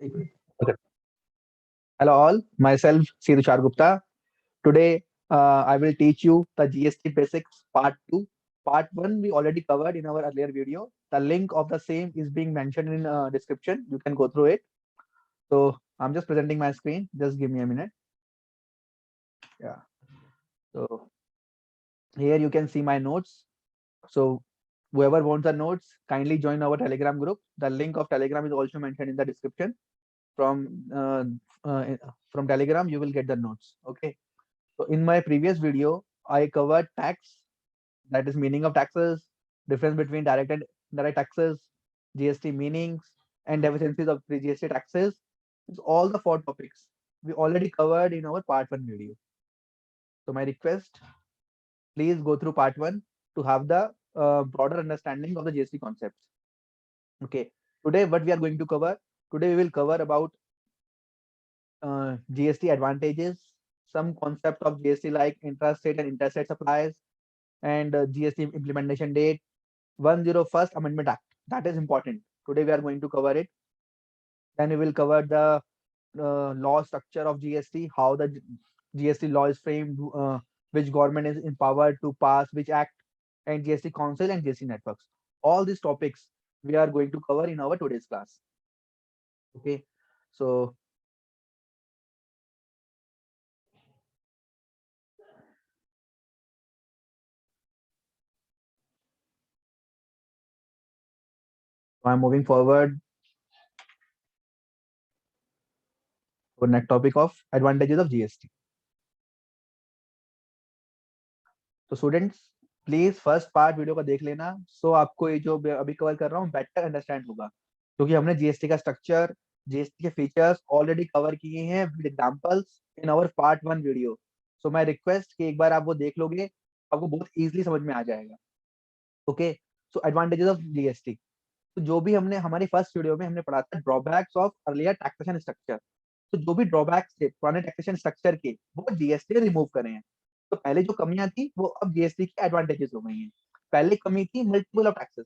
Okay. Hello all, myself Sri Tushar Gupta. Today I will teach you the GST basics part 2. Part 1 we already covered in our earlier video. The link of the same is being mentioned in description. You can go through it. So I'm just presenting my screen. Just give me a minute. Yeah. So here you can see my notes. So whoever wants the notes, kindly join our Telegram group. The link of Telegram is also mentioned in the description. From uh, uh, from Telegram, you will get the notes. Okay. So in my previous video, I covered tax, that is meaning of taxes, difference between direct and indirect taxes, GST meanings, and deficiencies of the GST taxes. It's all the 4 topics we already covered in our part 1 video. So my request, please go through part 1 to have the broader understanding of the GST concepts. Okay. Today, what we are going to cover? Today we will cover about GST advantages, some concept of GST like intrastate and interstate supplies, and GST implementation date, 101st Amendment Act. That is important. Today we are going to cover it. Then we will cover the law structure of GST, how the GST law is framed, which government is empowered to pass which act, and GST Council and GST networks. All these topics we are going to cover in our today's class. Okay, so I'm moving forward to the next topic of advantages of GST. तो students please first part video का देख लेना, सो आपको ये जो अभी cover कर रहा हूँ बेटर अंडरस्टैंड होगा, क्योंकि हमने जीएसटी का स्ट्रक्चर, जीएसटी के फीचर्स ऑलरेडी कवर किए हैं with examples in our part 1 video. So my request कि एक बार आप वो देख लोगे, आपको बहुत इजीली समझ में आ जाएगा. Okay, so advantages of GST. तो जो भी हमने हमारी फर्स्ट वीडियो में हमने पढ़ा था drawbacks of earlier taxation structure. तो जो भी ड्रॉबैक्स थे पुराने टैक्सेशन स्ट्रक्चर के, वो जीएसटी ने रिमूव करे हैं. तो पहले जो कमियां थी वो अब जीएसटी की एडवांटेजेस हो गई हैं. पहले कमी थी multiple of taxes.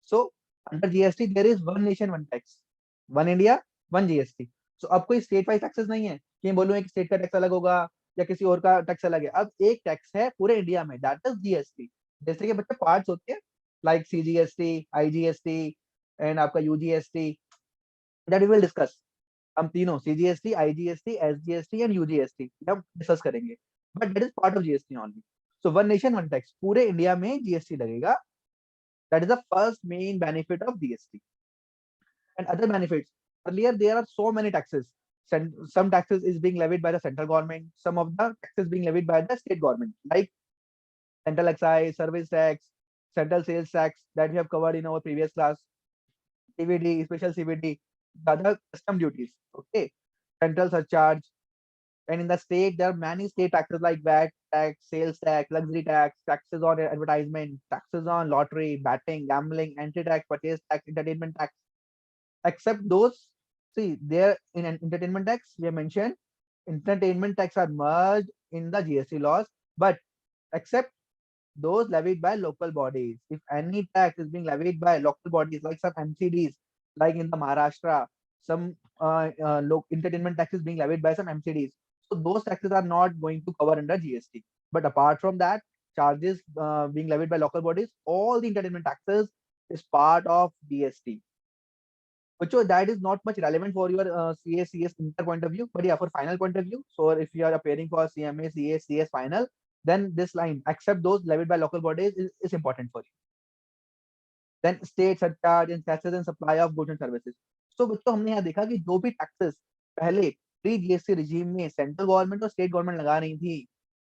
So under GST there is one nation one tax, one India one GST. So अब कोई स्टेट वाइज टैक्सेस नहीं है कि बोलूं एक स्टेट का टैक्स अलग होगा या किसी और का टैक्स अलग है. अब एक टैक्स है पूरे इंडिया में, दैट इज जीएसटी. जैसे कि बच्चे पार्ट्स होते हैं लाइक सीजीएसटी, आईजीएसटी एंड आपका UGST, that we will discuss. हम तीनों CGST, IGST, SGST and UGST हम डिस्कस करेंगे, but that is part of GST only. So one nation one tax, पूरे इंडिया में जीएसटी लगेगा. That is the first main benefit of GST. And other benefits, earlier there are so many taxes. Some taxes is being levied by the central government, some of the taxes being levied by the state government, like central excise, service tax, central sales tax that we have covered in our previous class, CVD, special CVD, the other custom duties. Okay, central surcharge. And in the state, there are many state taxes like VAT tax, sales tax, luxury tax, taxes on advertisement, taxes on lottery, betting, gambling, entry tax, purchase tax, entertainment tax. Except those, see, there in an entertainment tax, we have mentioned entertainment tax are merged in the GST laws, but except those levied by local bodies. If any tax is being levied by local bodies, like some MCDs, like in the Maharashtra, some entertainment taxes being levied by some MCDs. So those taxes are not going to cover under GST. But apart from that, charges being levied by local bodies, all the entertainment taxes is part of GST. Which that is not much relevant for your CA, CS inter point of view, but yeah, for final point of view. So if you are appearing for CMA, CA, CS final, then this line, except those levied by local bodies, is important for you. Then state surcharge and taxes and supply of goods and services. So बच्चों हमने यहाँ देखा कि जो भी taxes पहले pre GST regime में central government और स्टेट गवर्नमेंट लगा रही थी,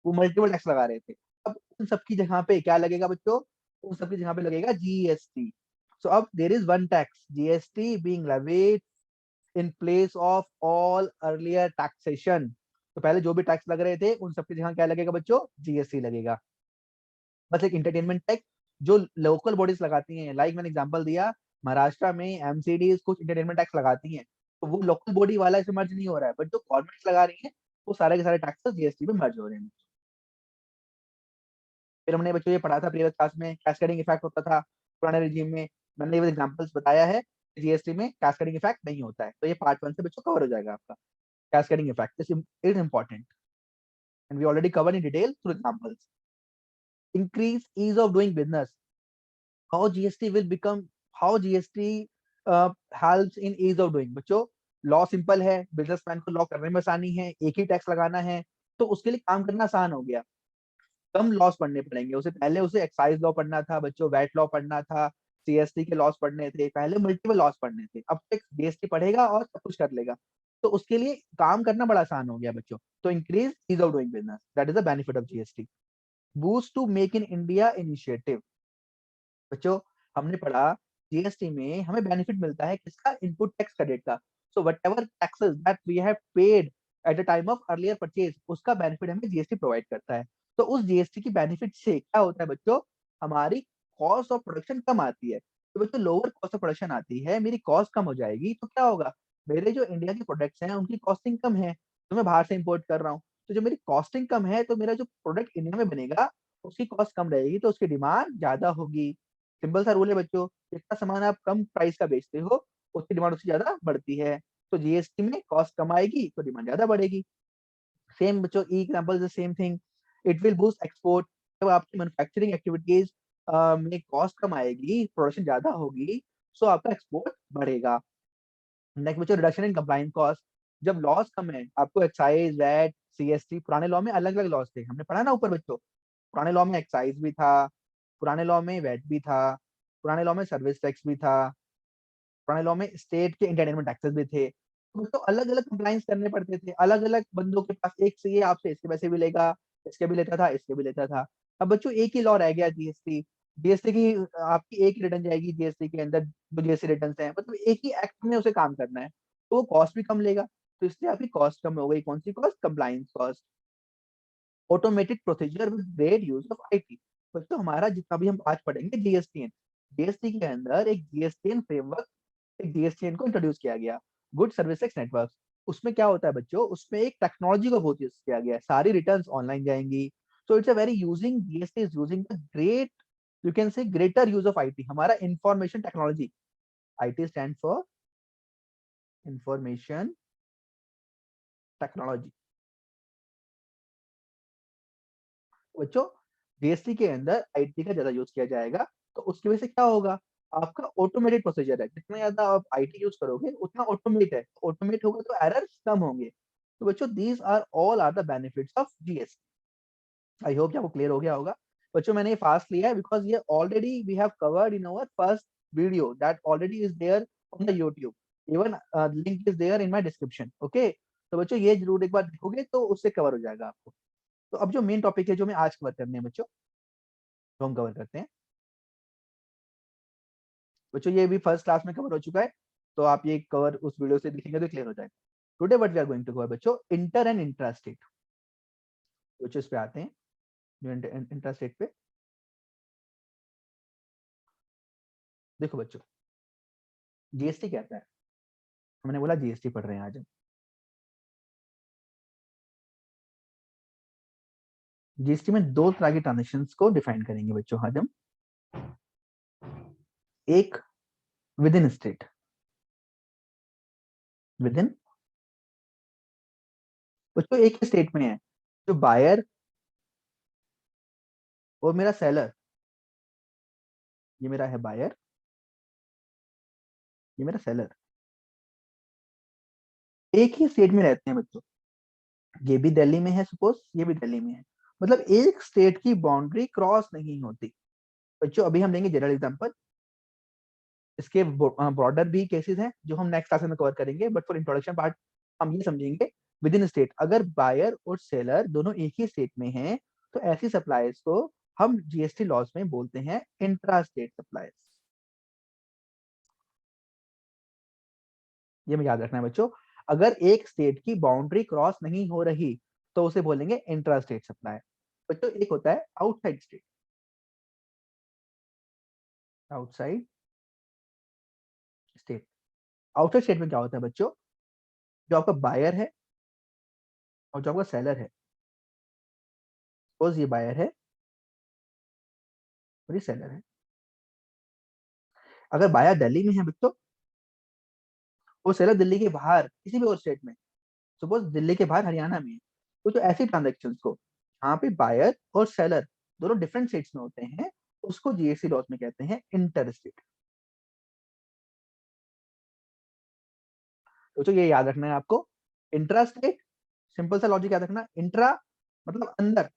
वो मल्टीपल टैक्स लगा रहे थे. अब उन सबकी जगह पे क्या लगेगा बच्चों? उन सबकी जगह पे लगेगा जीएसटी. So अब there is one tax, GST being levied in place of all earlier taxation. तो पहले जो भी टैक्स लग रहे थे उन सबकी जगह क्या लगेगा बच्चों? जीएसटी लगेगा. बस एक इंटरटेनमेंट टैक्स जो लोकल बॉडीज लगाती हैं, लाइक मैंने एग्जांपल दिया, महाराष्ट्र में एमसीडीज कुछ इंटरटेनमेंट टैक्स लगाती हैं, तो वो लोकल बॉडी वाला इसमें मर्ज नहीं हो रहा है, बट जो गवर्नमेंट लगा रही है वो सारे के सारे टैक्सेस जीएसटी में मर्ज हो रहे हैं. फिर हमने बच्चों ये पढ़ा था प्रीवियस क्लास में, कैस्केडिंग इफेक्ट होता था पुराने रिजीम में. मैंने ये एग्जांपल्स बताया है. जीएसटी में कैस्केडिंग इफेक्ट नहीं होता है। तो ये पार्ट 1 से बच्चों कवर हो जाएगा आपका। Cascading effect is important and we already cover in detail through examples. Increase ease of doing business, how GST will become, how GST helps in ease of doing. बच्चों लॉ सिंपल है, businessman को law करने में आसानी है, एक ही tax लगाना है, तो उसके लिए काम करना आसान हो गया। कम लॉस पढ़ने पड़ेंगे उसे, पहले उसे एक्साइज लॉ पढ़ना था बच्चों, वैट लॉ पढ़ना था, सीएसटी के लॉस पढ़ने थे, पहले मल्टीपल लॉस पढ़ने थे। अब तक जीएसटी पढ़ेगा और सब कुछ कर लेगा, तो उसके लिए काम करना बड़ा आसान हो गया बच्चों। तो increase ease of doing business, that is the benefit of GST. Boost to make in India initiative. बच्चों हमने पढ़ा जीएसटी में हमें बेनिफिट मिलता है किसका, इनपुट टैक्स क्रेडिट का। So whatever taxes that we have paid at the time of earlier purchase, उसका बेनिफिट हमें जीएसटी प्रोवाइड करता है। तो उस जीएसटी की बेनिफिट से क्या होता है बच्चों, हमारी कॉस्ट ऑफ प्रोडक्शन कम आती है। तो बच्चों लोअर कॉस्ट ऑफ प्रोडक्शन आती है, मेरी कॉस्ट कम हो जाएगी, तो क्या होगा, मेरे जो इंडिया के प्रोडक्ट्स हैं उनकी कॉस्टिंग कम है, तो मैं बाहर से इंपोर्ट कर रहा हूँ, तो जो मेरी कॉस्टिंग कम है तो मेरा जो प्रोडक्ट इंडिया में बनेगा उसकी कॉस्ट कम रहेगी, तो उसकी डिमांड ज्यादा होगी। सिंपल सा रूल है बच्चों, जितना सामान आप कम प्राइस का बेचते हो उसकी डिमांड उससे ज्यादा बढ़ती है। तो जीएसटी में कॉस्ट कम आएगी तो डिमांड ज्यादा बढ़ेगी। सेम बच्चों ई example the same thing, it will boost export. जब आपकी मैन्युफैक्चरिंग एक्टिविटीज में कॉस्ट कम आएगी, प्रोडक्शन ज्यादा होगी, सो आपका एक्सपोर्ट बढ़ेगा। नेक्स्ट बच्चों रिडक्शन इन कंप्लायंस कॉस्ट। जब लॉस कम है, आपको एक्साइज वैट सीएसटी, पुराने लॉ में अलग अलग लॉस थे, हमने पढ़ा ना ऊपर बच्चों, पुराने लॉ में एक्साइज भी था, पुराने लॉ में वैट भी था, पुराने लॉ में सर्विस टैक्स भी था, पुराने लॉ में स्टेट के इंटरटेनमेंट टैक्सेस भी थे। तो अलग अलग कंप्लाइंस करने पड़ते थे, अलग अलग बंदों के पास, एक से ये आपसे इसके पैसे भी लेगा, इसके भी लेता था, इसके भी लेता था। अब बच्चों एक ही लॉ रह गया जीएसटी, जीएसटी की आपकी एक ही रिटर्न जाएगी जीएसटी के अंदर, जो जीएसटी रिटर्न है, मतलब एक ही एक्ट में उसे काम करना है, तो वो कॉस्ट भी कम लेगा। तो इसलिए आपकी कॉस्ट कम हो गई, कौन सी cost, compliance cost. Automated procedure with great use of IT. तो हमारा जितना भी हम आज पढ़ेंगे जीएसटीएन, जीएसटी के अंदर एक जीएसटीएन फ्रेमवर्क, एक जीएसटीएन को इंट्रोड्यूस किया गया, गुड सर्विसेज नेटवर्क। उसमें क्या होता है बच्चों, उसमें एक टेक्नोलॉजी को बहुत यूज किया गया है, सारी रिटर्न्स ऑनलाइन जाएंगी। So it's a very using, GST is using the great, you can say greater use of IT, हमारा information technology. IT stand for information technology. बच्चों जीएसटी के अंदर आईटी का ज्यादा यूज किया जाएगा, तो उसकी वजह से क्या होगा, आपका ऑटोमेटेड प्रोसीजर है, जितना ज्यादा आप आईटी यूज करोगे उतना ऑटोमेट है, ऑटोमेट होगा तो एरर्स कम होंगे। तो बच्चों these are the benefits of GST. I hope आपको क्लियर हो गया होगा। बच्चों मैंने ये फास्ट लिया है बिकॉज ये already we have covered in our first video that already is there on the YouTube, even link is there in my description. Okay, तो बच्चों ये जरूर एक बार देखोगे तो उससे कवर हो जाएगा आपको। तो अब जो मेन टॉपिक है जो मैं आज कवर करने हैं बच्चों, तो हम कवर करते हैं। बच्चों ये भी फर्स्ट क्लास में कवर हो चुका है, तो आप ये कवर उस वीडियो से देखेंगे तो क्लियर हो जाएगा। Today what we are going to cover बच्चों, इंटर एंड इंट्रा स्टेट। बच्चों इस पे आते हैं, इंट्रा स्टेट पे। देखो बच्चों जीएसटी कहता है, हमने बोला जीएसटी पढ़ रहे हैं आज हम। जीएसटी में दो तरह की ट्रांजेक्शन को डिफाइन करेंगे बच्चों आज हम। एक with in state, with in, बच्चों एक ही स्टेट में है, जो बायर और मेरा सेलर, ये मेरा है बायर, ये मेरा सेलर, एक ही स्टेट में रहते हैं बच्चों। ये भी दिल्ली में है सपोज, ये भी दिल्ली में है, मतलब एक स्टेट की बाउंड्री क्रॉस नहीं होती। बच्चों अभी हम लेंगे जनरल एग्जांपल, इसके ब्रॉडर भी केसेस हैं जो हम नेक्स्ट क्लास में कवर करेंगे, बट फॉर इंट्रोडक्शन पार्ट हम ये समझेंगे विद इन स्टेट, अगर बायर और सेलर दोनों एक ही स्टेट में हैं तो ऐसी सप्लाईज को हम जीएसटी लॉज में बोलते हैं इंट्रा स्टेट सप्लाईज। ये में याद रखना है बच्चों, अगर एक स्टेट की बाउंड्री क्रॉस नहीं हो रही तो उसे बोलेंगे इंट्रा स्टेट सप्लाई। बच्चों एक होता है outside state, outside state. Outside state में क्या होता है बच्चों, जो आपका बायर है और जो आपका सेलर है, सपोज ये बायर है और ये सेलर है। अगर बायर दिल्ली में है बच्चों वो सेलर दिल्ली के बाहर किसी भी और स्टेट में, सपोज दिल्ली के बाहर हरियाणा में है, तो जो ऐसी ट्रांजेक्शन को यहाँ पे बायर और सेलर दोनों डिफरेंट स्टेट्स में होते हैं, उसको जीएसटी लॉज में कहते हैं इंटर स्टेट। तो ये याद रखना है आपको, इंट्रा स्टेट, सिंपल सा लॉजिक याद रखना, इंट्रा मतलब अंदर,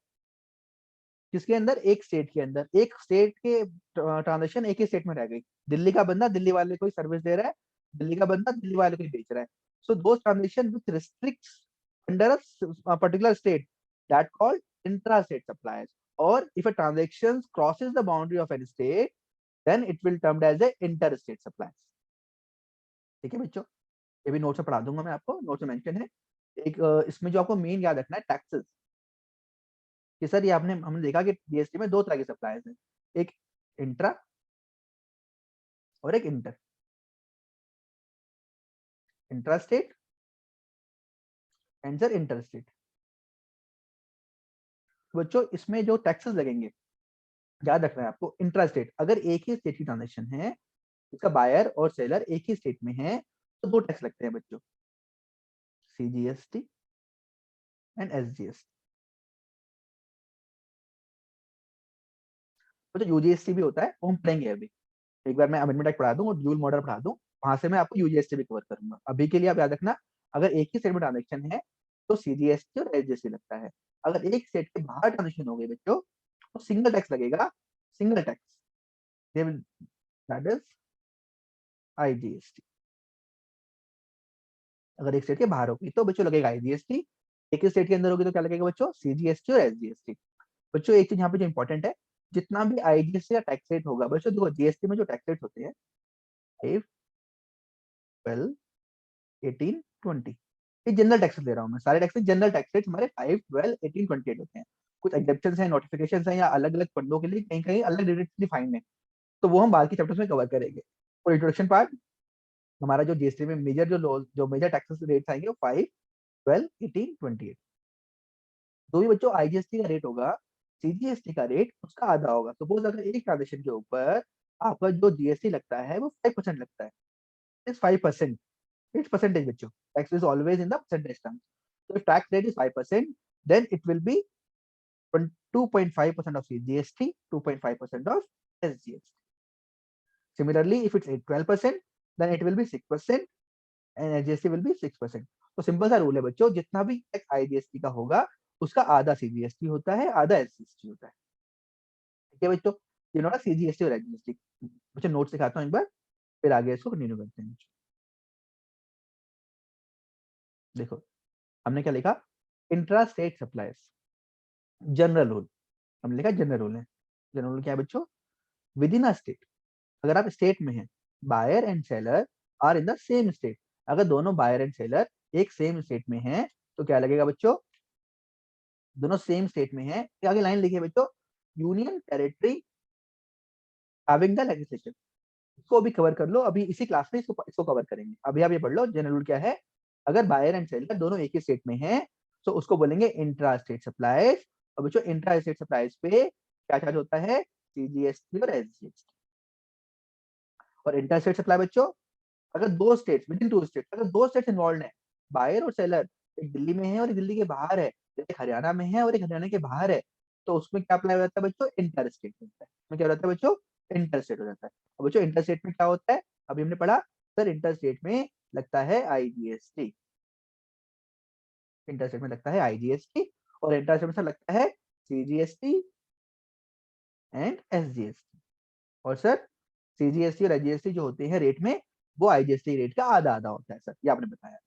किसके अंदर, एक स्टेट के अंदर, एक स्टेट के ट्रांजेक्शन एक ही स्टेट में रह गई, दिल्ली का बंदा दिल्ली वाले को सर्विस दे रहा है, दिल्ली का बंदा दिल्ली वाले को ही बेच रहा है, so those transaction which restricts under a particular state that called intra-state suppliers, or if a transaction crosses the boundary of any state, then it will termed as a interstate suppliers। ठीक है बच्चों, ये भी notes में पढ़ा दूंगा मैं आपको, नोट्स में मेंशन है। एक इसमें जो आपको मेन याद रखना है टैक्सेस, कि सर ये हमने देखा कि जीएसटी में दो तरह के सप्लायर्स हैं, एक इंट्रा और एक inter, intra state and sir inter state. बच्चों इसमें जो टैक्सेस लगेंगे याद रखना है आपको, इंट्रा स्टेट अगर एक ही स्टेट की ट्रांजेक्शन है, इसका बायर और सेलर एक ही स्टेट में है, तो दो टैक्स लगते हैं बच्चों, सीजीएसटी एंड एसजीएसटी। तो यूजीएसटी भी होता है, वो हम पढ़ेंगे अभी, एक बार मैं अमेंडमेंट एक्ट पढ़ा दूं और ड्यूल मॉडल पढ़ा दूं, वहां से मैं आपको यूजीएसटी भी कवर करूंगा। अभी के लिए आप याद रखना, अगर एक ही स्टेट में ट्रांजेक्शन है तो सीजीएसटी और एसजीएसटी लगता है, अगर एक स्टेट के बाहर ट्रांजेक्शन हो गई बच्चों तो सिंगल टैक्स लगेगा, single tax, that is IGST. अगर एक स्टेट के बाहर होगी तो बच्चों लगेगा आईजीएसटी, एक ही स्टेट के अंदर होगी तो क्या लगेगा बच्चों, सीजीएसटी और एसजीएसटी। बच्चों एक चीज यहाँ पे जो इंपॉर्टेंट है, जितना भी आईजीएसटी का टैक्स रेट होगा बच्चों, देखो जीएसटी में जो टैक्स रेट होते हैं 5, 12, 18, 20, ये जनरल टैक्सेस ले रहा हूँ मैं, सारे टैक्सेस जनरल टैक्स रेट हमारे 5, 12, 18, 28 होते हैं। कुछ एग्जेप्शन है, नोटिफिकेशन है, या अलग अलग फंडों के लिए कहीं कहीं अलग रेट डिफाइंड है, तो वो हम बाद के चैप्टर्स में कवर करेंगे। और इंट्रोडक्शन पार्ट हमारा जो जीएसटी में मेजर जो मेजर टैक्सेस रेट्स आएंगे वो 5, 12, 18, 28। जो भी बच्चों आईजीएसटी का रेट होगा, सीजीएसटी का रेट उसका आधा होगा। सपोज अगर एक ट्रांजेक्शन के ऊपर आपका जो जीएसटी लगता है वो 5% लगता है, इस 5%, इट्स परसेंटेज बच्चों, tax is always in the percentage terms, so if tax rate is 5%, then it will be 2.5% of CGST, 2.5% of SGST. Similarly, if it's 12%, then it will be 6% and SGST will be 6%. तो simple सा rule है बच्चों, जितना भी tax IGST का होगा उसका आधा सीजीएसटी होता है, आधा एसजीएसटी होता है। ठीक है बच्चों, ये नोट सीजीएसटी और एसजीएसटी। बच्चों नोट सिखाता हूँ एक बार, फिर आगे इसको कंटिन्यू करते हैं। देखो हमने क्या लिखा, intra state supplies, general rule, हमने लिखा जनरल रूल है। जनरल रूल क्या है बच्चों, विद इन अ स्टेट, अगर आप स्टेट में हैं, buyer and seller are in the same state, अगर दोनों बायर एंड सेलर एक सेम स्टेट में हैं तो क्या लगेगा बच्चों, दोनों सेम स्टेट में हैं, आगे लाइन लिखिए बच्चों, union territory having the legislation. इसको भी कवर कर लो, अभी इसी क्लास में इसको कवर करेंगे। अभी आप ये पढ़ लो, जनरल रूल क्या है, अगर बायर एंड सेलर दोनों एक ही स्टेट में हैं तो उसको बोलेंगे इंट्रा स्टेट सप्लाईज। और बच्चों इंट्रा स्टेट सप्लाईज पे क्या चार्ज होता है, सीजीएसटी और एसजीएसटी। और इंटर स्टेट सप्लाई बच्चों, अगर दो states, within two states, अगर दो स्टेट्स इन्वॉल्व है, बायर और सेलर, एक दिल्ली में है और एक दिल्ली के बाहर है, एक हरियाणा में है और एक हरियाणा के बाहर है, तो उसमें क्या अप्लाई हो जाता है बच्चों, इंटर स्टेट होता है। उसमें क्या हो जाता है बच्चों, इंटर स्टेट हो जाता है। और बच्चों इंटर स्टेट में क्या होता है, अभी हमने पढ़ा सर, इंटर स्टेट में लगता है आईजीएसटी, इंटर स्टेट में लगता है आईजीएसटी, और इंटर स्टेट में लगता है सीजीएसटी एंड एसजीएसटी। और सर सीजीएसटी और एसजीएसटी जो होते हैं रेट में, वो आईजीएसटी रेट का आधा आधा होता है सर, ये आपने बताया।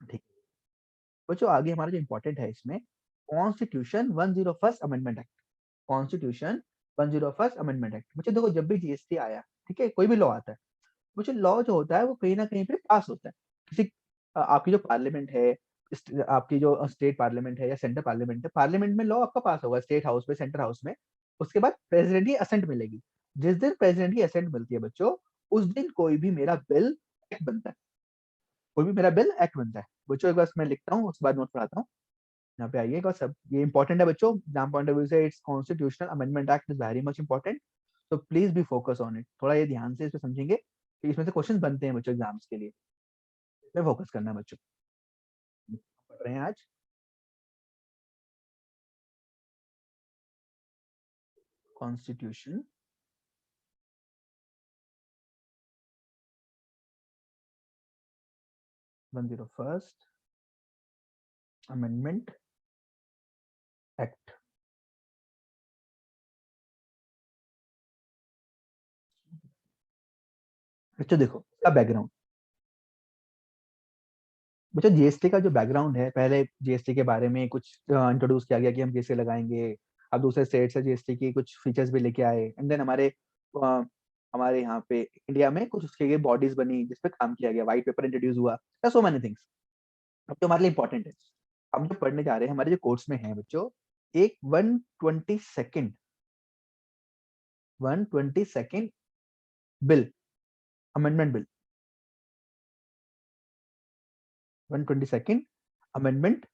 ठीक है बच्चों, आगे हमारा जो इंपॉर्टेंट है इसमें, constitution 101 amendment act, constitution 101 amendment act. बच्चों देखो जब भी जीएसटी आया, ठीक है, कोई भी लॉ आता है, बच्चों लॉ जो होता है वो कहीं ना कहीं पे पास होता है, किसी आपकी जो पार्लियामेंट है, आपकी जो स्टेट पार्लियामेंट है या सेंटर पार्लियामेंट है, पार्लियामेंट में लॉ आपका पास होगा, स्टेट हाउस में, सेंटर हाउस में, उसके बाद प्रेसिडेंट की असेंट मिलेगी। जिस दिन प्रेसिडेंट की असेंट मिलती है बच्चों, उस दिन कोई भी मेरा बिल एक्ट बनता है, कोई भी मेरा बिल एक्ट बनता है। बच्चों एक बार मैं लिखता हूँ उसके बाद नोट पढ़ाता हूँ, यहाँ पे आइएगा सब, ये इंपॉर्टेंट है बच्चों, एग्जाम पॉइंट ऑफ व्यू से it's constitutional amendment act is very much important, तो please be focus on it, थोड़ा ये ध्यान से इसको समझेंगे कि इसमें से क्वेश्चन बनते हैं बच्चों एग्जाम्स के लिए। पे फोकस करना है बच्चों। पढ़ रहे हैं आज कॉन्स्टिट्यूशन, फर्स्ट अमेंडमेंट एक्ट। बच्चों देखो इसका बैकग्राउंड, बच्चों जीएसटी का जो बैकग्राउंड है, पहले जीएसटी के बारे में कुछ इंट्रोड्यूस किया गया कि हम कैसे लगाएंगे। अब दूसरे स्टेट से जीएसटी की कुछ फीचर्स भी लेके आए, एंड देन हमारे यहाँ पे इंडिया में कुछ उसके बॉडीज बनी जिस पे काम किया गया, व्हाइट पेपर इंट्रोड्यूस हुआ, सो मेनी थिंग्स। अब तो हमारे लिए इंपॉर्टेंट है, हम जो पढ़ने जा रहे हैं हमारे जो कोर्स में है बच्चों, एक 122nd bill, amendment bill, 122nd amendment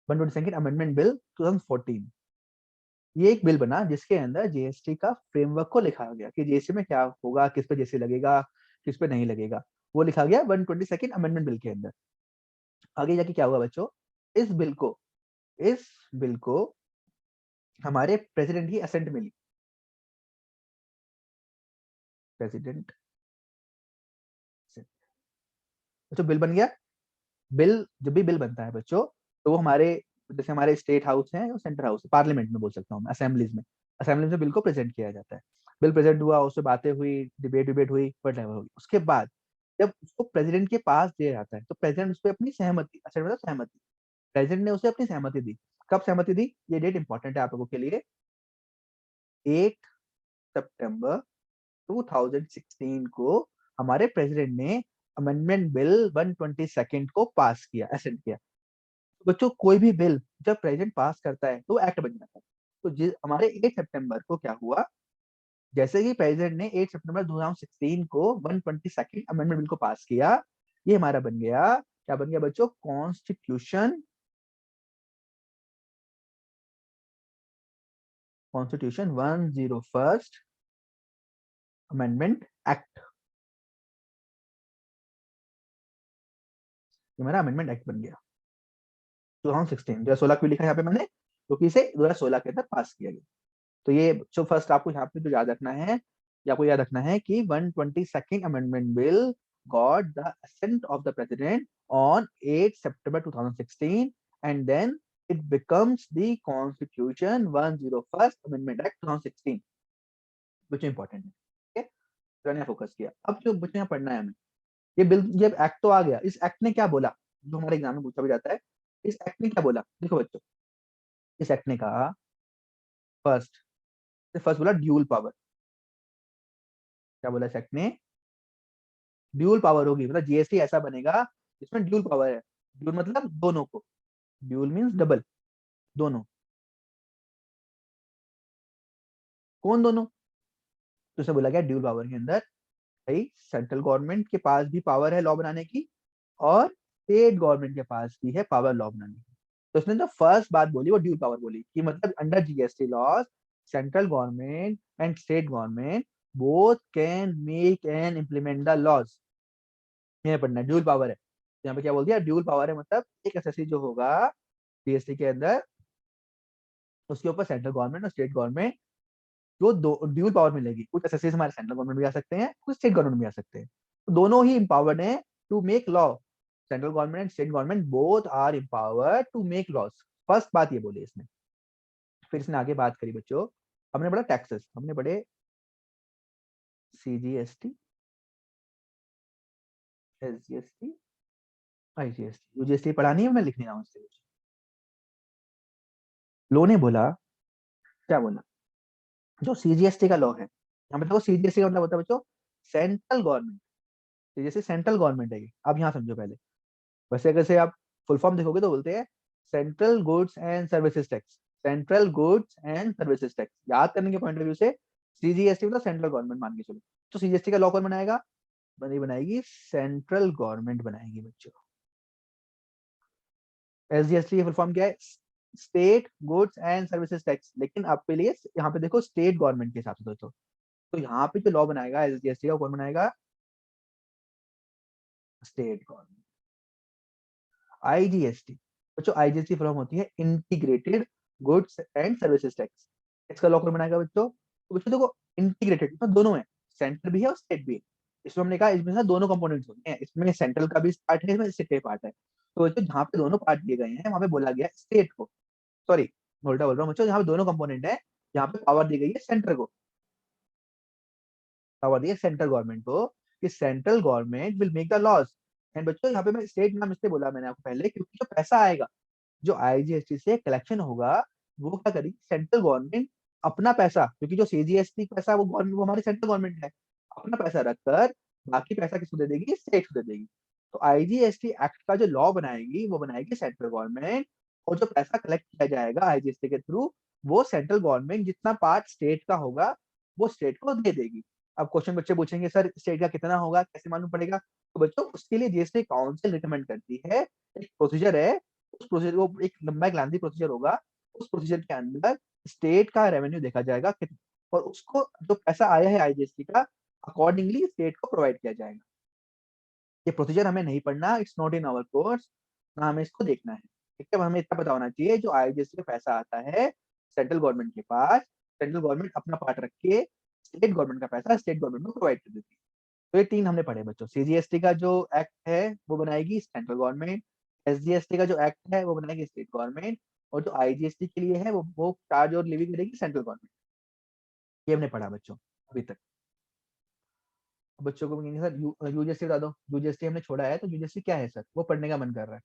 122nd amendment bill 2014। ये एक बिल बना जिसके अंदर जीएसटी का फ्रेमवर्क को लिखा गया कि जीएसटी में क्या होगा, किस पे जीएसटी लगेगा, किस पे नहीं लगेगा, वो लिखा गया 122nd अमेंडमेंट बिल के अंदर। आगे जाके क्या हुआ बच्चों, इस बिल को इस बिल को हमारे प्रेसिडेंट की असेंट मिली। प्रेसिडेंट तो बिल बन गया। बिल जब भी बिल बनता है बच्चों, तो वो हमारे, जैसे हमारे स्टेट हाउस है और सेंट्रल हाउस, पार्लियामेंट में बोल सकता हूँ मैं, असेंबलीज में बिल को प्रेजेंट किया जाता है। बिल प्रेजेंट हुआ, उससे बातें हुई, डिबेट हुई, वट हुई। उसके बाद जब उसको प्रेसिडेंट के पास दिया जाता है तो प्रेसिडेंट उस पर अपनी सहमति, अच्छा मतलब सहमति, प्रेसिडेंट ने उसे अपनी सहमति दी। कब सहमति दी, ये डेट इंपॉर्टेंट है आप लोगों के लिए, 8 सितंबर 2016 को हमारे प्रेसिडेंट ने अमेंडमेंट बिल 122 को पास किया, असेंट किया। तो बच्चों कोई भी बिल जब प्रेसिडेंट पास करता है तो वो एक्ट बन जाता है। तो हमारे 8 सितंबर को क्या हुआ, जैसे कि प्रेसिडेंट ने 8 सितंबर 2016 को 122nd अमेंडमेंट बिल को पास किया, ये हमारा बन गया, क्या बन गया बच्चों, कॉन्स्टिट्यूशन 101st अमेंडमेंट एक्ट। ये हमारा अमेंडमेंट एक्ट बन गया 2016, 2016 क्यों लिखा है यहाँ पे मैंने, क्योंकि इसे 2016 के अंदर पास किया गया। तो ये जो फर्स्ट आपको यहाँ पे जो याद रखना है, ये आपको याद रखना है कि 122nd amendment bill got the assent of the president on 8 September 2016, and then it becomes the constitution 101st amendment act 2016, which important है। ठीक है, तो मैंने फोकस किया। अब जो बच्चों यहाँ पढ़ना है हमें, ये बिल, ये एक्ट तो आ गया, इस एक्ट ने क्या बोला, जो हमारे एग्जाम में पूछा भी जाता है, इस एक्ट ने क्या बोला, देखो बच्चों, इस एक्ट ने कहा, फर्स्ट फर्स्ट बोला ड्यूल पावर। क्या बोला इस एक्ट ने, ड्यूल पावर होगी, मतलब जीएसटी ऐसा बनेगा जिसमें ड्यूल पावर है। ड्यूल मतलब दोनों को, ड्यूल मींस डबल, दोनों। कौन दोनों, तो उसे बोला गया ड्यूल पावर के अंदर भाई सेंट्रल गवर्नमेंट के पास भी पावर है लॉ बनाने की, और स्टेट गवर्नमेंट के पास भी है पावर लॉ बनाने की। तो उसने जो फर्स्ट बात बोली वो ड्यूल पावर बोली, कि मतलब under GST laws central government and state government both can make and implement the laws. ये पढ़ना है, ड्यूल पावर है। यहाँ पे क्या बोल दिया, ड्यूल पावर है, मतलब एक एसएससी जो होगा जीएसटी के अंदर, उसके ऊपर सेंट्रल गवर्नमेंट और स्टेट गवर्नमेंट जो दो ड्यूल पावर मिलेगी। कुछ एसएससी हमारे सेंट्रल गवर्नमेंट भी आ सकते हैं, कुछ स्टेट गवर्नमेंट भी आ सकते हैं, तो दोनों ही इम्पावर्ड है to make law. Central government and state government both are empowered to make laws. First बात ये बोली इसने। फिर इसने आगे बात करी बच्चों, हमने पढ़ा टैक्सेस, हमने पढ़े सीजीएसटी, एसजीएसटी, आईजीएसटी, यूजीएसटी पढ़ा नहीं है, मैं लिख नहीं रहा हूँ इससे। लो ने बोला, क्या बोला, जो सीजीएसटी का लॉ है, यहाँ पे देखो सीजीएसटी का मतलब होता है बच्चों central government, CGST central government है ये। अब यहाँ समझो पहले, वैसे अगर से आप फुल फॉर्म देखोगे तो बोलते हैं central goods and services tax, central goods and services tax. याद करने के पॉइंट ऑफ व्यू से सीजीएसटी मतलब सेंट्रल गवर्नमेंट मान के चलो। तो सीजीएसटी का लॉ कौन बनाएगा, बनाएगी सेंट्रल गवर्नमेंट बनाएगी बच्चों। एसजीएसटी की फुल फॉर्म क्या है, state goods and services tax, लेकिन आपके लिए यहाँ पे देखो स्टेट गवर्नमेंट के हिसाब से दोस्तों। तो यहाँ पे जो लॉ बनाएगा एसजीएसटी का, कौन बनाएगा? State government. आईजीएसटी, बच्चों आईजीएसटी फॉर्म होती है integrated goods and services tax. इसका लॉ कौन बनाएगा बच्चों? तो बच्चों देखो, इंटीग्रेटेड तो दोनों है, सेंट्रल भी है और स्टेट भी है। इसमें हमने कहा इसमें से दोनों कंपोनेंट्स होते हैं, इसमें सेंट्रल का भी पार्ट है, इसमें स्टेट का पार्ट है। तो बच्चों जहाँ पे दोनों पार्ट दिए गए हैं वहां पे बोला गया स्टेट को, सॉरी उल्टा बोल रहा हूँ बच्चों, यहाँ पे दोनों कंपोनेंट है, यहाँ पे पावर दी गई है सेंटर को, पावर दी है सेंट्रल गवर्नमेंट को कि central government will make the laws. And बच्चों यहाँ पे मैं स्टेट नाम इसलिए बोला मैंने आपको पहले, क्योंकि जो पैसा आएगा, जो आईजीएसटी से कलेक्शन होगा, वो क्या करेगी सेंट्रल गवर्नमेंट, अपना पैसा, क्योंकि जो सीजीएसटी पैसा वो गवर्नमेंट, वो हमारी सेंट्रल गवर्नमेंट है, अपना पैसा रखकर बाकी पैसा किसको दे देगी? स्टेट को दे देगी। तो आईजीएसटी एक्ट का जो लॉ बनाएगी वो बनाएगी सेंट्रल गवर्नमेंट, और जो पैसा कलेक्ट किया जाएगा आईजीएसटी के थ्रू, वो सेंट्रल गवर्नमेंट जितना पार्ट स्टेट का होगा वो स्टेट को दे देगी। अब क्वेश्चन बच्चे पूछेंगे सर स्टेट का कितना होगा, कैसे मालूम पड़ेगा? तो बच्चों उसके लिए जीएसटी काउंसिल रिकमेंड करती है, एक प्रोसीजर है, उस प्रोसीजर वो एक लंबा एक लेंथी प्रोसीजर होगा, उस प्रोसीजर के अंदर स्टेट का रेवेन्यू देखा जाएगा और उसको जो पैसा आया है आईजीएसटी का, अकॉर्डिंगली स्टेट को प्रोवाइड किया जाएगा। ये प्रोसीजर हमें नहीं पढ़ना, it's not in our course, ना हमें इसको देखना है। ठीक है, हमें इतना पता होना चाहिए जो आईजीएसटी का पैसा आता है सेंट्रल गवर्नमेंट के पास, सेंट्रल गवर्नमेंट अपना पार्ट रख के स्टेट गवर्नमेंट का पैसा स्टेट गवर्नमेंट को प्रोवाइड कर देती है। तो ये तीन हमने पढ़े बच्चों। सीजीएसटी का जो एक्ट है वो बनाएगी सेंट्रल गवर्नमेंट, एसजीएसटी का जो एक्ट है वो बनाएगी स्टेट गवर्नमेंट, और जो आईजीएसटी के लिए है वो चार्ज और लिविंग करेगी सेंट्रल गवर्नमेंट। ये हमने पढ़ा बच्चों अभी तक। बच्चों को कहेंगे सर यूजीएसटी बता दो, यूजीएसटी हमने छोड़ा है, तो यूजीएसटी क्या है सर, वो पढ़ने का मन कर रहा है।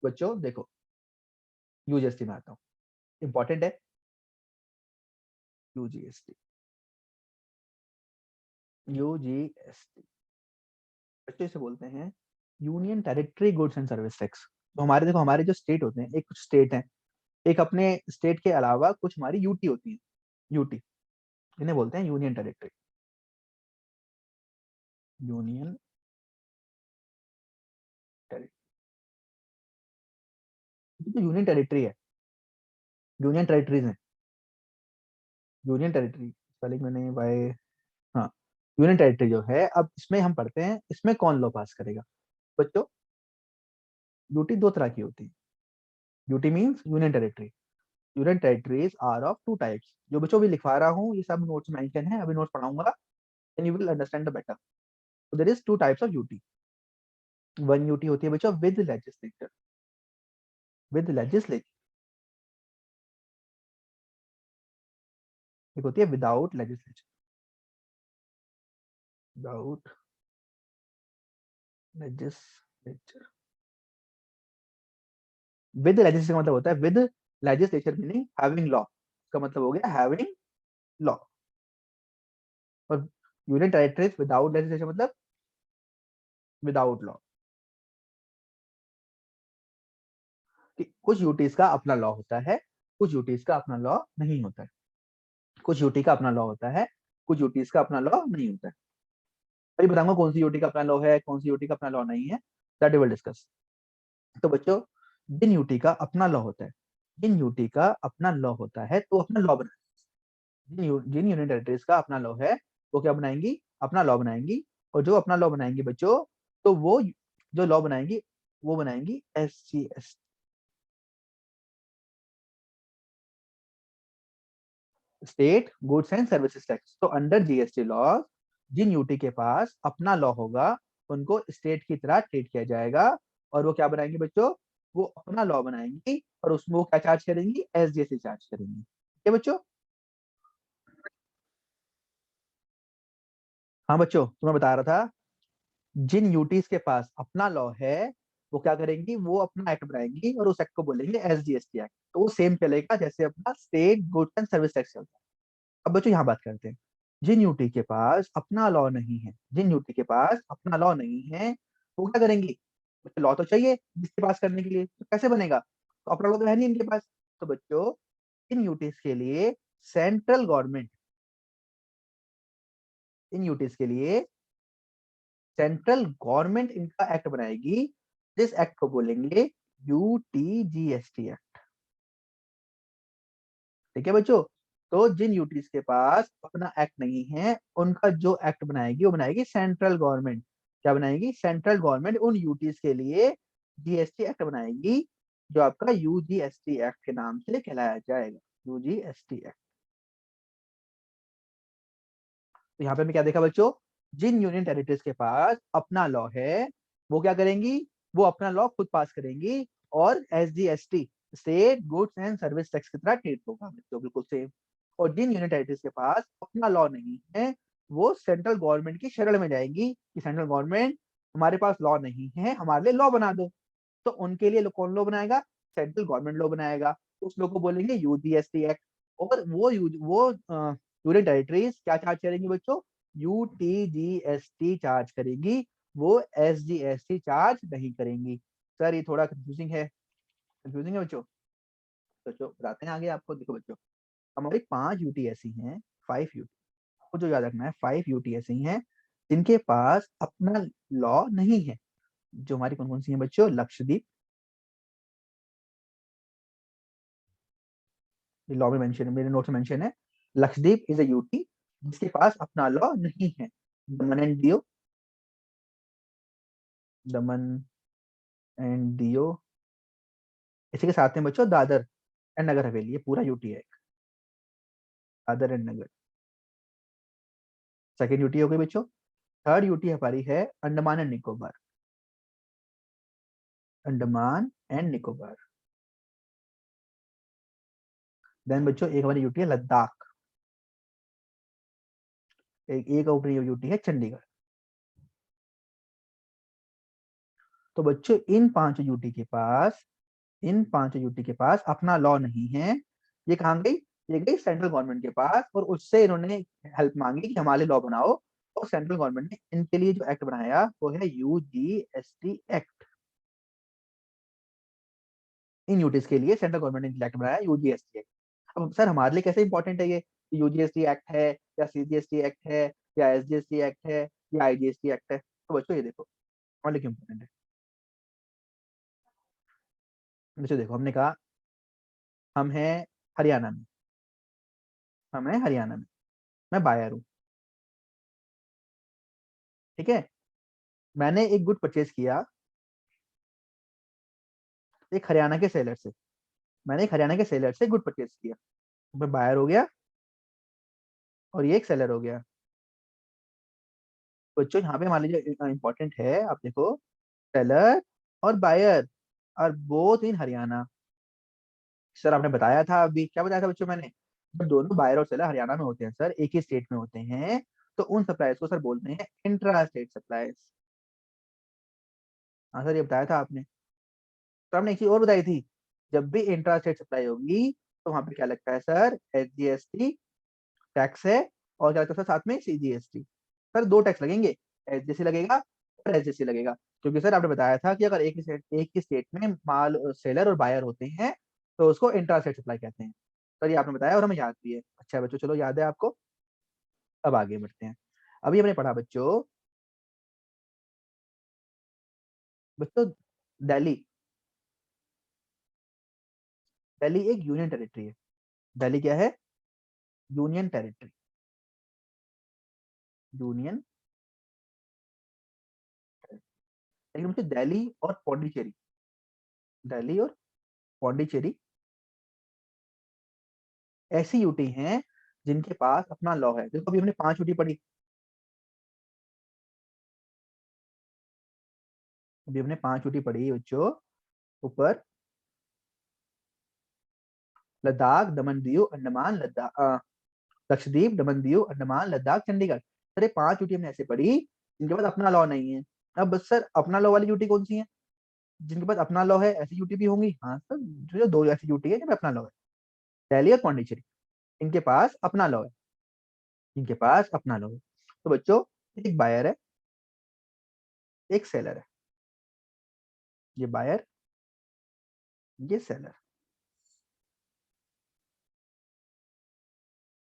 बच्चों देखो, यूजीएसटी में आता हूँ, इंपॉर्टेंट है यूजीएसटी। यूजीएसटी बच्चों इसे बोलते हैं union territory goods and service tax. तो हमारे देखो, हमारे जो स्टेट होते हैं, एक कुछ स्टेट है, एक अपने स्टेट के अलावा कुछ हमारी यूटी होती है, यूटी, इन्हें बोलते हैं यूनियन टेरिटरी। यूनियन टेरिटरी, तो यूनियन टेरिटरी है, यूनियन टेरिटरीज है, यूनियन टेरिटरी स्पेलिंग मैंने बाय, हाँ, यूनियन टेरिटरी जो है, अब इसमें हम पढ़ते हैं इसमें कौन लॉ पास करेगा। बच्चों यूटी दो तरह की होती है, UT means union territory. Union territories are of two types, जो बच्चों भी लिखवा रहा हूँ ये सब नोट्स मेंशन है, अभी नोट्स पढ़ाऊंगा, then you will understand the better. So there is two types of UT. One UT होती है बच्चों with legislature, with legislature, एक होती है without legislature, without legislature। with legislature का मतलब होता है with legislature meaning having law, इसका मतलब हो गया having law। और यूनियन टेरिटरीज विदाउट लेजिस्लेशन मतलब विदाउट लॉ, कि कुछ यूटीज का अपना लॉ होता है, कुछ यूटीज का अपना लॉ नहीं होता है, कुछ यूटी का अपना लॉ होता है, कुछ यूटीज का अपना लॉ नहीं होता है। अभी बताऊंगा कौन सी यूटी का अपना लॉ है, कौन सी यूटी का अपना लॉ नहीं है, दैट वी विल डिस्कस। तो बच्चों जिन यूटी का अपना लॉ होता है, जिन यूटी का अपना लॉ होता है तो अपना लॉ बना, जिन यूनियन टेरिटरीज का अपना लॉ है वो क्या बनाएंगी? अपना लॉ बनाएंगी। और जो अपना लॉ बनाएंगी बच्चों, तो वो जो लॉ बनाएंगी वो बनाएंगी SGS, state goods and services tax. तो अंडर जीएसटी लॉ जिन यूटी के पास अपना लॉ होगा उनको स्टेट की तरह ट्रीट किया जाएगा, और वो क्या बनाएंगे बच्चों? वो अपना लॉ बनाएंगी और उसमें वो क्या चार्ज करेंगी? एसजीएसटी चार्ज करेंगी। ठीक है बच्चों? हाँ बच्चों, तुम्हें बता रहा था, जिन यूटीज के पास अपना लॉ है वो क्या करेंगी? वो अपना एक्ट बनाएंगी और उस एक्ट को बोलेंगे एसजीएसटी एक्ट। तो वो सेम चलेगा जैसे अपना state goods and service tax चलता है। अब बच्चों यहाँ बात करते हैं, जिन यूटी के पास अपना लॉ नहीं है, जिन यूटी के पास अपना लॉ नहीं है वो क्या करेंगी? लॉ तो चाहिए जिसके पास करने के लिए, तो कैसे बनेगा? तो अपना लॉ तो है नहीं इनके पास। तो बच्चों इन यूटीज के लिए सेंट्रल गवर्नमेंट, इन यूटीज के लिए सेंट्रल गवर्नमेंट इनका एक्ट बनाएगी, जिस एक्ट को बोलेंगे यूटीजीएसटी एक्ट। ठीक है बच्चों? तो जिन यूटीज के पास अपना एक्ट नहीं है, उनका जो एक्ट बनाएगी वो बनाएगी सेंट्रल गवर्नमेंट। क्या बनाएगी? सेंट्रल गवर्नमेंट उन यूटीज के लिए जीएसटी एक्ट बनाएगी, जो आपका यूजीएसटी एक्ट के नाम से कहलाया जाएगा, यूजीएसटी एक्ट। तो यहाँ पे हमने क्या देखा बच्चों? जिन यूनियन टेरिटरीज के पास अपना लॉ है, वो क्या करेंगी? वो अपना लॉ खुद पास करेंगी, और SGST, state goods and service tax की तरह ट्रीट होगा बच्चों, बिल्कुल सेम। और जिन यूनियन टेरिटरीज के पास अपना लॉ नहीं है, वो सेंट्रल गवर्नमेंट की शरण में जाएंगी कि सेंट्रल गवर्नमेंट, हमारे पास लॉ नहीं है, हमारे लिए लॉ बना दो। तो उनके लिए कौन लॉ बनाएगा? सेंट्रल गवर्नमेंट लॉ बनाएगा। उस लॉ को बोलेंगे यूजीएसटी एक्ट। और वो यूनियन टेरिटरीज क्या चार्ज करेंगी बच्चों? यूटीजीएसटी चार्ज करेगी, वो एसजीएसटी चार्ज नहीं करेंगी। सर ये थोड़ा कंफ्यूजिंग है बच्चों। बच्चों बताते हैं आगे आपको। देखो बच्चों, हमारी 5 यूटी ऐसी हैं, 5 यूटी, आपको जो याद रखना है, 5 यूटी ऐसी हैं जिनके पास अपना लॉ नहीं है। जो हमारी कौन कौन सी हैं बच्चों? लक्षद्वीप, लॉ में मेंशन, मेरे नोट में मेंशन है, लक्षद्वीप इज अ यूटी जिसके पास अपना लॉ नहीं है। दमन एंड दियो, दमन एंड दियो। इसी के साथ में बच्चों दादर एंड नगर हवेली, ये पूरा यूटी है, Dadra and Nagar. Second UT हो गई बच्चों। थर्ड यूटी हमारी है Andaman and Nicobar, Andaman and Nicobar. Then बच्चों एक हमारी यूटी है लद्दाख, एक ऊपरी यूटी है चंडीगढ़। तो बच्चों इन पांचों यूटी के पास अपना लॉ नहीं है। ये कहाँ गई? ये गई सेंट्रल गवर्नमेंट के पास, और उससे इन्होंने हेल्प मांगी कि हमारे लॉ बनाओ। और सेंट्रल गवर्नमेंट ने इनके लिए जो एक्ट बनाया वो है यूजीएसटी एक्ट। इन यूटीज के लिए सेंट्रल गवर्नमेंट ने एक्ट बनाया यूजीएसटी एक्ट। अब सर हमारे लिए कैसे इंपॉर्टेंट है ये? यूजीएसटी एक्ट है, या सीजीएसटी एक्ट है, या एसजीएसटी एक्ट है, या आईजीएसटी एक्ट है? तो बच्चों ये देखो हमारे लिए क्यों इंपॉर्टेंट है। बच्चों देखो, हमने कहा हम हैं हरियाणा में, हम हैं हरियाणा में, मैं बायर हूँ, ठीक है। मैंने एक गुड परचेज किया एक हरियाणा के सेलर से, मैंने एक हरियाणा के सेलर से गुड परचेज किया, मैं बायर हो गया और ये एक सेलर हो गया। बच्चों यहाँ पे हमारे लिए इंपॉर्टेंट है, आप देखो, सेलर और बायर और बोथ इन हरियाणा। सर आपने बताया था, अभी क्या बताया था बच्चों मैंने? जब दोनों बायर और सेलर हरियाणा में होते हैं सर, एक ही स्टेट में होते हैं, तो उन सप्लायर्स को सर बोलते हैं इंट्रा स्टेट सप्लायर्स। हाँ सर, ये बताया था आपने। तो आपने एक चीज और बताई थी, जब भी इंट्रा स्टेट सप्लाई होगी तो वहां पे क्या लगता है सर? एसजीएसटी टैक्स है, और क्या लगता है सर साथ में? सीजीएसटी। सर दो टैक्स लगेंगे, एसजीएसटी लगेगा और एसजीएसटी लगेगा, क्योंकि सर आपने बताया था कि अगर एक ही स्टेट में माल सेलर और बायर होते हैं तो उसको इंट्रा स्टेट सप्लाई कहते हैं। सर ये आपने बताया और हमें याद भी है। अच्छा बच्चों, चलो याद है आपको। अब आगे बढ़ते हैं। अभी हमने पढ़ा बच्चों, बच्चों दिल्ली, दिल्ली एक यूनियन टेरिटरी है। दिल्ली क्या है? Union territory, union. लेकिन मुझे दिल्ली और पौंडीचेरी, दिल्ली और पौंडीचेरी ऐसी यूटी हैं जिनके पास अपना लॉ है। देखो अभी हमने 5 यूटी पढ़ी, अभी हमने 5 यूटी पढ़ी बच्चों। ऊपर लद्दाख, दमन दीव, अंडमान, लक्षद्वीप, दमन दीव, अंडमान, लद्दाख, चंडीगढ़। सर ये 5 यूटी हमने ऐसे पढ़ी जिनके पास अपना लॉ नहीं है। अब बस सर अपना लॉ वाली यूटी कौन सी है? जिनके पास अपना लॉ है ऐसी यूटी भी होंगी। हाँ सर, जो दो ऐसी यूटी है जिनमें अपना लॉ है, दिल्ली और पौंडीचेरी, इनके पास अपना लॉ है, इनके पास अपना लॉ है। तो बच्चों, एक बायर है, एक सेलर है, ये बायर, ये सेलर,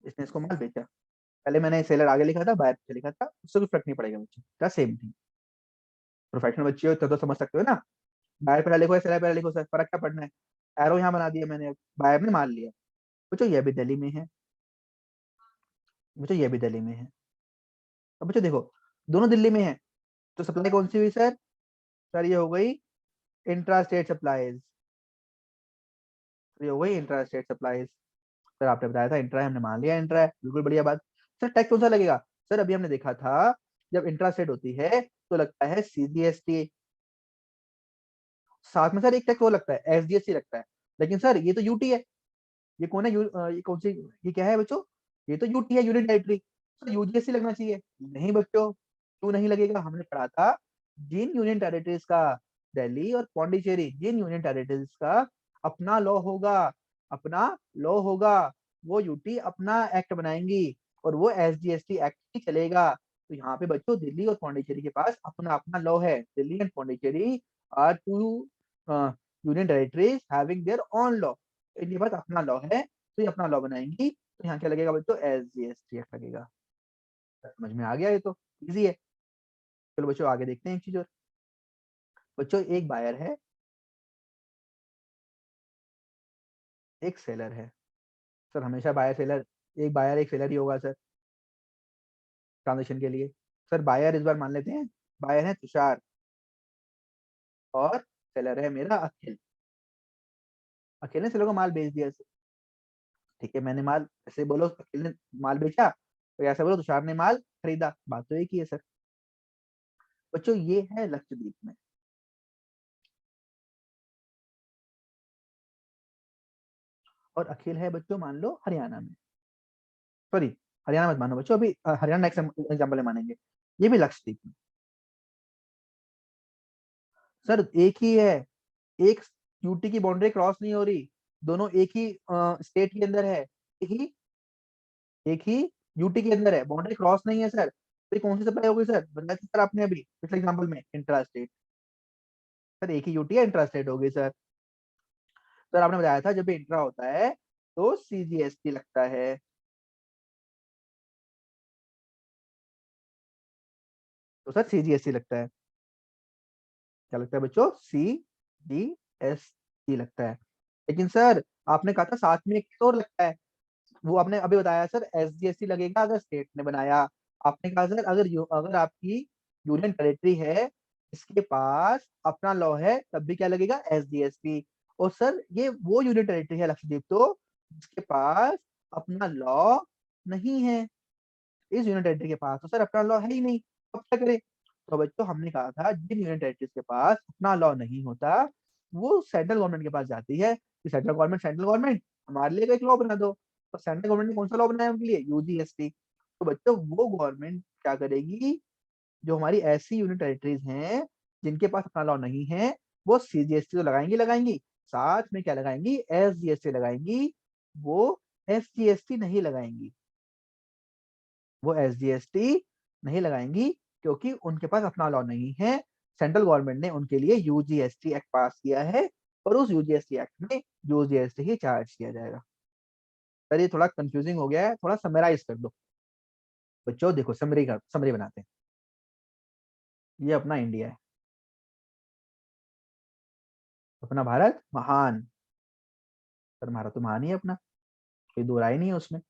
इसने इसको माल बेचा। पहले मैंने सेलर आगे लिखा था, बायर पीछे लिखा था, उससे कोई फर्क नहीं पड़ेगा बच्चों का, सेम थिंग। प्रोफेशनल बच्चे हो तो समझ सकते हो ना, बायर पहले लिखो या सेलर पहले लिखो, सर फर्क क्या पड़ना है? एरो यहाँ बना दिया मैंने, बायर ने माल लिया। बच्चों ये भी दिल्ली में है, बच्चों ये भी दिल्ली में है। अब बच्चों देखो दोनों दिल्ली में है, तो सप्लाई कौन सी हुई सर? सर ये हो गई इंट्रा स्टेट सप्लाईज, ये हो गई इंट्रा स्टेट सप्लाईज। सर आपने बताया था इंट्रा है, हमने मान लिया इंट्रा है, बिल्कुल बढ़िया बात। सर टैक्स कौन सा लगेगा? सर अभी हमने देखा था जब इंट्रा स्टेट होती है तो लगता है सीजीएसटी, साथ में सर एक टैक्स वो लगता है एसजीएसटी लगता है। लेकिन सर ये तो यूटी है, ये कौन है ये कौन सी, ये क्या है बच्चों? ये तो यूटी है, यूनियन टेरिटरी, तो यूजीएसटी लगना चाहिए। नहीं बच्चों, क्यों नहीं लगेगा? हमने पढ़ा था जिन यूनियन टेरिटरीज का, दिल्ली और पौंडीचेरी, जिन यूनियन टेरिटरीज का अपना लॉ होगा, अपना लॉ होगा, वो यूटी अपना एक्ट बनाएंगी और वो एसजीएसटी एक्ट ही चलेगा। तो यहाँ पे बच्चों दिल्ली और पौंडीचेरी के पास अपना अपना लॉ है। Delhi and Pondicherry are two union territories having their own law, इनके पास अपना लॉ है, तो ये अपना लॉ बनाएंगी। तो यहाँ क्या लगेगा बच्चों? एसजीएसटी एक्ट लगेगा। समझ में आ गया? ये तो इजी है। चलो बच्चों आगे देखते हैं एक चीज और। बच्चों एक बायर है, एक सेलर है। सर हमेशा बायर सेलर, एक बायर एक सेलर ही होगा सर ट्रांजेक्शन के लिए। सर बायर इस बार मान लेते हैं, बायर है तुषार और सेलर है मेरा अखिल। अखिल ने सेलर को माल बेच दिया सर, ठीक है, मैंने माल, ऐसे बोलो अखिल ने माल बेचा, तो ऐसे बोलो तुषार ने माल खरीदा, बात तो एक ही है सर। बच्चों ये है लक्षद्वीप में, और अखिल है बच्चों मान लो हरियाणा में, सॉरी हरियाणा मत मानो बच्चों, अभी हरियाणा नेक्स्ट एग्जाम्पल में मानेंगे। ये भी लक्षद्वीप में सर एक ही है, एक यूटी की बाउंड्री क्रॉस नहीं हो रही, दोनों एक ही स्टेट के अंदर है, एक ही यूटी के अंदर है, बाउंड्री क्रॉस नहीं है सर। तो ये कौन सी सप्लाई होगी सर? बताया था सर आपने अभी पिछले एग्जाम्पल में, इंट्रा स्टेट। सर एक ही यूटी है, इंट्रा स्टेट होगी सर। सर आपने बताया था जब भी इंट्रा होता है तो सीजीएसटी लगता है, तो सर सीजीएसटी लगता है। क्या लगता है बच्चों? सीजीएसटी लगता है। लेकिन सर आपने कहा था साथ में एक और लगता है, वो आपने अभी बताया सर एसजीएसटी लगेगा अगर स्टेट ने बनाया। आपने कहा सर अगर अगर आपकी यूनियन टेरिटरी है, इसके पास अपना लॉ है, तब भी क्या लगेगा? एसजीएसटी। और सर ये वो यूनियन टेरिटरी है लक्षद्वीप तो जिसके पास अपना लॉ नहीं है, इस यूनियन टेरिटरी के पास तो सर अपना लॉ है ही नहीं, अब क्या करे? तो बच्चों हमने कहा था जिन यूनियन टेरिटरीज के पास अपना लॉ नहीं होता, वो सेंट्रल गवर्नमेंट के पास जाती है कि सेंट्रल गवर्नमेंट हमारे लिए एक लॉ बना दो। तो सेंट्रल गवर्नमेंट ने कौन सा लॉ बनाया उनके लिए? यूजीएसटी। तो बच्चों वो गवर्नमेंट क्या करेगी, जो हमारी ऐसी यूनियन टेरिटरीज हैं जिनके पास अपना लॉ नहीं है, वो सीजीएसटी तो लगाएंगी लगाएंगी, साथ में क्या लगाएंगी? एसजीएसटी लगाएंगी। वो एसजीएसटी नहीं लगाएंगी, वो एसजीएसटी नहीं लगाएंगी, क्योंकि उनके पास अपना लॉ नहीं है। सेंट्रल गवर्नमेंट ने उनके लिए यूजीएसटी एक्ट पास किया है, और उस यूजीएसटी एक्ट में यूजीएसटी ही चार्ज किया जाएगा। सर ये थोड़ा कंफ्यूजिंग हो गया है, थोड़ा समराइज कर दो बच्चों। देखो समरी बनाते हैं। ये अपना इंडिया है, अपना भारत महान, सर भारत तो महान ही है अपना, कोई दो राय नहीं है उसमें।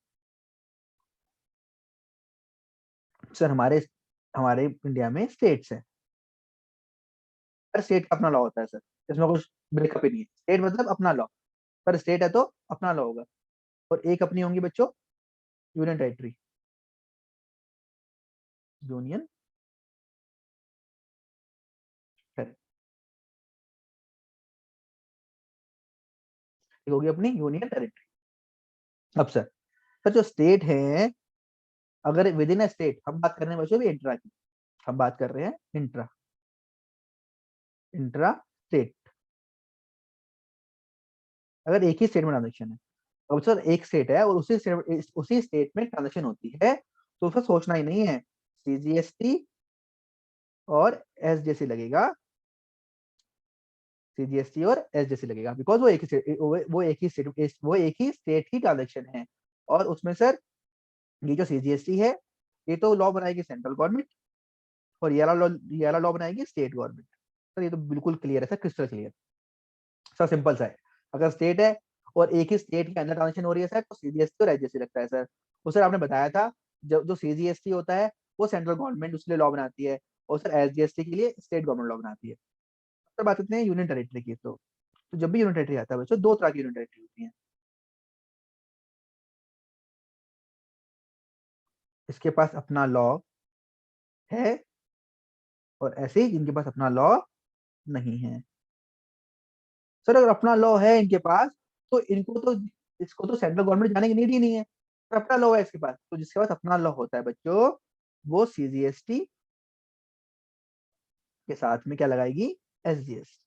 सर हमारे हमारे इंडिया में स्टेट्स है, हर स्टेट का अपना लॉ होता है सर, इसमें कुछ ब्रेकअप ही नहीं है। स्टेट मतलब अपना लॉ, पर स्टेट है तो अपना लॉ होगा। और एक अपनी होंगी बच्चों यूनियन टेरिटरी, यूनियन टेरिटरी होगी अपनी यूनियन टेरिटरी। अब सर, सर जो स्टेट है, अगर विद इन अ स्टेट, हम बात कर रहे हैं बच्चों भी इंट्रा की, हम बात कर रहे हैं इंट्रा, इंट्रा स्टेट, अगर एक ही स्टेट में ट्रांजेक्शन है, अब सर एक स्टेट है और उसी स्टेट में ट्रांजेक्शन होती है, तो उसका सोचना ही नहीं है, सीजीएसटी और एसजीएसटी लगेगा, सीजीएसटी और एसजीएसटी लगेगा, बिकॉज वो एक ही स्टेट, वो एक ही स्टेट की ट्रांजेक्शन है। और उसमें सर ये जो सीजीएसटी है, ये तो लॉ बनाएगी सेंट्रल गवर्नमेंट, और ये वाला लॉ बनाएगी स्टेट गवर्नमेंट। सर ये तो बिल्कुल क्लियर है sir, crystal clear. Sir simple सा है, अगर स्टेट है और एक ही स्टेट के अंदर ट्रांजेक्शन हो रही है सर, तो सीजीएसटी और एसजीएसटी लगता है सर। तो सर आपने बताया था जो सीजीएसटी होता है वो सेंट्रल गवर्नमेंट उसके लिए लॉ बनाती है, और सर एसजीएसटी के लिए स्टेट गवर्नमेंट लॉ बनाती है। तो बात करते हैं यूनियन टेरिटरी की। तो जब भी यूनियन टेरिटरी आता है बच्चों, दो तरह की यूनियन टेरिटरी होती है। इसके पास अपना लॉ है, और ऐसे ही जिनके पास अपना लॉ नहीं है। सर अगर अपना लॉ है इनके पास, तो इनको तो इसको तो सेंट्रल गवर्नमेंट जाने की नीड ही नहीं है, तो अपना लॉ है इसके पास। तो जिसके पास अपना लॉ होता है बच्चों, वो सीजीएसटी के साथ में क्या लगाएगी, एसजीएस।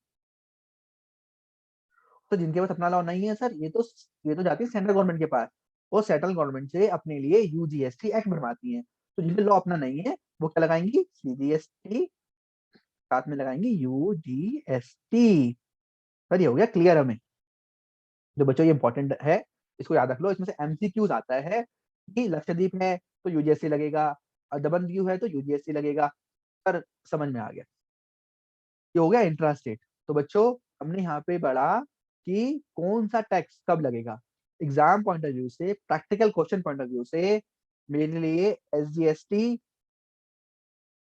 तो जिनके पास अपना लॉ नहीं है सर, ये तो जाती है सेंट्रल गवर्नमेंट के पास, वो सेंट्रल गवर्नमेंट से अपने लिए यूजीएसटी एक्ट बनवाती है। तो जिनके लॉ अपना नहीं है वो क्या लगाएंगी, सीजीएसटी, साथ में लगाएंगी यूजीएसटी। सर ये हो गया क्लियर हमें। जो बच्चों ये इंपॉर्टेंट है, इसको याद रख लो। इसमें से एमसीक्यूज आता है कि लक्षद्वीप है तो यूजीएससी लगेगा, और दमन दीव है तो यूजीएससी लगेगा। सर समझ में आ गया। ये हो गया इंट्रा स्टेट। तो बच्चों हमने यहाँ पे पढ़ा कि कौन सा टैक्स कब लगेगा। एग्जाम पॉइंट ऑफ व्यू से, practical question point of view से, मेरे लिए एसजीएसटी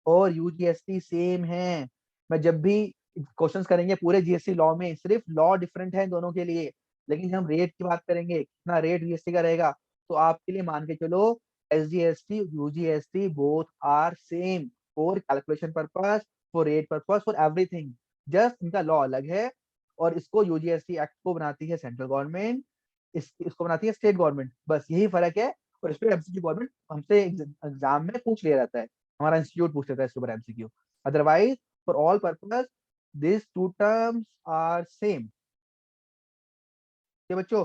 और यूजीएसटी सेम है। मैं जब भी क्वेश्चंस करेंगे पूरे जीएसटी लॉ में, सिर्फ लॉ डिफरेंट है दोनों के लिए, लेकिन जब हम रेट की बात करेंगे कितना रेट जीएसटी का रहेगा, तो आपके लिए मान के चलो SGST UGST both are same for calculation purpose, for rate purpose, for everything. Just इनका लॉ अलग है, और इसको यूजीएसटी एक्ट को बनाती है सेंट्रल गवर्नमेंट, इसको बनाती है स्टेट गवर्नमेंट, बस यही फर्क है। और इस पे एमसीक्यू गवर्नमेंट हमसे एग्जाम में पूछ लिया जाता है, हमारा इंस्टीट्यूट पूछ लेता है इसके ऊपर MCQ. Otherwise for all purpose this two terms are same. ये बच्चों,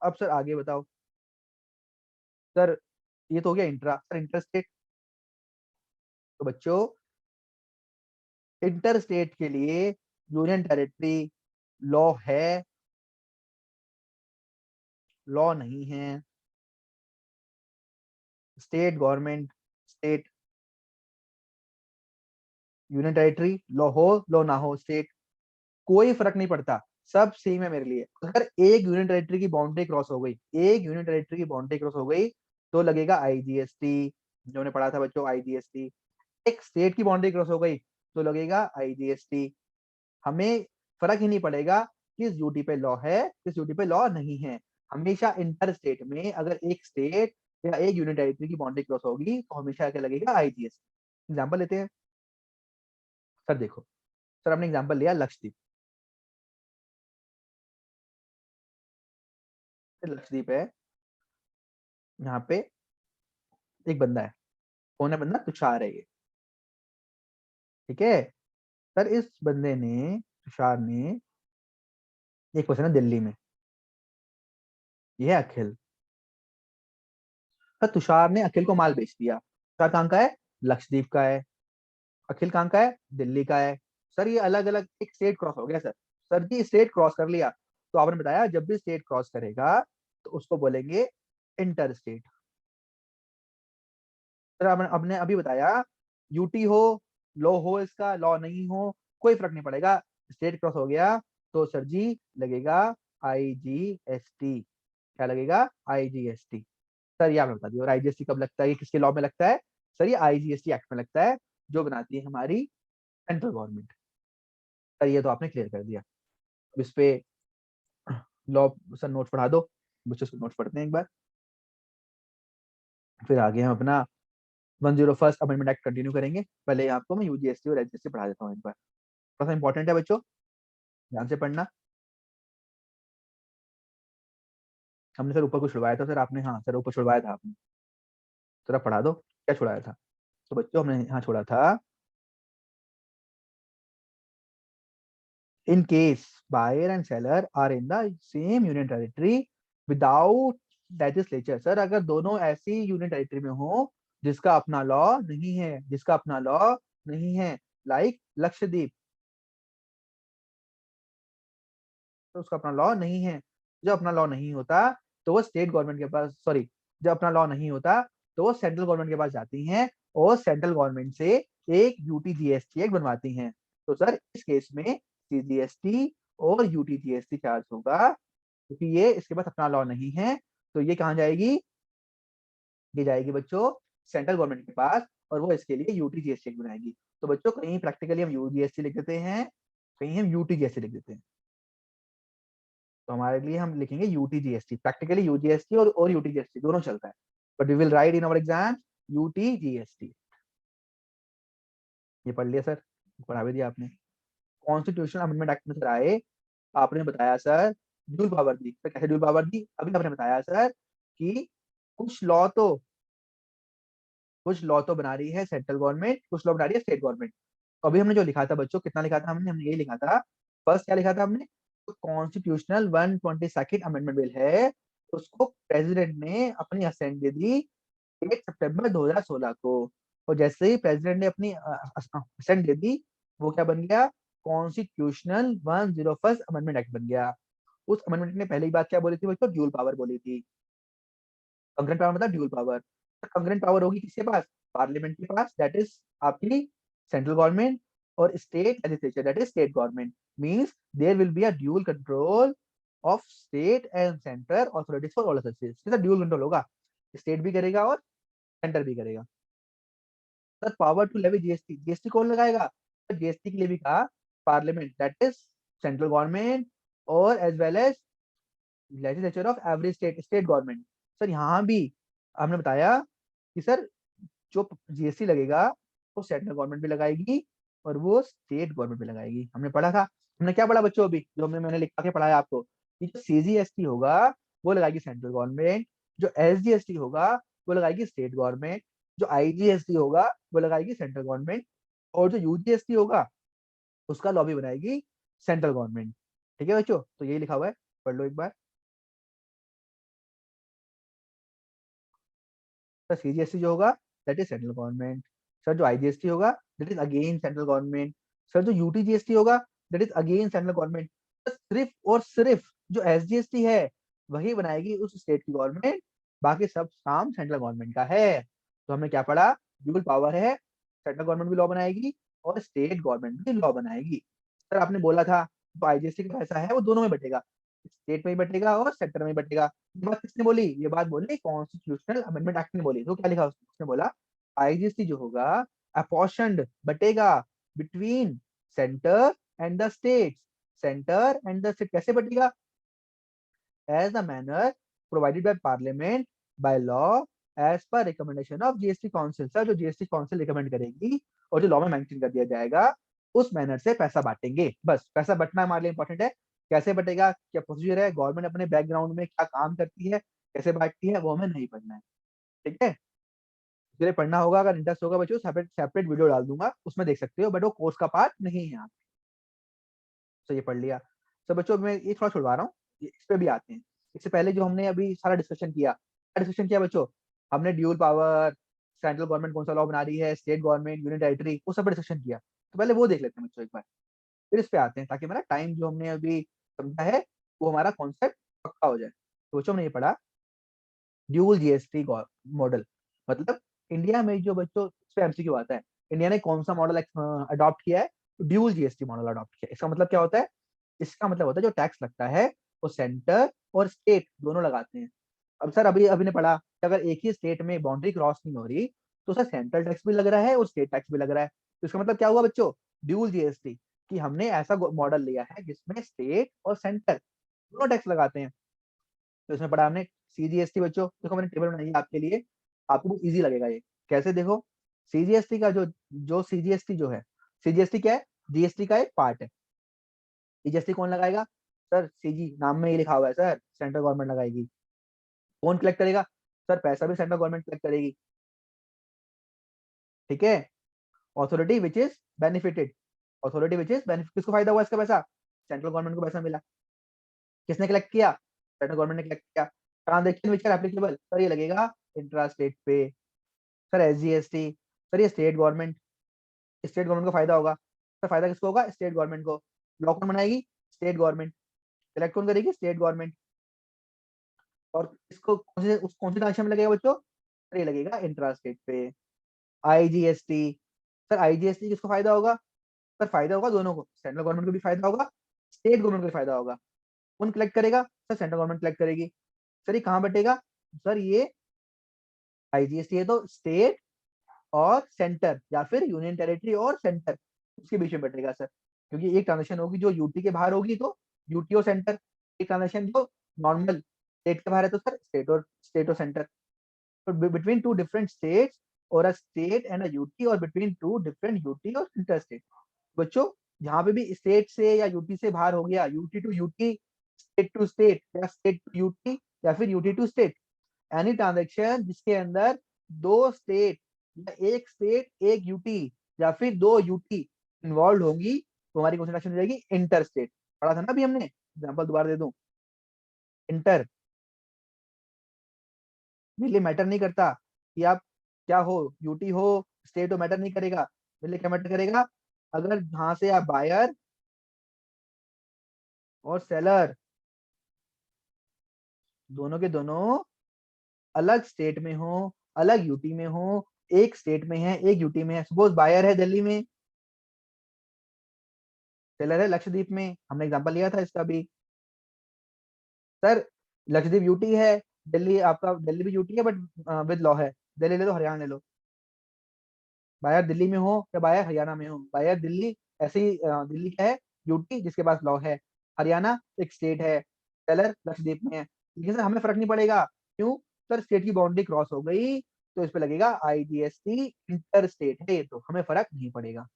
अब सर आगे बताओ। सर ये तो हो गया इंट्रा। Sir inter state. तो बच्चों इंटर स्टेट के लिए यूनियन टेरिटरी लॉ है, लॉ नहीं है। State government, state union territory law हो लो ना हो, स्टेट कोई फर्क नहीं पड़ता, सब सेम है मेरे लिए। अगर एक यूनियन टेरिटरी की बाउंड्री क्रॉस हो गई, एक यूनियन टेरिटरी की बाउंड्री क्रॉस हो गई, तो लगेगा आईजीएसटी, जो हमने पढ़ा था बच्चों आईजीएसटी। एक स्टेट की बाउंड्री क्रॉस हो गई तो लगेगा आईजीएसटी। हमें फर्क ही नहीं पड़ेगा किस यूटी पे लॉ है, किस यूटी पे लॉ नहीं है। हमेशा इंटर स्टेट में अगर एक स्टेट या एक यूनियन टेरिटरी की बाउंड्री क्रॉस होगी तो हमेशा क्या लगेगा, आईजीएसटी। एग्जाम्पल लेते हैं। सर देखो, सर हमने एग्जाम्पल लिया लक्षद्वीप। लक्षद्वीप है, यहाँ पे एक बंदा है, कौन है बंदा, तुषार है ये, ठीक है। सर इस बंदे ने, तुषार ने, एक पर्सन है दिल्ली में, ये है अखिल। सर तुषार ने अखिल को माल बेच दिया। तुषार कहाँ का है, लक्षद्वीप का है। अखिल कहाँ का है, दिल्ली का है। सर ये अलग अलग एक स्टेट क्रॉस हो गया सर। सर जी स्टेट क्रॉस कर लिया, तो आपने बताया जब भी स्टेट क्रॉस करेगा तो उसको बोलेंगे इंटर स्टेट। सर आपने अभी बताया यूटी हो, लॉ हो, इसका लॉ नहीं हो, कोई फर्क नहीं पड़ेगा, स्टेट क्रॉस हो गया तो सर जी लगेगा आईजीएसटी। क्या लगेगा, आईजीएसटी। सर ये आपने बता दिया। और आईजीएसटी कब लगता है, ये किसके लॉ में लगता है, सर ये आईजीएसटी एक्ट में लगता है, जो बनाती है हमारी सेंट्रल गवर्नमेंट। सर ये तो आपने क्लियर कर दिया। अब इस पे लॉ, सर नोट पढ़ा दो बच्चों को, नोट पढ़ते हैं एक बार, फिर आगे हम अपना 101st अमेंडमेंट एक्ट कंटिन्यू करेंगे। पहले आपको मैं यूजीएसटी और एचजीएसटी पढ़ा देता हूँ एक बार, थोड़ा सा इंपॉर्टेंट है बच्चों, ध्यान से पढ़ना। हमने सर ऊपर कुछ छुड़वाया था, सर आपने, हाँ सर ऊपर छुड़वाया था आपने, जरा पढ़ा दो क्या छुड़ाया था। तो बच्चों हमने यहाँ छोड़ा था, in case buyer and seller are in the same union territory without legislature. Sir अगर दोनों ऐसी यूनियन टेरिटरी में हो जिसका अपना लॉ नहीं है, जिसका अपना लॉ नहीं है, लाइक लक्षद्वीप, तो उसका अपना लॉ नहीं है। जब अपना लॉ नहीं होता तो वो स्टेट गवर्नमेंट के पास, सॉरी, जब अपना लॉ नहीं होता तो वो सेंट्रल गवर्नमेंट के पास जाती हैं, और सेंट्रल गवर्नमेंट से एक यूटीजीएसटी एक्ट बनवाती हैं। तो सर इस केस में सीजीएसटी और यूटीजीएसटी चार्ज होगा, क्योंकि ये इसके पास अपना लॉ नहीं है। तो ये कहाँ जाएगी, ये जाएगी बच्चों सेंट्रल गवर्नमेंट के पास, और वो इसके लिए यूटीजीएसटी एक्ट बनाएगी। तो बच्चों कहीं प्रैक्टिकली हम यूजीएसटी लिख देते हैं, कहीं हम यूटीजीएसटी लिख देते हैं। तो हमारे लिए हम लिखेंगे यूटीजीएसटी, प्रैक्टिकली यूजीएसटी और यूटीजीएसटी दोनों चलता है, but we will write in our exam UTGST. ये पढ़ लिया सर, पढ़ा भी दिया आपने। कॉन्स्टिट्यूशनल अमेंडमेंट एक्ट में सर आए, आपने बताया सर ड्यूल पावर दी। सर कैसे ड्यूल पावर दी? अभी आपने बताया सर कि कुछ लॉ तो बना रही है सेंट्रल गवर्नमेंट, कुछ लॉ बना रही है स्टेट गवर्नमेंट। तो अभी हमने जो लिखा था बच्चों, कितना लिखा था हमने ये लिखा था, फर्स्ट क्या लिखा था हमने, तो कॉन्स्टिट्यूशनल 122nd अमेंडमेंट बिल है, उसको प्रेसिडेंट ने अपनी असेंट दे दी 8 सितंबर 2016 को। और जैसे ही प्रेसिडेंट ने अपनी असेंट दे दी, वो क्या बन गया, कॉन्स्टिट्यूशनल 101st अमेंडमेंट एक्ट बन गया। उस अमेंडमेंट ने पहली बात क्या बोली थी बच्चों, ड्यूल पावर बोली थी। कंकरेंट पावर मतलब ड्यूल पावर। कंकरेंट पावर होगी किसके पास, पार्लियामेंट के पास, दैट इज आपकी सेंट्रल गवर्नमेंट, और state legislature that is state government. Means there will be a dual control of state and centre authorities for all services. किसका dual control होगा, state भी करेगा और सेंटर भी करेगा। Sir power to levy GST, GST कौन लगाएगा, तो जीएसटी के लिए भी कहा parliament that is central government, और as well as legislature of every state, state government. Sir यहाँ भी हमने बताया कि सर जो जीएसटी लगेगा वो सेंट्रल गवर्नमेंट भी लगाएगी और वो स्टेट गवर्नमेंट भी लगाएगी। हमने पढ़ा था, हमने क्या पढ़ा बच्चों अभी जो मैंने लिखा के पढ़ाया आपको, कि जो सीजीएसटी होगा वो लगाएगी सेंट्रल गवर्नमेंट, जो एसजीएसटी होगा वो लगाएगी स्टेट गवर्नमेंट, जो आईजीएसटी होगा वो लगाएगी सेंट्रल गवर्नमेंट, और जो यूजीएसटी होगा उसका लॉबी बनाएगी सेंट्रल गवर्नमेंट। ठीक है बच्चों, तो यही लिखा हुआ है, पढ़ लो एक बार। सर सीजीएसटी जो होगा that is central government. Sir जो आईजीएसटी होगा that is again central government. Sir जो यूटीजीएसटी होगा that is again central government. सिर्फ और सिर्फ जो एसजीएसटी है वही बनाएगी उस स्टेट की गवर्नमेंट, बाकी सब काम सेंट्रल गवर्नमेंट का है। तो हमने क्या पढ़ा, ड्यूल पावर है, सेंट्रल गवर्नमेंट भी लॉ बनाएगी और स्टेट गवर्नमेंट भी लॉ बनाएगी। सर आपने बोला था जो आईजीएसटी का पैसा है वो दोनों में बटेगा, स्टेट में ही बटेगा और सेंटर में ही बटेगा। ये बात किसने बोली, ये बात बोली कॉन्स्टिट्यूशनल अमेंडमेंट एक्ट ने बोली। तो क्या लिखा उसने बोला, आईजीएसटी जो होगा अपॉर्शनड बटेगा between centre and the state, centre and the state कैसे बटेगा, as the manner provided by parliament by law as per recommendation of GST council. Sir जो जीएसटी काउंसिल रिकमेंड करेगी और जो लॉ में मेंशन कर दिया जाएगा उस मैनर से पैसा बांटेंगे। बस पैसा बंटना हमारे लिए इंपॉर्टेंट है, कैसे बटेगा, क्या प्रोसीजर है, गवर्नमेंट अपने बैकग्राउंड में क्या काम करती है, कैसे बांटती है, वो हमें नहीं पढ़ना है। ठीक है, इसके लिए पढ़ना होगा, अगर इंटरेस्ट होगा बच्चों सेपरेट सेपरेट वीडियो डाल दूंगा उसमें देख सकते हो, बट वो कोर्स का पार्ट नहीं है यहाँ। तो ये पढ़ लिया। तो बच्चों मैं ये थोड़ा छुड़वा रहा हूँ, इस पे भी आते हैं। इससे पहले जो हमने अभी सारा डिस्कशन किया बच्चों, हमने ड्यूल पावर, सेंट्रल गवर्नमेंट कौन सा लॉ बना रही है, स्टेट गवर्नमेंट, यूनियन टेरिटरी, वो सब डिस्कशन किया। तो पहले वो देख लेते हैं बच्चों एक बार, फिर इस पे आते हैं, ताकि हमारा टाइम जो हमने अभी समझा है वो हमारा कॉन्सेप्ट पक्का हो जाए। तो बच्चों हमने ये पढ़ा ड्यूल जीएसटी मॉडल, मतलब इंडिया में जो बच्चों इस पे एमसीक्यू आता है, इंडिया ने कौन सा मॉडल अडॉप्ट किया है, ड्यूल जीएसटी मॉडल अडॉप्ट किया है। इसका मतलब क्या होता है, इसका मतलब होता है जो टैक्स लगता है वो सेंटर और स्टेट दोनों लगाते हैं। अब सर अभी अभी ने पढ़ा कि अगर एक ही स्टेट में बाउंड्री क्रॉस नहीं हो रही तो सर सेंट्रल टैक्स भी लग रहा है और स्टेट टैक्स भी लग रहा है। तो इसका मतलब क्या हुआ बच्चों, ड्यूल जीएसटी, कि हमने ऐसा मॉडल लिया है जिसमें स्टेट और सेंटर दोनों टैक्स लगाते हैं। तो इसमें पढ़ा हमने सीजीएसटी बच्चों, देखो मैंने टेबल बनाई है आपके लिए, आपको इजी लगेगा ये। कैसे देखो, सीजीएसटी का जो जो सीजीएसटी जो है, सीजीएसटी क्या है, जीएसटी का एक पार्ट है। जीएसटी कौन लगाएगा, सर सीजी नाम में ही लिखा हुआ है सर, सेंट्रल गवर्नमेंट लगाएगी। कौन कलेक्ट करेगा, सर पैसा भी सेंट्रल गवर्नमेंट कलेक्ट करेगी। ठीक है, authority which is benefited, authority which is benefit, किसको फायदा हुआ इसका पैसा, सेंट्रल गवर्नमेंट को पैसा मिला। किसने कलेक्ट किया, सेंट्रल गवर्नमेंट ने कलेक्ट किया। Transaction which are applicable, sir ये लगेगा इंट्रा स्टेट पे। सर एसजीएसटी, सर ये स्टेट गवर्नमेंट को फायदा होगा। सर फायदा किसको होगा, स्टेट गवर्नमेंट को। लॉ कौन बनाएगी, स्टेट गवर्नमेंट। कलेक्ट कौन करेगी, स्टेट गवर्नमेंट। और इसको कौन सी ट्रांजेक्शन में लगेगा बच्चों, सर ये लगेगा इंट्रा स्टेट पे। आईजीएसटी, सर आईजीएसटी किसको फायदा होगा, सर फायदा होगा दोनों को, सेंट्रल गवर्नमेंट को भी फायदा होगा, स्टेट गवर्नमेंट को भी फायदा होगा। कौन कलेक्ट करेगा, सर सेंट्रल गवर्नमेंट कलेक्ट करेगी। सर ये कहाँ बटेगा, सर ये आईजीएसटी है तो स्टेट और सेंटर या फिर यूनियन टेरिटरी और सेंटर उसके बीच में बैठेगा सर, क्योंकि एक ट्रांजेक्शन होगी जो यूटी के बाहर होगी तो यूटी और सेंटर, एक ट्रांजेक्शन जो नॉर्मल स्टेट के बाहर है तो सर स्टेट और सेंटर। तो बिटवीन टू डिफरेंट स्टेट्स और a state and a UT और बिटवीन टू डिफरेंट यूटी और इंटर स्टेट। बच्चों यहाँ पे भी स्टेट से या यूटी से बाहर हो गया, UT to UT, state to state या स्टेट टू यूटी या फिर UT to state, any transaction जिसके अंदर दो स्टेट या एक स्टेट एक यूटी या फिर दो यूटी इन्वॉल्व होंगी तो हमारी कंसिडरेशन हो जाएगी इंटर स्टेट। पढ़ा था ना अभी हमने, एग्जांपल दोबारा दे दूं। इंटर मेरे लिए मैटर नहीं करता कि आप क्या हो, यूटी हो स्टेट हो, मैटर नहीं करेगा। मेरे लिए क्या मैटर करेगा, अगर जहां से आप बायर और सेलर दोनों के दोनों अलग स्टेट में हो, अलग यूटी में हो, एक स्टेट में है एक यूटी में है। सपोज बायर है दिल्ली में, सेलर है लक्षद्वीप में, हमने एग्जांपल लिया था इसका भी। सर लक्षद्वीप यूटी है, दिल्ली आपका दिल्ली भी यूटी है बट विद लॉ है। दिल्ली ले लो हरियाणा ले लो, बायर दिल्ली में हो या बायर हरियाणा में हो, बायर दिल्ली ऐसे ही दिल्ली क्या है, यूटी जिसके पास लॉ है, हरियाणा एक स्टेट है, सेलर लक्षद्वीप में है। लेकिन सर हमें फर्क नहीं पड़ेगा, क्यों, सर स्टेट की बाउंड्री क्रॉस हो गई तो इस पे लगेगा आईजीएसटी, इंटर स्टेट है तो हमें फर्क नहीं पड़ेगा।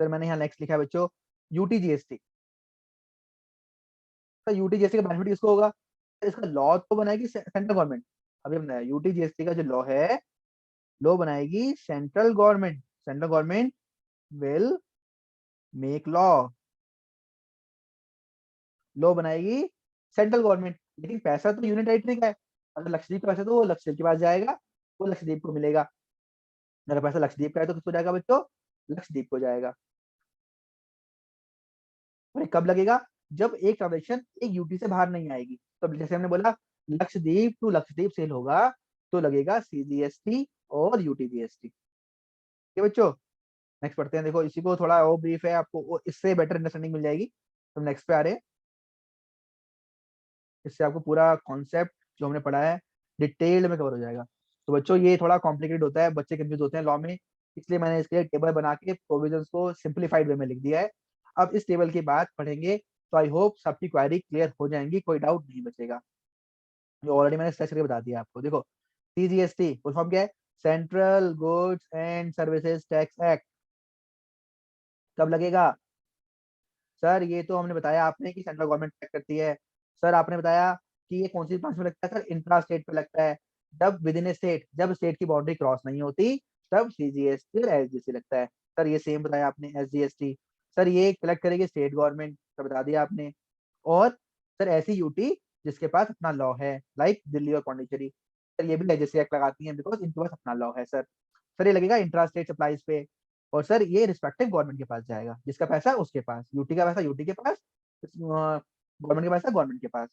सर मैंने यहाँ नेक्स्ट लिखा है बच्चों, यूटीजीएसटी। सर यूटीजीएसटी का बेनिफिट किसको होगा, इसका लॉ तो बनाएगी सेंट्रल गवर्नमेंट। अभी हमने यूटीजीएसटी का जो लॉ है, लॉ बनाएगी central government. Central government will make law बनाएगी सेंट्रल गवर्नमेंट। लेकिन पैसा तो यूनियन टेरिटरी का है, अगर लक्षद्वीप का पैसा तो वो लक्षद्वीप के पास जाएगा, वो लक्षद्वीप को मिलेगा। अगर पैसा लक्षद्वीप का है तो किसको जाएगा बच्चों, लक्षद्वीप को जाएगा। और ये कब लगेगा, जब एक ट्रांजेक्शन एक यूटी से बाहर नहीं आएगी। तो जैसे हमने बोला लक्षद्वीप टू लक्षद्वीप सेल होगा तो लगेगा सीजीएसटी और यूटीजीएसटी। ठीक है बच्चों, नेक्स्ट पढ़ते हैं। देखो इसी को थोड़ा और ब्रीफ है, आपको इससे बेटर अंडरस्टैंडिंग मिल जाएगी। तो नेक्स्ट पे आ रहे हैं, इससे आपको पूरा कॉन्सेप्ट जो हमने पढ़ा है डिटेल में कवर हो जाएगा। तो बच्चों ये थोड़ा कॉम्प्लिकेटेड होता है, बच्चे कंफ्यूज होते हैं लॉ में, इसलिए मैंने इसके लिए टेबल बना के प्रोविजंस को सिंप्लीफाइड वे में लिख दिया है। अब इस टेबल की बात पढ़ेंगे तो आई होप सबकी क्वेरी क्लियर हो जाएंगी, कोई डाउट नहीं बचेगा। जो ऑलरेडी मैंने स्ट्रेच करके बता दिया आपको। देखो सीजीएसटी फुल फॉर्म क्या है, central goods and services tax act. कब लगेगा, सर ये तो हमने बताया आपने कि सेंट्रल गवर्नमेंट टैक्स करती है। सर आपने बताया कि ये कौन सी ब्रांच में लगता है, सर इंट्रा स्टेट पे लगता है। जब विद इन ए स्टेट, जब स्टेट की बाउंड्री क्रॉस नहीं होती तब सीजीएसटी और एसजीएसटी लगता है। सर ये सेम बताया आपने एसजीएसटी। सर ये कलेक्ट करेगी स्टेट गवर्नमेंट, सर बता दिया आपने। और सर ऐसी यूटी जिसके पास अपना लॉ है, लाइक दिल्ली और पौंडीचेरी, सर ये भी एसजीएसटी एक्ट लगाती हैं बिकॉज इनके पास अपना लॉ है सर। सर ये लगेगा इंट्रा स्टेट सप्लाईज पे। और सर ये रिस्पेक्टिव गवर्नमेंट के पास जाएगा, जिसका पैसा उसके पास, यूटी का पैसा यूटी के पास, गवर्नमेंट के पैसा गवर्नमेंट के पास।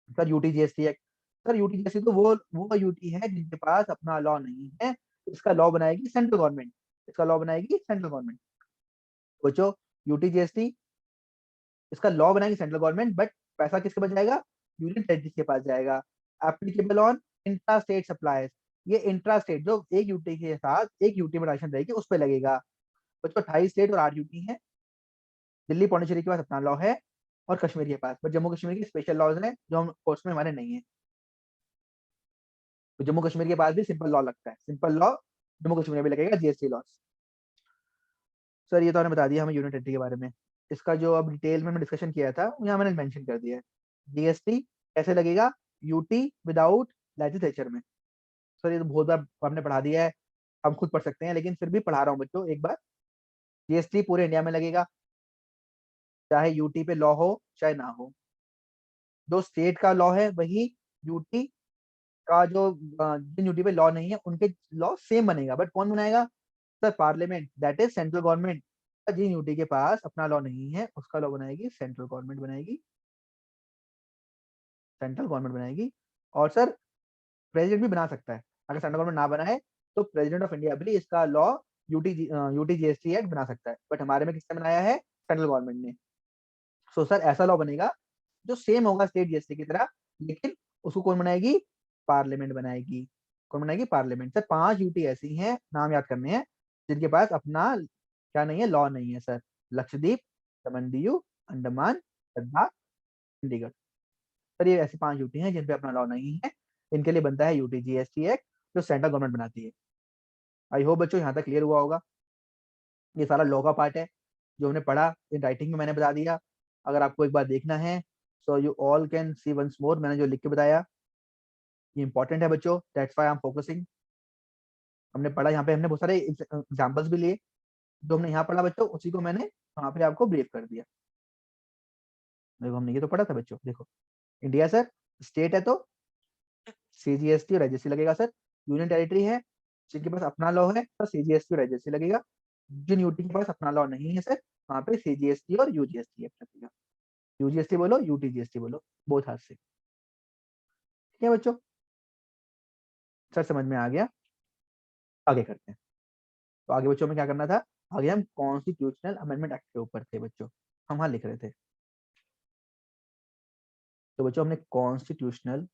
Sir UT GST act, sir UT GST तो वो यूटी है जिनके पास अपना लॉ नहीं है, इसका लॉ बनाएगी सेंट्रल गवर्नमेंट, इसका लॉ बनाएगी सेंट्रल गवर्नमेंट। सोचो यूटी जीएसटी, इसका लॉ बनाएगी सेंट्रल गवर्नमेंट बट पैसा किसके पास जाएगा, यूनियन टेरिटरी के पास जाएगा। Applicable on intra state supplies, ये इंट्रा स्टेट जो एक यूटी के साथ एक यूटी में ट्रांजेक्शन रहेगी उस पर लगेगा। बच्चों 28 स्टेट और 8 यूटी है, दिल्ली पौंडीचेरी के पास अपना लॉ है और कश्मीर के पास, बट जम्मू कश्मीर के स्पेशल लॉज हैं जो हम कोर्स में हमारे नहीं है। तो जम्मू कश्मीर के पास भी सिंपल लॉ लगता है, सिंपल लॉ जम्मू कश्मीर में भी लगेगा, जीएसटी लॉस। सर ये तो हमने बता दिया हमें यूनिट टेरिटरी के बारे में। इसका जो अब डिटेल में डिस्कशन किया था यहाँ मैंने मेंशन कर दिया है। जीएसटी कैसे लगेगा, यूटी विदाउट लेजिस्लेचर में। सर ये तो बहुत बार हमने पढ़ा दिया है, हम खुद पढ़ सकते हैं लेकिन फिर भी पढ़ा रहा हूँ बच्चों एक बार। जीएसटी पूरे इंडिया में लगेगा, चाहे यूटी पे लॉ हो चाहे ना हो। जो स्टेट का लॉ है वही यूटी का जो जिन यूटी पे लॉ नहीं है उनके लॉ सेम बनेगा, बट कौन बनाएगा, sir parliament, that is central government. जिन यूटी के पास अपना लॉ नहीं है उसका लॉ बनाएगी सेंट्रल गवर्नमेंट बनाएगी, सेंट्रल गवर्नमेंट बनाएगी। और सर प्रेसिडेंट भी बना सकता है, अगर सेंट्रल गवर्नमेंट ना बनाए तो प्रेसिडेंट ऑफ इंडिया भी इसका लॉ यूटी जीएसटी एक्ट बना सकता है, बट हमारे में किसने बनाया है, सेंट्रल गवर्नमेंट ने। सो सर ऐसा लॉ बनेगा जो सेम होगा स्टेट जीएसटी की तरह, लेकिन उसको कौन बनाएगी, पार्लियामेंट बनाएगी। कौन बनाएगी? पार्लियामेंट। सर 5 यूटी ऐसी हैं, नाम याद करने हैं, जिनके पास अपना क्या नहीं है, लॉ नहीं है सर। लक्षद्वीप, दमन दीव, अंडमान, लद्दाख, चंडीगढ़। सर ये ऐसी 5 यूटी हैं जिन पे अपना लॉ नहीं है। इनके लिए बनता है यूटी जीएसटी एक्ट, जो सेंट्रल गवर्नमेंट बनाती है। आई होप बच्चों यहाँ तक क्लियर हुआ होगा। ये सारा लॉ का पार्ट है जो हमने पढ़ा, इन राइटिंग में मैंने बता दिया। अगर आपको एक बार देखना है, so you all can see once more, मैंने जो लिख के बताया ये इंपॉर्टेंट है बच्चों, that's why I am focusing. हमने पढ़ा, यहाँ पे हमने बहुत सारे एग्जाम्पल्स भी लिए। जो हमने यहाँ पढ़ा बच्चों, उसी को मैंने वहाँ पे आपको ब्रीफ कर दिया। देखो हमने ये तो पढ़ा था बच्चों। देखो इंडिया सर स्टेट है तो सीजीएसटी और आईजीएसटी लगेगा सर। यूनियन टेरिटरी है, जिनके पास अपना लॉ है तो सीजीएसटी और आईजीएसटी लगेगा। जिन यूटी के पास अपना लॉ नहीं है सर, वहाँ पे सीजीएसटी और यूजीएसटी लगेगा। यूजीएसटी बोलो, यूटीजीएसटी बोलो, बहुत हाथ से। ठीक है बच्चों, सर समझ में आ गया। आगे करते हैं। तो आगे बच्चों में क्या करना था? आगे हम कॉन्स्टिट्यूशनल अमेंडमेंट एक्ट के ऊपर थे बच्चों, हम वहां लिख रहे थे। तो बच्चों हमने कॉन्स्टिट्यूशनल,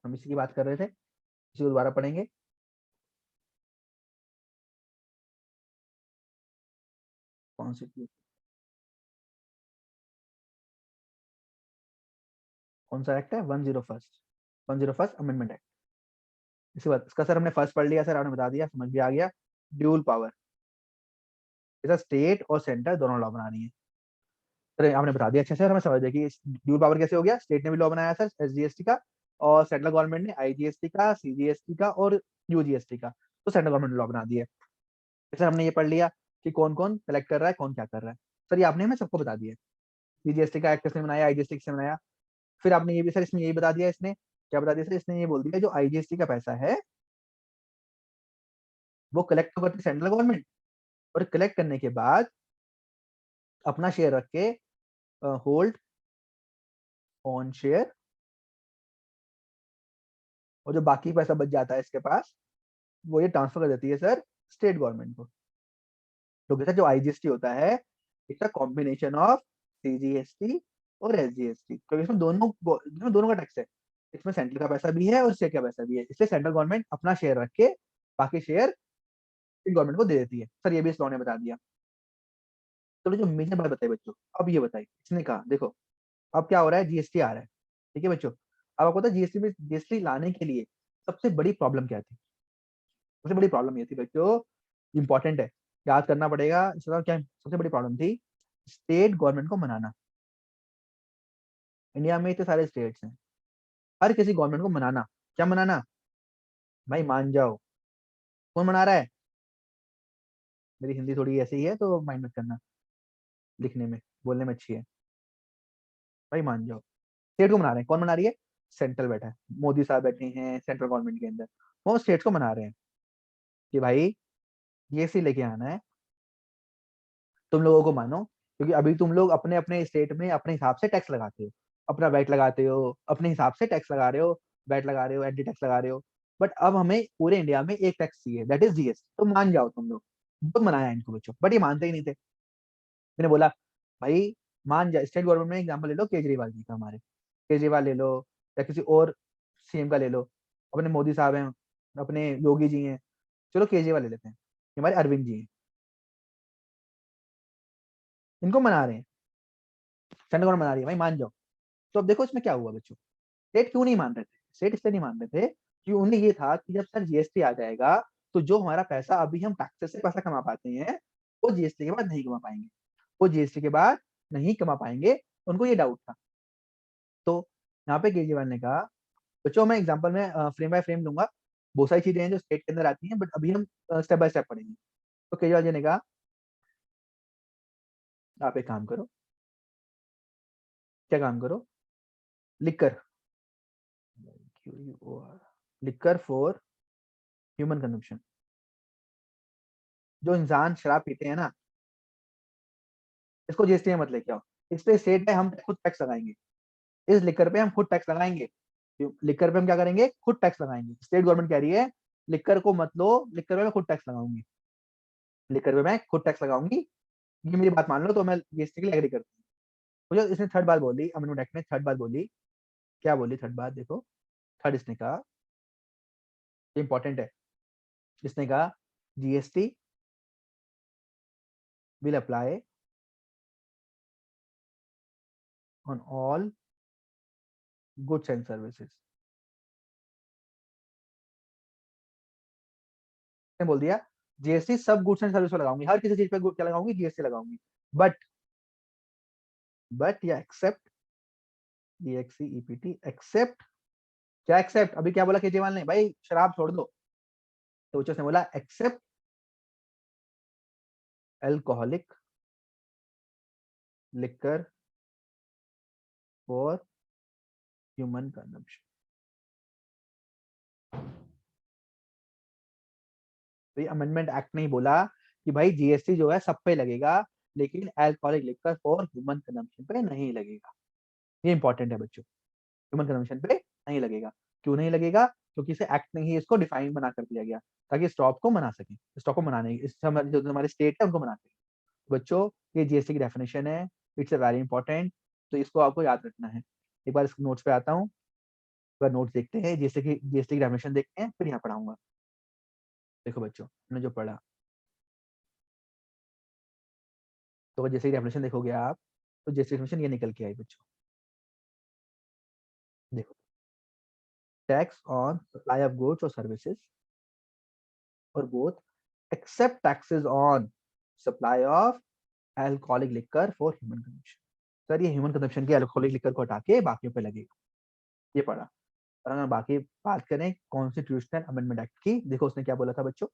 हम इसी की बात कर रहे थे, इसी को दोबारा पढ़ेंगे। कॉन्स्टिट्यूशन कौन सा एक्ट है? 101st amendment act. इसी बात, इसका सर हमने फर्स्ट पढ़ लिया सर, आपने बता दिया, समझ भी आ गया। ड्यूल पावर, ऐसा स्टेट और सेंटर दोनों लॉ बना रही है। सर आपने बता दिया अच्छे से, हमें समझ देखिए ड्यूल पावर कैसे हो गया। स्टेट ने भी लॉ बनाया सर एसजीएसटी का, और सेंट्रल गवर्नमेंट ने आईजीएसटी का, सीजीएसटी का और यूजीएसटी का, तो सेंट्रल गवर्नमेंट ने लॉ बना दिया। सर हमने ये पढ़ लिया कि कौन कौन कलेक्ट कर रहा है, कौन क्या कर रहा है। सर ये आपने हमें सबको बता दिया, सीजीएसटी का एक्ट किसने बनाया, आईजीएसटी किसने बनाया। फिर आपने ये भी सर इसमें यही बता दिया, इसने क्या बता दिया सर, इसने ये बोल दिया जो आईजीएसटी का पैसा है वो कलेक्ट तो करती सेंट्रल गवर्नमेंट, और कलेक्ट करने के बाद अपना शेयर रख के होल्ड ऑन शेयर, और जो बाकी पैसा बच जाता है इसके पास, वो ये ट्रांसफर कर देती है सर स्टेट गवर्नमेंट को। तो सर जो आईजीएसटी होता है, it's a combination of CGST और एसजीएसटी, क्योंकि इसमें दोनों का टैक्स है। इसमें सेंट्रल का पैसा भी है और स्टेट का पैसा भी है, इसलिए सेंट्रल गवर्नमेंट अपना शेयर रख के बाकी शेयर गवर्नमेंट को दे देती है। सर ये भी इस लॉ ने बता दिया। तो जो मेजर बात बताई बच्चों, अब ये बताई इसने कहा, देखो अब क्या हो रहा है, जीएसटी आ रहा है। ठीक है बच्चों, अब आपको पता है जीएसटी में, जीएसटी लाने के लिए सबसे बड़ी प्रॉब्लम क्या थी? सबसे बड़ी प्रॉब्लम ये थी बच्चों, इंपॉर्टेंट है, याद करना पड़ेगा। इसका क्या सबसे बड़ी प्रॉब्लम थी? स्टेट गवर्नमेंट को मनाना। इंडिया में इतने सारे स्टेट्स हैं, हर किसी गवर्नमेंट को मनाना। क्या मनाना? भाई मान जाओ। कौन मना रहा है? मेरी हिंदी थोड़ी ऐसी ही है तो माइंड मत करना, लिखने में बोलने में अच्छी है। भाई मान जाओ, स्टेट को मना रहे हैं। कौन मना रही है? सेंट्रल बैठा है, मोदी साहब बैठे हैं सेंट्रल गवर्नमेंट के अंदर, वो स्टेट्स को मना रहे हैं कि भाई जीएसटी लेके आना है, तुम लोगों को मानो, क्योंकि अभी तुम लोग अपने अपने स्टेट में अपने हिसाब से टैक्स लगाते हो, अपना वैट लगाते हो, अपने हिसाब से टैक्स लगा रहे हो, वैट लगा रहे हो, एंटी टैक्स लगा रहे हो। बट अब हमें पूरे इंडिया में एक टैक्स चाहिए, दैट इज जीएसटी। तो मान जाओ तुम लोग। बहुत मनाया इनको बच्चों, बट ये मानते ही नहीं थे। मैंने बोला भाई मान जा, स्टेट गवर्नमेंट में एग्जाम्पल ले लो केजरीवाल जी का, हमारे केजरीवाल ले लो, या किसी और सीएम का ले लो, अपने मोदी साहब हैं, अपने योगी जी हैं, चलो केजरीवाल ले लेते हैं, ये हमारे अरविंद जी हैं, इनको मना रहे हैं, सेंट्रल गवर्नमेंट मना रही है, भाई मान जाओ। तो अब देखो इसमें क्या हुआ बच्चों, स्टेट क्यों नहीं मान रहे थे? स्टेट इसलिए नहीं मान रहे थे कि उन्हें ये था कि जब सर जीएसटी आ जाएगा, तो जो हमारा पैसा अभी हम टैक्सेस से पैसा कमा पाते हैं, वो जीएसटी के बाद नहीं कमा पाएंगे, वो जीएसटी के बाद नहीं कमा पाएंगे। उनको ये डाउट था। तो यहाँ पे केजरीवाल ने कहा, बच्चों मैं एग्जांपल में फ्रेम बाय फ्रेम लूंगा, बहुत सारी चीजें हैं जो स्टेट के अंदर आती हैं, बट अभी हम स्टेप बाय स्टेप पढ़ेंगे। तो केजरीवाल जी ने कहा आप एक काम करो, क्या काम करो, liquor, liquor for human consumption, जो इंसान शराब पीते हैं ना, इसको जीएसटी में मत लेके आओ, इस पे स्टेट है हम खुद टैक्स लगाएंगे, इस लिकर पे हम खुद टैक्स लगाएंगे। लिकर पे हम क्या करेंगे? खुद टैक्स लगाएंगे। स्टेट गवर्नमेंट कह रही है लिकर को मत लो, लिकर पे मैं खुद टैक्स लगाऊंगी, लिकर पे मैं खुद टैक्स लगाऊंगी, ये मेरी बात मान लो तो मैं जीएसटी के लिए एग्री करती हूँ। मुझे इसने थर्ड बात बोली, अमेंडमेंट एक्ट ने थर्ड बात बोली, क्या बोली थर्ड बात देखो, थर्ड इसने कहा, इंपॉर्टेंट है, इसने कहा GST will apply on all goods and services. बोल दिया जीएसटी सब गुड्स एंड सर्विस पर लगाऊंगी, हर किसी चीज पे क्या लगाऊंगी, जीएसटी लगाऊंगी, बट या एक्सेप्ट ईएक्सी ईपीटी एक्सेप्ट, क्या एक्सेप्ट, अभी क्या बोला केजरीवाल ने, भाई शराब छोड़ दो, तो उसने बोला except alcoholic liquor for human consumption. तो ये अमेंडमेंट एक्ट ने ही बोला कि भाई जीएसटी जो है सब पे लगेगा, लेकिन alcoholic liquor for human consumption पे नहीं लगेगा। ये इंपॉर्टेंट है बच्चों, ह्यूमन कंजम्पशन पे नहीं लगेगा। क्यों नहीं लगेगा? क्योंकि इसे एक्ट ने ही इसको डिफाइन बना कर दिया गया, ताकि स्टॉक को मना सके, स्टॉक को मनाने इस जो हमारे स्टेट है उनको मना सके। बच्चों ये जीएसटी की डेफिनेशन है, इट्स अ वेरी इंपॉर्टेंट, तो इसको आपको याद रखना है। एक बार इस नोट्स पे आता हूँ, एक बार नोट्स देखते हैं, जीएसटी की डेफिनेशन देखते हैं, फिर यहाँ पढ़ाऊंगा। देखो बच्चों, हमने जो पढ़ा, तो जैसे डेफिनेशन देखोगे आप, तो जीएसटी डेफिनेशन ये निकल के आई बच्चों, देखो, tax on supply of goods और सर्विसेज और both, except taxes on supply of alcoholic liquor for human consumption. Sir ये ह्यूमन कंजम्पशन के अल्कोहलिक लिकर को हटा के बाकियों पे लगेगा, ये पढ़ा। और अगर बाकी बात करें कॉन्स्टिट्यूशनल अमेंडमेंट एक्ट की, देखो उसने क्या बोला था बच्चों,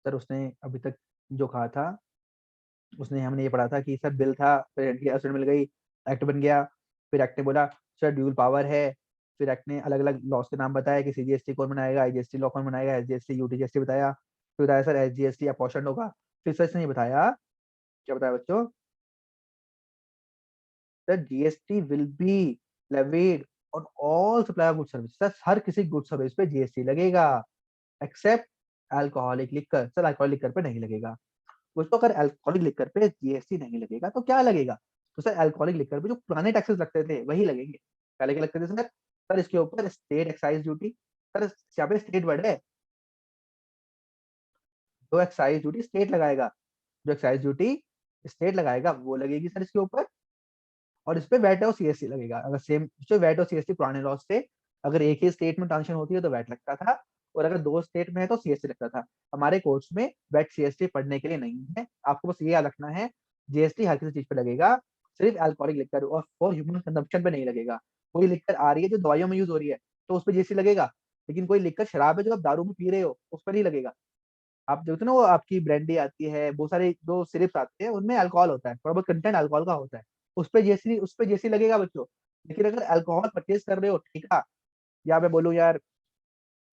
सर उसने अभी तक जो कहा था, उसने हमने ये पढ़ा था कि सर बिल था, फिर मिल गई, एक्ट बन गया, फिर एक्ट ने बोला सर ड्यूल पावर है, फिर एक्ट ने अलग अलग लॉस के नाम बताया कि सीजीएसटी कौन बनाएगा, आईजीएसटी लॉ कौन बनाएगा, एसजीएसटी यूटीजीएसटी बताया, फिर बताया सर एसजीएसटी अपॉर्शन होगा, फिर सर इसने बताया, क्या बताया बच्चों, sir GST will be levied on all supply of good service, sir हर किसी गुड सर्विस पे जीएसटी लगेगा, except alcoholic liquor, sir alcoholic liquor पे नहीं लगेगा। दोस्तों अगर अल्कोहलिक लिकर पे जीएसटी नहीं लगेगा तो क्या लगेगा? तो सर अल्कोहलिक लिकर पे जो पुराने टैक्सेस लगते थे वही लगेंगे। पहले क्या लगते थे सर? सर इसके ऊपर स्टेट एक्साइज ड्यूटी, सर यहाँ पे स्टेट वर्ड है, जो एक्साइज ड्यूटी स्टेट लगाएगा, जो एक्साइज ड्यूटी स्टेट लगाएगा वो लगेगी सर इसके ऊपर, और इस पे वैट और सीएसटी लगेगा। अगर सेम जो वैट और सीएसटी पुराने लॉज से, अगर एक ही स्टेट में ट्रांजेक्शन होती है तो वैट लगता था, और अगर दो स्टेट में है तो सीएसटी लगता था। हमारे कोर्स में वैट सीएसटी पढ़ने के लिए नहीं है, आपको बस ये याद रखना है, जीएसटी हर किसी चीज पे लगेगा, सिर्फ अल्कोहलिक लिकर और फॉर ह्यूमन कंजम्पशन पे नहीं लगेगा। कोई लिकर आ रही है जो दवाइयों में यूज हो रही है तो उस पर जीएसटी लगेगा, लेकिन कोई लिकर शराब है जो आप दारू में पी रहे हो उस पर नहीं लगेगा। आप देखते हो ना, वो आपकी ब्रांडी आती है, बहुत सारे जो सिरप्स आते हैं उनमें अल्कोहल होता है, थोड़ा बहुत कंटेंट अल्कोहल का होता है, उस पे जैसी लगेगा बच्चों। लेकिन अगर अल्कोहल परचेज कर रहे हो ठेका, या मैं बोलूँ यार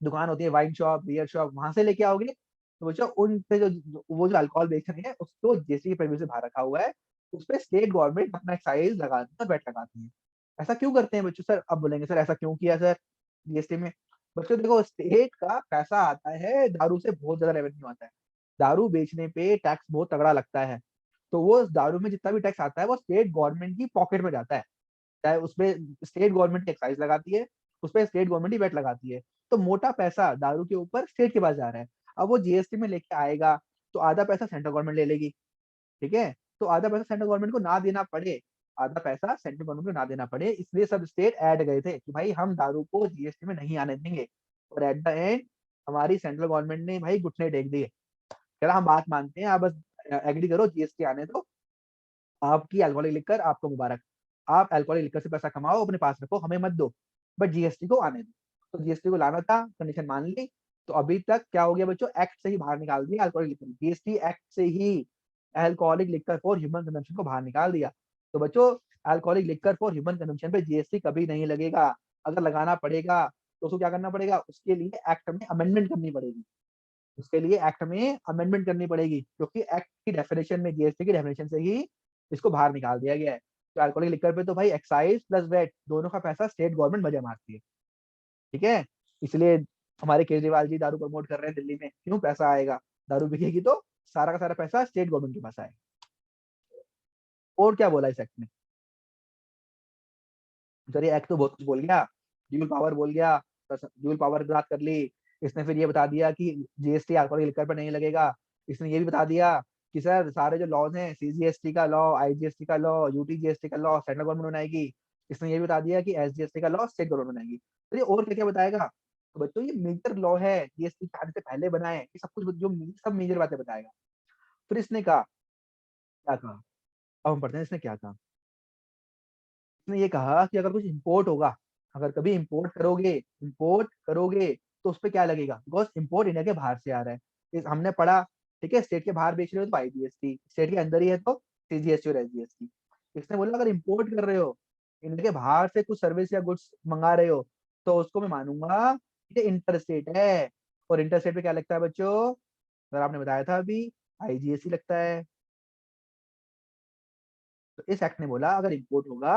दुकान होती है वाइन शॉप, बियर शॉप, वहां से लेके आओगे तो बच्चों उन पे वो जो अल्कोहल बेच रहे हैं उसको जैसे की परमिशन से बाहर रखा हुआ है, उस पे स्टेट गवर्नमेंट अपना एक्साइज लगाती है, वैट लगाती है। ऐसा क्यों करते हैं बच्चों? सर अब बोलेंगे सर ऐसा क्यों किया सर जीएसटी में? बच्चों देखो, स्टेट का पैसा आता है, दारू से बहुत ज्यादा रेवेन्यू आता है, दारू बेचने पे टैक्स बहुत तगड़ा लगता है, तो वो दारू में जितना भी टैक्स आता है वो स्टेट गवर्नमेंट की पॉकेट में जाता है, चाहे उसपे स्टेट गवर्नमेंट एक्साइज लगाती है, उसपे स्टेट गवर्नमेंट ही वैट लगाती है, तो मोटा पैसा दारू के ऊपर स्टेट के पास जा रहा है। अब वो जीएसटी में लेके आएगा तो आधा पैसा सेंट्रल गवर्नमेंट ले लेगी, ठीक है, तो आधा पैसा सेंट्रल गवर्नमेंट को ना देना पड़े, आधा पैसा सेंट्रल गवर्नमेंट को ना देना पड़े, इसलिए सब स्टेट ऐड गए थे कि भाई हम दारू को जीएसटी में नहीं आने देंगे, और एट द एंड हमारी सेंट्रल गवर्नमेंट ने भाई घुटने टेक दिए, कह रहा हम बात मानते हैं, आप बस एग्री करो जीएसटी आने दो, आपकी अल्कोहलिक लिकर आपको मुबारक, आप अल्कोहलिक लिकर से पैसा कमाओ अपने पास रखो, हमें मत दो, बट जीएसटी को आने दो। तो जीएसटी को लाना था, कंडीशन मान ली, तो अभी तक क्या हो गया बच्चों, एक्ट से ही बाहर निकाल दिया अल्कोहलिक लिकर, जीएसटी एक्ट से ही alcoholic liquor for human consumption को बाहर निकाल दिया। तो बच्चों alcoholic liquor for human consumption पे जीएसटी कभी नहीं लगेगा, अगर लगाना पड़ेगा तो उसको क्या करना पड़ेगा, उसके लिए एक्ट में अमेंडमेंट करनी पड़ेगी, उसके लिए एक्ट में अमेंडमेंट करनी पड़ेगी, क्योंकि एक्ट की डेफिनेशन में, जीएसटी की डेफिनेशन से ही इसको बाहर निकाल दिया गया है। तो अल्कोहलिक लिकर पे तो भाई एक्साइज प्लस वैट दोनों का पैसा स्टेट गवर्नमेंट मजा मारती है, ठीक है, इसलिए हमारे केजरीवाल जी दारू प्रमोट कर रहे हैं दिल्ली में, क्यों? पैसा आएगा, दारू बिकेगी तो सारा का सारा पैसा स्टेट गवर्नमेंट के पास आएगा। और क्या बोला इस एक्ट में? चलिए एक्ट तो बहुत कुछ बोल गया, ड्यूल पावर बोल गया, ड्यूल पावर की बात कर ली। इसने फिर ये बता दिया कि जीएसटी अल्कोहल लिकर पर नहीं लगेगा। इसने ये भी बता दिया कि सर सारे जो लॉज हैं, सीजीएसटी का लॉ, आईजीएसटी का लॉ, यूटीजीएसटी का लॉ सेंट्रल गवर्नमेंट बनाएगी। इसने ये भी बता दिया कि एसजीएसटी का लॉ स्टेट गवर्नमेंट बनाएगी। तो ये और क्या क्या बताएगा? तो बच्चों ये मेजर लॉ है, जीएसटी आने से पहले बनाए, ये सब कुछ जो सब मेजर बातें बताएगा। फिर इसने कहा, क्या कहा? अब हम पढ़ते हैं इसने क्या कहा। उसने ये कहा कि अगर कुछ इंपोर्ट होगा, अगर कभी इंपोर्ट करोगे तो उस पे क्या लगेगा? बिकॉज इंपोर्ट इंडिया के बाहर से आ रहा है। हमने पढ़ा, ठीक है, स्टेट के बाहर बेच रहे हो तो आईजीएसटी, स्टेट के अंदर ही है तो सीजीएसटी और एसजीएसटी। इसने बोला अगर इंपोर्ट कर रहे हो, इंडिया के बाहर से कुछ सर्विस या गुड्स मंगा रहे हो, तो उसको मैं मानूंगा ये इंटर स्टेट है। और इंटर स्टेट पे क्या लगता है बच्चों? अगर आपने बताया था अभी, आईजीएसटी लगता है। तो इस एक्ट ने बोला अगर इंपोर्ट होगा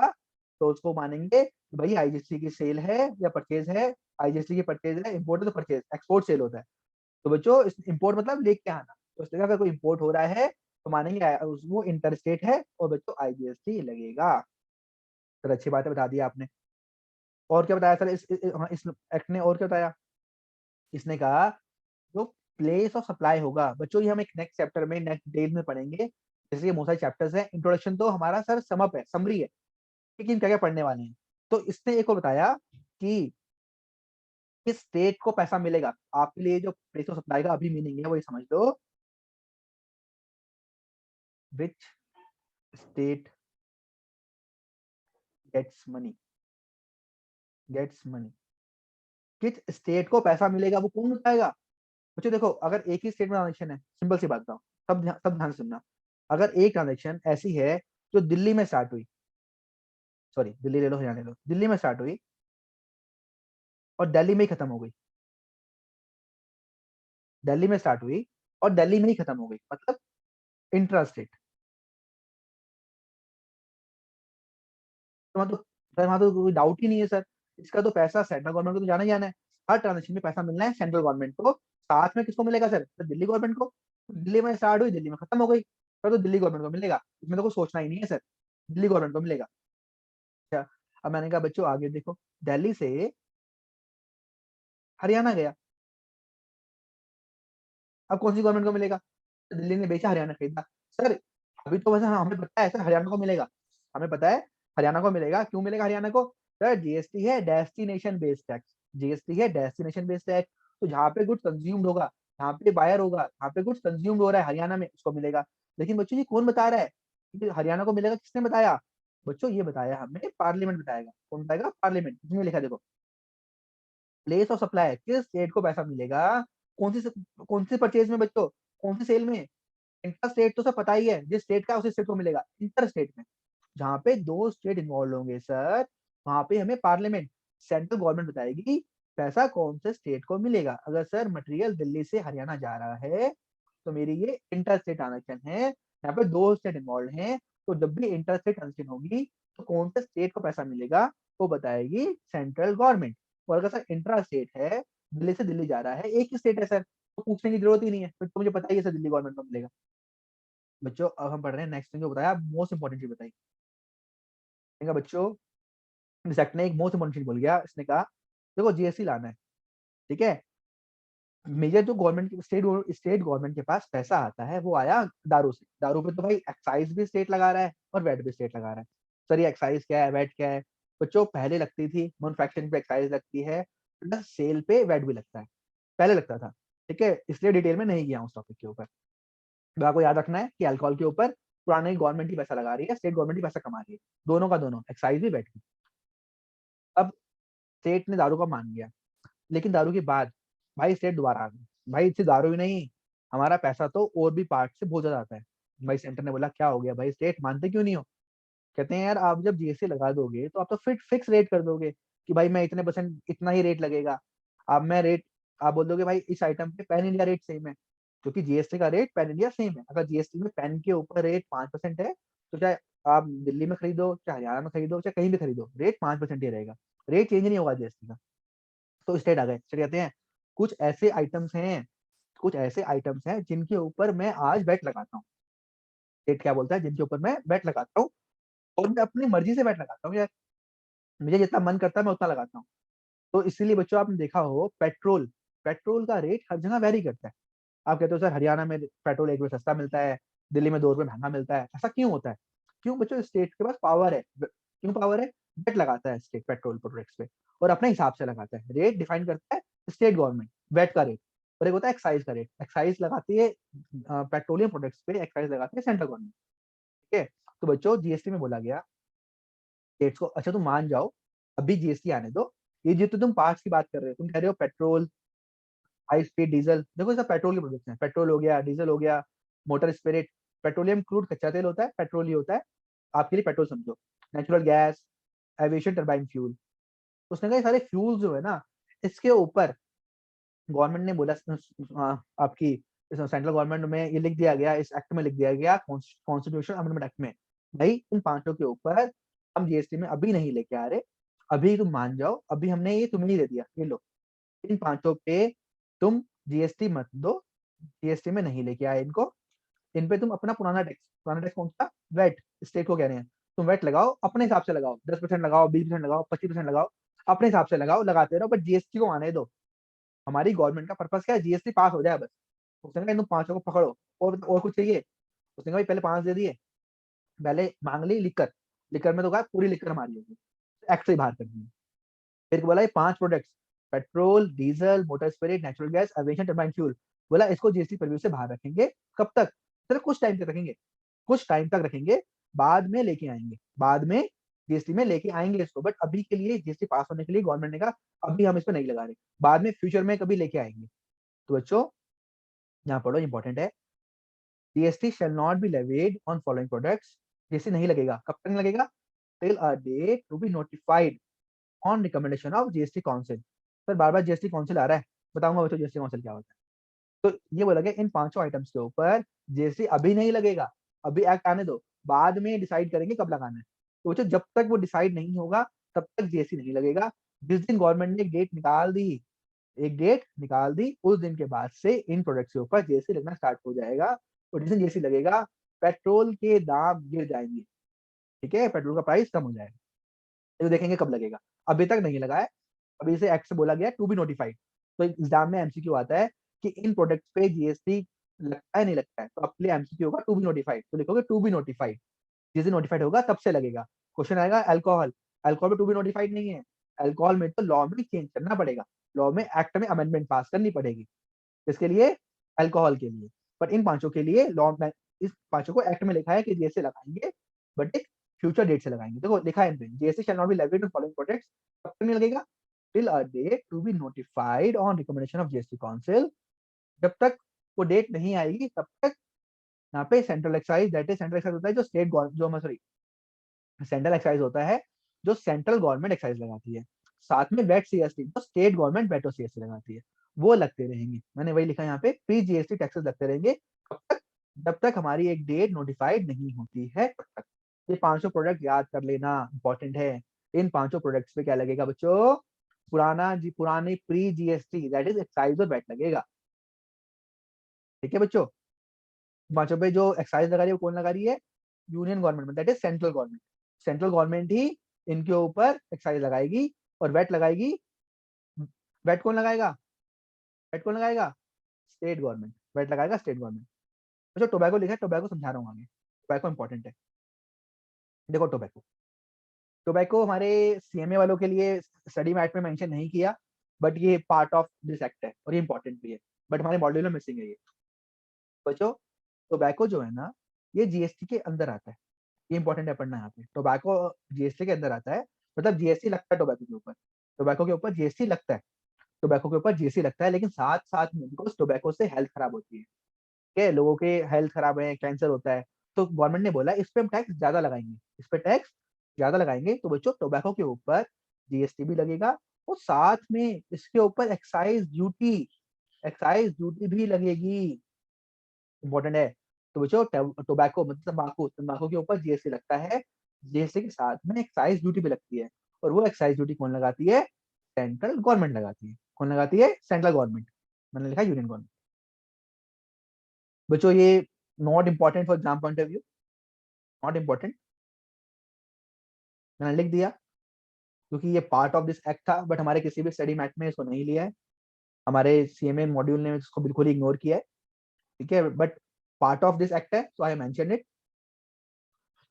तो उसको मानेंगे कि भाई आईजीएसटी की सेल है या परचेज है, आईजीएसटी की परचेज है, इंपोर्ट है तो परचेज, एक्सपोर्ट सेल होता है। तो बच्चों इस इंपोर्ट मतलब लेके आना, तो इस तरह का कोई इंपोर्ट हो रहा है तो मानेंगे वो इंटर स्टेट है और बच्चों आईजीएसटी लगेगा। सर अच्छी बात है, बता दिया आपने। और क्या बताया सर इस एक्ट ने? और क्या बताया? इसने कहा जो प्लेस ऑफ सप्लाई होगा, बच्चों ये हम एक नेक्स्ट चैप्टर में, नेक्स्ट डिटेल में पढ़ेंगे। जैसे ये बहुत सारे चैप्टर्स हैं, इंट्रोडक्शन तो हमारा सर समअप है, समरी है, लेकिन क्या क्या पढ़ने वाले हैं। तो इसने एक और बताया कि किस स्टेट को पैसा मिलेगा। आपके लिए जो प्लेस ऑफ सप्लाई का अभी मीनिंग है वो ये समझ लो, विच स्टेट गेट्स मनी, किस स्टेट को पैसा मिलेगा वो कौन बताएगा? बच्चों देखो, अगर एक ही स्टेट में ट्रांजेक्शन है, सिंपल सी बात बताओ, सब ध्यान से सुनना। अगर एक ट्रांजेक्शन ऐसी है जो दिल्ली में स्टार्ट हुई, सॉरी दिल्ली ले लो, हरियाणा ले लो, दिल्ली में स्टार्ट हुई और दिल्ली में ही खत्म हो गई, दिल्ली में स्टार्ट हुई और दिल्ली में ही खत्म हो गई, मतलब इंट्रा स्टेट। तो वहां तो कोई डाउट ही नहीं है सर, इसका तो पैसा सेंट्रल गवर्नमेंट को तो जाना ही जाना है। हर ट्रांजेक्शन में पैसा मिलना है सेंट्रल गवर्नमेंट को, साथ में किसको मिलेगा सर? तो दिल्ली गवर्नमेंट को। दिल्ली में स्टार्ट हुई, दिल्ली में खत्म हो गई, तो दिल्ली गवर्नमेंट को मिलेगा, इसमें तो कुछ सोचना ही नहीं है सर, दिल्ली गवर्नमेंट को मिलेगा। अच्छा, अब मैंने कहा बच्चों आगे देखो, दिल्ली से हरियाणा गया, अब कौन सी गवर्नमेंट को मिलेगा? तो दिल्ली ने बेचा, हरियाणा खरीदा। सर अभी तो वैसे हमें पता है सर हरियाणा को मिलेगा, हमें पता है हरियाणा को मिलेगा। क्यों मिलेगा हरियाणा को? सर जीएसटी है डेस्टिनेशन बेस्ड टैक्स, जीएसटी है डेस्टिनेशन बेस्ड टैक्स। तो जहाँ पे गुड्स कंज्यूम्ड होगा, जहाँ पे बायर होगा, जहाँ पे गुड्स कंज्यूम्ड हो रहा है हरियाणा में, उसको मिलेगा। लेकिन बच्चों ये कौन बता रहा है कि हरियाणा को मिलेगा? किसने बताया? बच्चों ये बताया हमें पार्लियामेंट बताएगा। कौन बताएगा? पार्लियामेंट। इसमें लिखा है देखो, प्लेस ऑफ सप्लाई, किस स्टेट को पैसा मिलेगा, कौन सी परचेज में बच्चों, कौन सी सेल में? इंटर स्टेट तो सब पता ही है, जिस स्टेट का उसी स्टेट को मिलेगा। इंटर स्टेट में जहाँ पे दो स्टेट इन्वॉल्व होंगे सर, वहां पे हमें पार्लियामेंट, सेंट्रल गवर्नमेंट बताएगी पैसा कौन से स्टेट को मिलेगा। अगर सर मटेरियल दिल्ली से हरियाणा जा रहा है तो मेरी ये इंटर स्टेट ट्रांजेक्शन है, यहाँ पे दो स्टेट इन्वॉल्व हैं, तो जब भी इंटर स्टेट ट्रांजेक्शन होगी तो कौन से स्टेट को पैसा मिलेगा वो बताएगी सेंट्रल गवर्नमेंट। और अगर सर इंट्रा स्टेट है, दिल्ली से दिल्ली जा रहा है, एक ही स्टेट है सर, तो पूछने की जरूरत ही नहीं है, फिर तो मुझे पता ही है सर दिल्ली गवर्नमेंट को मिलेगा। बच्चों अब हम पढ़ रहे हैं नेक्स्ट, जो बताया मोस्ट इंपॉर्टेंट चीज बताई। देखा बच्चों, इस एक्ट ने एक मोस्ट इंपॉर्टेंट चीज बोल गया, इसने कहा देखो जीएसटी लाना है, ठीक है, मेजर जो गवर्नमेंट स्टेट गवर्नमेंट के पास पैसा आता है वो आया दारू से। दारू पे तो भाई एक्साइज भी स्टेट लगा रहा है और वैट भी स्टेट लगा रहा है। सर ये एक्साइज क्या है, वैट क्या है? बच्चों पहले लगती थी, मैन्युफैक्चरिंग पे एक्साइज लगती है, प्लस सेल पे वैट भी लगता है, पहले लगता था, ठीक है, इसलिए डिटेल में नहीं गया उस टॉपिक के ऊपर। तो आपको याद रखना है कि अल्कोहल के ऊपर पुरानी गवर्नमेंट ही पैसा लगा रही है, स्टेट गवर्नमेंट ही पैसा कमा रही है, दोनों का दोनों, एक्साइज भी वैट भी। अब स्टेट ने दारू का मान गया, लेकिन दारू के बाद भाई स्टेट दोबारा आ गई, भाई इससे दारू ही नहीं, हमारा पैसा तो और भी पार्ट से बहुत ज्यादा आता है। भाई सेंटर ने बोला क्या हो गया भाई, स्टेट मानते क्यों नहीं हो? कहते हैं यार आप जब जीएसटी लगा दोगे तो आप तो फिक्स रेट कर दोगे कि भाई मैं इतने परसेंट इतना ही रेट लगेगा। अब मैं रेट, आप बोल दोगे भाई इस आइटम पे पैन इंडिया रेट सेम है, क्योंकि जीएसटी का रेट पैन इंडिया सेम है। अगर जीएसटी में पैन के ऊपर रेट 5% है, तो चाहे आप दिल्ली में खरीदो, चाहे हरियाणा में खरीदो, चाहे कहीं भी खरीदो, रेट 5% ही रहेगा, रेट चेंज नहीं होगा जीएसटी का। तो स्टेट आ गए, स्टेट कहते हैं कुछ ऐसे आइटम्स हैं जिनके ऊपर मैं आज बेट लगाता हूँ। स्टेट क्या बोलता है, जिनके ऊपर मैं बेट लगाता हूँ और मैं अपनी मर्ज़ी से बेट लगाता हूँ यार, मुझे जितना मन करता है मैं उतना लगाता हूँ। तो इसीलिए बच्चों आपने देखा हो पेट्रोल का रेट हर जगह वैरी करता है। आप कहते हो सर हरियाणा में पेट्रोल ₹1 सस्ता मिलता है, दिल्ली में ₹2 महँगा मिलता है, ऐसा क्यों होता है? क्यों बच्चों, स्टेट के पास पावर है। क्यों पावर है? बेट लगाता है स्टेट पेट्रोल प्रोडक्ट्स पे और अपने हिसाब से लगाता है। रेट डिफाइन करता है स्टेट गवर्नमेंट, वेट का रेट, और एक होता है एक्साइज़ का रेट। एक्साइज़ लगाती है पेट्रोलियम प्रोडक्ट्स पे एक्साइज़ लगाती है सेंट्रल गवर्नमेंट, ठीक है? तो बच्चों जीएसटी में बोला गया स्टेट्स को, अच्छा तुम मान जाओ, अभी जीएसटी आने दो। ये जो तो तुम पार्ट्स की बात कर रहे हो, तुम कह रहे हो पेट्रोल, हाई स्पीड डीज़ल, देखो ये सब पेट्रोल के प्रोडक्ट्स हैं। पेट्रोल हो गया, डीज़ल हो गया, मोटर स्पिरिट, पेट्रोलियम क्रूड कच्चा तेल होता है, पेट्रोल ही होता है। आपके लिए पेट्रोल समझो। Natural gas, aviation turbine fuel. तो उसने कहा ये सारे फ्यूल्स जो है ना, इसके ऊपर गवर्नमेंट ने बोला आपकी सेंट्रल गवर्नमेंट में ये लिख दिया गया, इस एक्ट में लिख दिया गया, कॉन्स्टिट्यूशन अमेंडमेंट एक्ट में, भाई इन पाँचों के ऊपर हम जीएसटी में अभी नहीं लेके आ रहे, अभी तुम मान जाओ, अभी हमने ये तुम्हें ही दे दिया, ये लो। इन पाँचों पे तुम जीएसटी मत दो, जीएसटी में नहीं लेके आए इनको, इन पे तुम अपना पुराना टैक्स कौन-सा? वैट, स्टेट को कह रहे हैं। तुम वैट लगाओ, अपने हिसाब से लगाओ, 10% लगाओ, 20% लगाओ, 25% लगाओ, अपने हिसाब से लगाओ, लगाते रहो, बट जीएसटी को आने दो। हमारी गवर्नमेंट का पर्पज़ क्या है? जीएसटी पास हो जाए बस। उसने कहा इन तुम पाँचों को पकड़ो, और कुछ चाहिए? उसने कहा भाई पहले 5 दे दिए, पहले माँग ली लिक्कर, लिक्कर में तो कहा पूरी लिक्कर हमारी होगी, एक्ट से ही बाहर कर दिए। फिर बोला ये 5 products, petrol, diesel, motor spirit, natural gas, aviation turbine fuel, बोला इसको जीएसटी प्रीव्यू से बाहर रखेंगे। कब तक? सिर्फ कुछ टाइम तक रखेंगे, कुछ टाइम तक रखेंगे, बाद में लेके आएँगे, बाद में जीएसटी में लेके आएँगे इसको, बट अभी के लिए जीएसटी पास होने के लिए गवर्नमेंट ने कहा अभी हम इस पे नहीं लगा रहे, बाद में फ्यूचर में कभी लेके आएँगे। तो बच्चों यहाँ पढ़ो, इम्पोर्टेंट है, GST shall not be levied on following products, GST नहीं लगेगा, कब तक नहीं लगेगा? Till a date to be notified on recommendation of GST council. Sir बार-बार जीएसटी काउंसिल आ रहा है, बताऊँगा बच्चों जीएसटी काउंसिल क्या होता है। तो ये बोला गया इन पाँचों आइटम्स के ऊपर जीएसटी अभी नहीं लगेगा, अभी एक्ट आने दो, बाद में डिसाइड करेंगे कब लगाना है। तो बच्चों जब तक वो डिसाइड नहीं होगा, तब तक जीएसटी नहीं लगेगा। जिस दिन गवर्नमेंट ने एक डेट निकाल दी, उस दिन के बाद से इन प्रोडक्ट्स के ऊपर जीएसटी लगना स्टार्ट हो जाएगा, और जिस दिन जीएसटी लगेगा, पेट्रोल के दाम गिर जाएँगे, ठीक है? पेट्रोल का प्राइस कम हो जाएगा। तो देखेंगे कब लगेगा, अभी तक नहीं लगा है। अभी इसे एक्ट से बोला गया है टू बी नोटिफाइड। तो एग्ज़ाम में एमसीक्यू आता है कि इन प्रोडक्ट्स पे जीएसटी लगता है, नहीं लगता है? तो आपके लिए एमसीक्यू होगा टू बी नोटिफाइड, तो लिखोगे टू बी नोटिफाइड। जिस दिन नोटिफाइड होगा तब से लगेगा। क्वेश्चन आएगा अल्कोहल, अल्कोहल में टू बी नोटिफाइड नहीं है। अल्कोहल में तो लॉ में चेंज करना पड़ेगा। लॉ में एक्ट में अमेंडमेंट पास करनी पड़ेगी। किसके लिए? अल्कोहल के लिए। पर इन पाँचों के लिए लॉ में, इस पाँचों को एक्ट में लिखा है कि जीएसटी लगाएँगे, बट एक फ्यूचर डेट से लगाएँगे। देखो लिखा है इन पे, GST shall not be levied on following products, कब तक नहीं लगेगा? Till a date to be notified on recommendation of GST council. जब तक वो डेट नहीं आएगी तब तक यहाँ पे central excise, that is central excise होता है जो स्टेट गवर जो म सॉरी सेंट्रल एक्साइज़ होता है, जो सेंट्रल गवर्नमेंट एक्साइज़ लगाती है। साथ में वैट सीएसटी जो स्टेट गवर्नमेंट वैट और सीएसटी लगाती है, वो लगते रहेंगे। मैंने वही लिखा है यहाँ पे, प्री जीएसटी टैक्सेस लगते रहेंगे। कब तक? जब तक हमारी एक डेट नोटिफाइड नहीं होती है तब तक। ये 500 प्रोडक्ट याद कर लेना, इम्पोर्टेंट है। इन 500 प्रोडक्ट्स पे क्या लगेगा बच्चों? पुरानी pre GST that is excise और वैट लगेगा। ठीक है बच्चों? 500 पे जो एक्साइज़ लगा रही है वो कौन लगा रही है? यूनियन गवर्नमेंट में, that is central government. Central government ही इनके ऊपर एक्साइज़ लगाएगी और वैट लगाएगी। वैट कौन लगाएगा? वैट कौन लगाएगा? State government. वैट लगाएगा स्टेट गवर्नमेंट। तो जो टोबैको लिखा है, टोबैको समझा रहा हूँ आगे। टोबैको इम्पोर्टेंट है। देखो टोबैको, टोबैको हमारे सीएमए वालों के लिए स्टडी मैट में मेंशन नहीं किया, बट ये पार्ट ऑफ दिस एक्ट है और ये इम्पोर्टेंट भी है। बट हमारे मॉड्यूल में मिसिंग है ये। बच्चों, टोबैको जो है ना, ये जीएसटी के अंदर आता है। ये इम्पोर्टेंट है पढ़ना यहाँ पे। टोबैको जीएसटी के अंदर आता है, मतलब जीएसटी लगता है टोबैको के ऊपर। टोबैको के ऊपर जीएसटी लगता है। टोबैको के ऊपर जीएसटी लगता है, लेकिन साथ-साथ में बिकॉज़ टोबैको से हेल्थ खराब होती है। ठीक है? लोगों के हेल्थ खराब है, कैंसर होता है, तो गवर्नमेंट ने बोला इस पे हम टैक्स ज़्यादा लगाएँगे, इस पे टैक्स ज़्यादा लगाएँगे। तो बच्चों टोबैको के ऊपर जीएसटी भी लगेगा और साथ में इसके ऊपर एक्साइज़ ड्यूटी भी लगेगी। इम्पोर्टेंट है। तो बच्चों टोबैको मतलब तम्बाकू के ऊपर जीएसटी लगता है। जीएसटी के साथ में एक्साइज़ ड्यूटी भी लगती है और वो एक्साइज़ ड्यूटी कौन लगाती है? सेंट्रल गवर्नमेंट लगाती है। कौन लगाती है? Central government. मैंने लिखा यूनियन गवर्नमेंट। बच्चों ये not important for exam point of view, not important, मैंने लिख दिया क्योंकि ये पार्ट ऑफ दिस एक्ट था, बट हमारे किसी भी स्टडी मैट में इसको नहीं लिया है, हमारे सीएमए मॉड्यूल ने इसको बिल्कुल ही इग्नोर किया है, ठीक है, but part of this act है, सो आई मेंशन इट।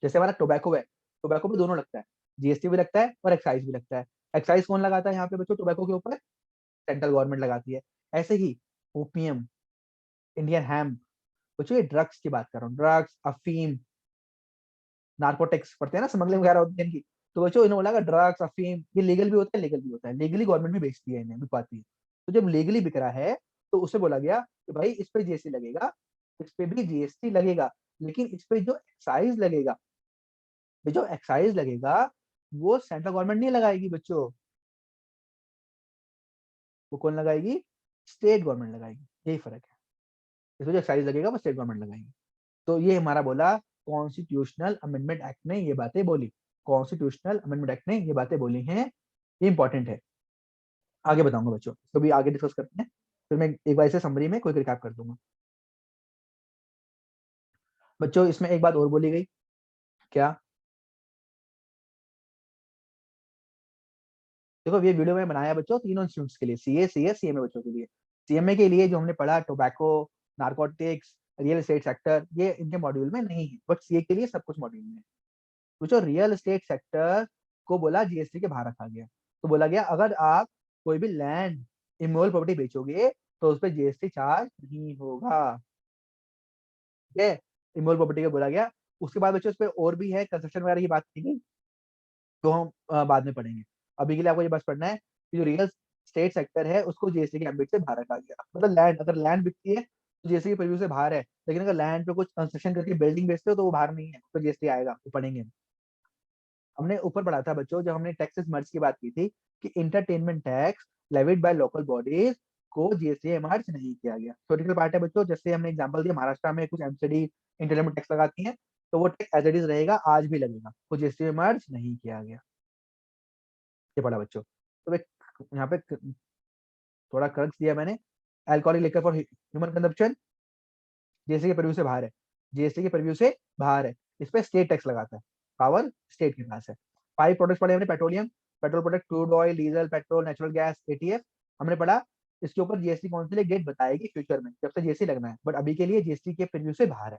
जैसे हमारा टोबैको है, टोबैको पे दोनों लगता है, जीएसटी भी लगता है और एक्साइज भी लगता है। एक्साइज कौन लगाता है यहाँ पे बच्चों टोबैको के ऊपर? सेंट्रल गवर्नमेंट लगाती है। ऐसे ही ओपीएम, इंडियन हैम, बच्चों ये ड्रग्स की बात कर रहा हूँ, ड्रग्स, अफीम, नार्कोटिक्स पढ़ते हैं ना, स्मगलिंग वगैरह होती है इनकी। तो बच्चों इन्होंने बोला ड्रग्स, अफीम ये लीगल भी होता है, लीगल भी होता है, लीगली गवर्नमेंट भी बेचती है, इन्हें बिकवाती है। तो जब लीगली बिक रहा है तो उससे बोला गया कि भाई इस पे जीएसटी लगेगा, इस पे भी जीएसटी लगेगा, लेकिन इस पे जो एक्साइज लगेगा, ये जो एक्साइज लगेगा वो सेंट्रल गवर्नमेंट नहीं लगाएगी बच्चों, वो कौन लगाएगी? स्टेट गवर्नमेंट लगाएगी, यही फर्क है। इसमें जो एक्साइज लगेगा वो स्टेट गवर्नमेंट लगाएगी। तो ये हमारा बोला कॉन्स्टिट्यूशनल अमेंडमेंट एक्ट ने ये बातें बोली, कॉन्स्टिट्यूशनल अमेंडमेंट एक्ट ने ये बातें बोली हैं, ये इंपॉर्टेंट है। आगे बताऊंगा बच्चों, तो भी आगे डिस्कस करते हैं, फिर मैं एक बार इसे समरी में कोई रिकैप कर दूंगा। बच्चों इसमें एक बात और बोली गई, क्या? देखो ये वीडियो में बनाया बच्चों तीनों इंस्टीट्यूट्स के लिए, सीए, सीएस, सीएमए बच्चों के लिए। सीएमए के लिए जो हमने पढ़ा tobacco, narcotics, real estate sector, ये इनके मॉड्यूल में नहीं है, बट सीए के लिए सब कुछ मॉड्यूल में है। तो रियल एस्टेट सेक्टर को बोला जीएसटी के बाहर रखा गया। तो बोला गया अगर आप कोई भी लैंड, इमोबल प्रॉपर्टी बेचोगे तो उस पर जीएसटी चार्ज नहीं होगा, ठीक है, इमोबल प्रॉपर्टी को बोला गया। उसके बाद बच्चों उस पर और भी है, कंस्ट्रक्शन वगैरह की बात की गई, तो हम बाद में पढ़ेंगे। अभी के लिए आपको ये बस पढ़ना है कि जो रियल स्टेट सेक्टर है उसको जीएसटी के एम्बिट से बाहर रखा गया। मतलब लैंड, अगर लैंड बिकती है तो जीएसटी के प्रीव्यू से बाहर है, लेकिन अगर लैंड पे कुछ कंस्ट्रक्शन करके बिल्डिंग बेचते हो तो वो बाहर नहीं है, तो जीएसटी आएगा, वो पढ़ेंगे। हमने ऊपर पढ़ा था बच्चों जब हमने टैक्सेस मर्ज की बात की थी कि entertainment tax levied by local bodies को जीएसटी में मर्ज नहीं किया गया। थ्योरेटिकल पार्ट है बच्चों, जैसे हमने एग्जांपल दिया महाराष्ट्र में कुछ एमसीडी इंटरटेनमेंट टैक्स लगाती हैं, तो वो टैक्स एज इट इज रहेगा, आज भी लगेगा, वो जीएसटी में मर्ज नहीं किया गया। ये पढ़ा बच्चों। तो एक यहाँ पे थोड़ा क्रक्स दिया मैंने, alcoholic liquor for human consumption GST के प्रीव्यू से बाहर है, जीएसटी के प्रीव्यू से बाहर है, इस पे स्टेट टैक्स लगाता है, पावर स्टेट के पास है। 5 प्रोडक्ट्स पढ़े हमने, petroleum, petrol product, crude oil, diesel, petrol, natural gas, ETF हमने पढ़ा। इसके ऊपर जीएसटी कौन सी डेट बताएगी फ्यूचर में जब से जीएसटी लगना है, बट अभी के लिए जीएसटी के प्रीव्यू से बाहर है।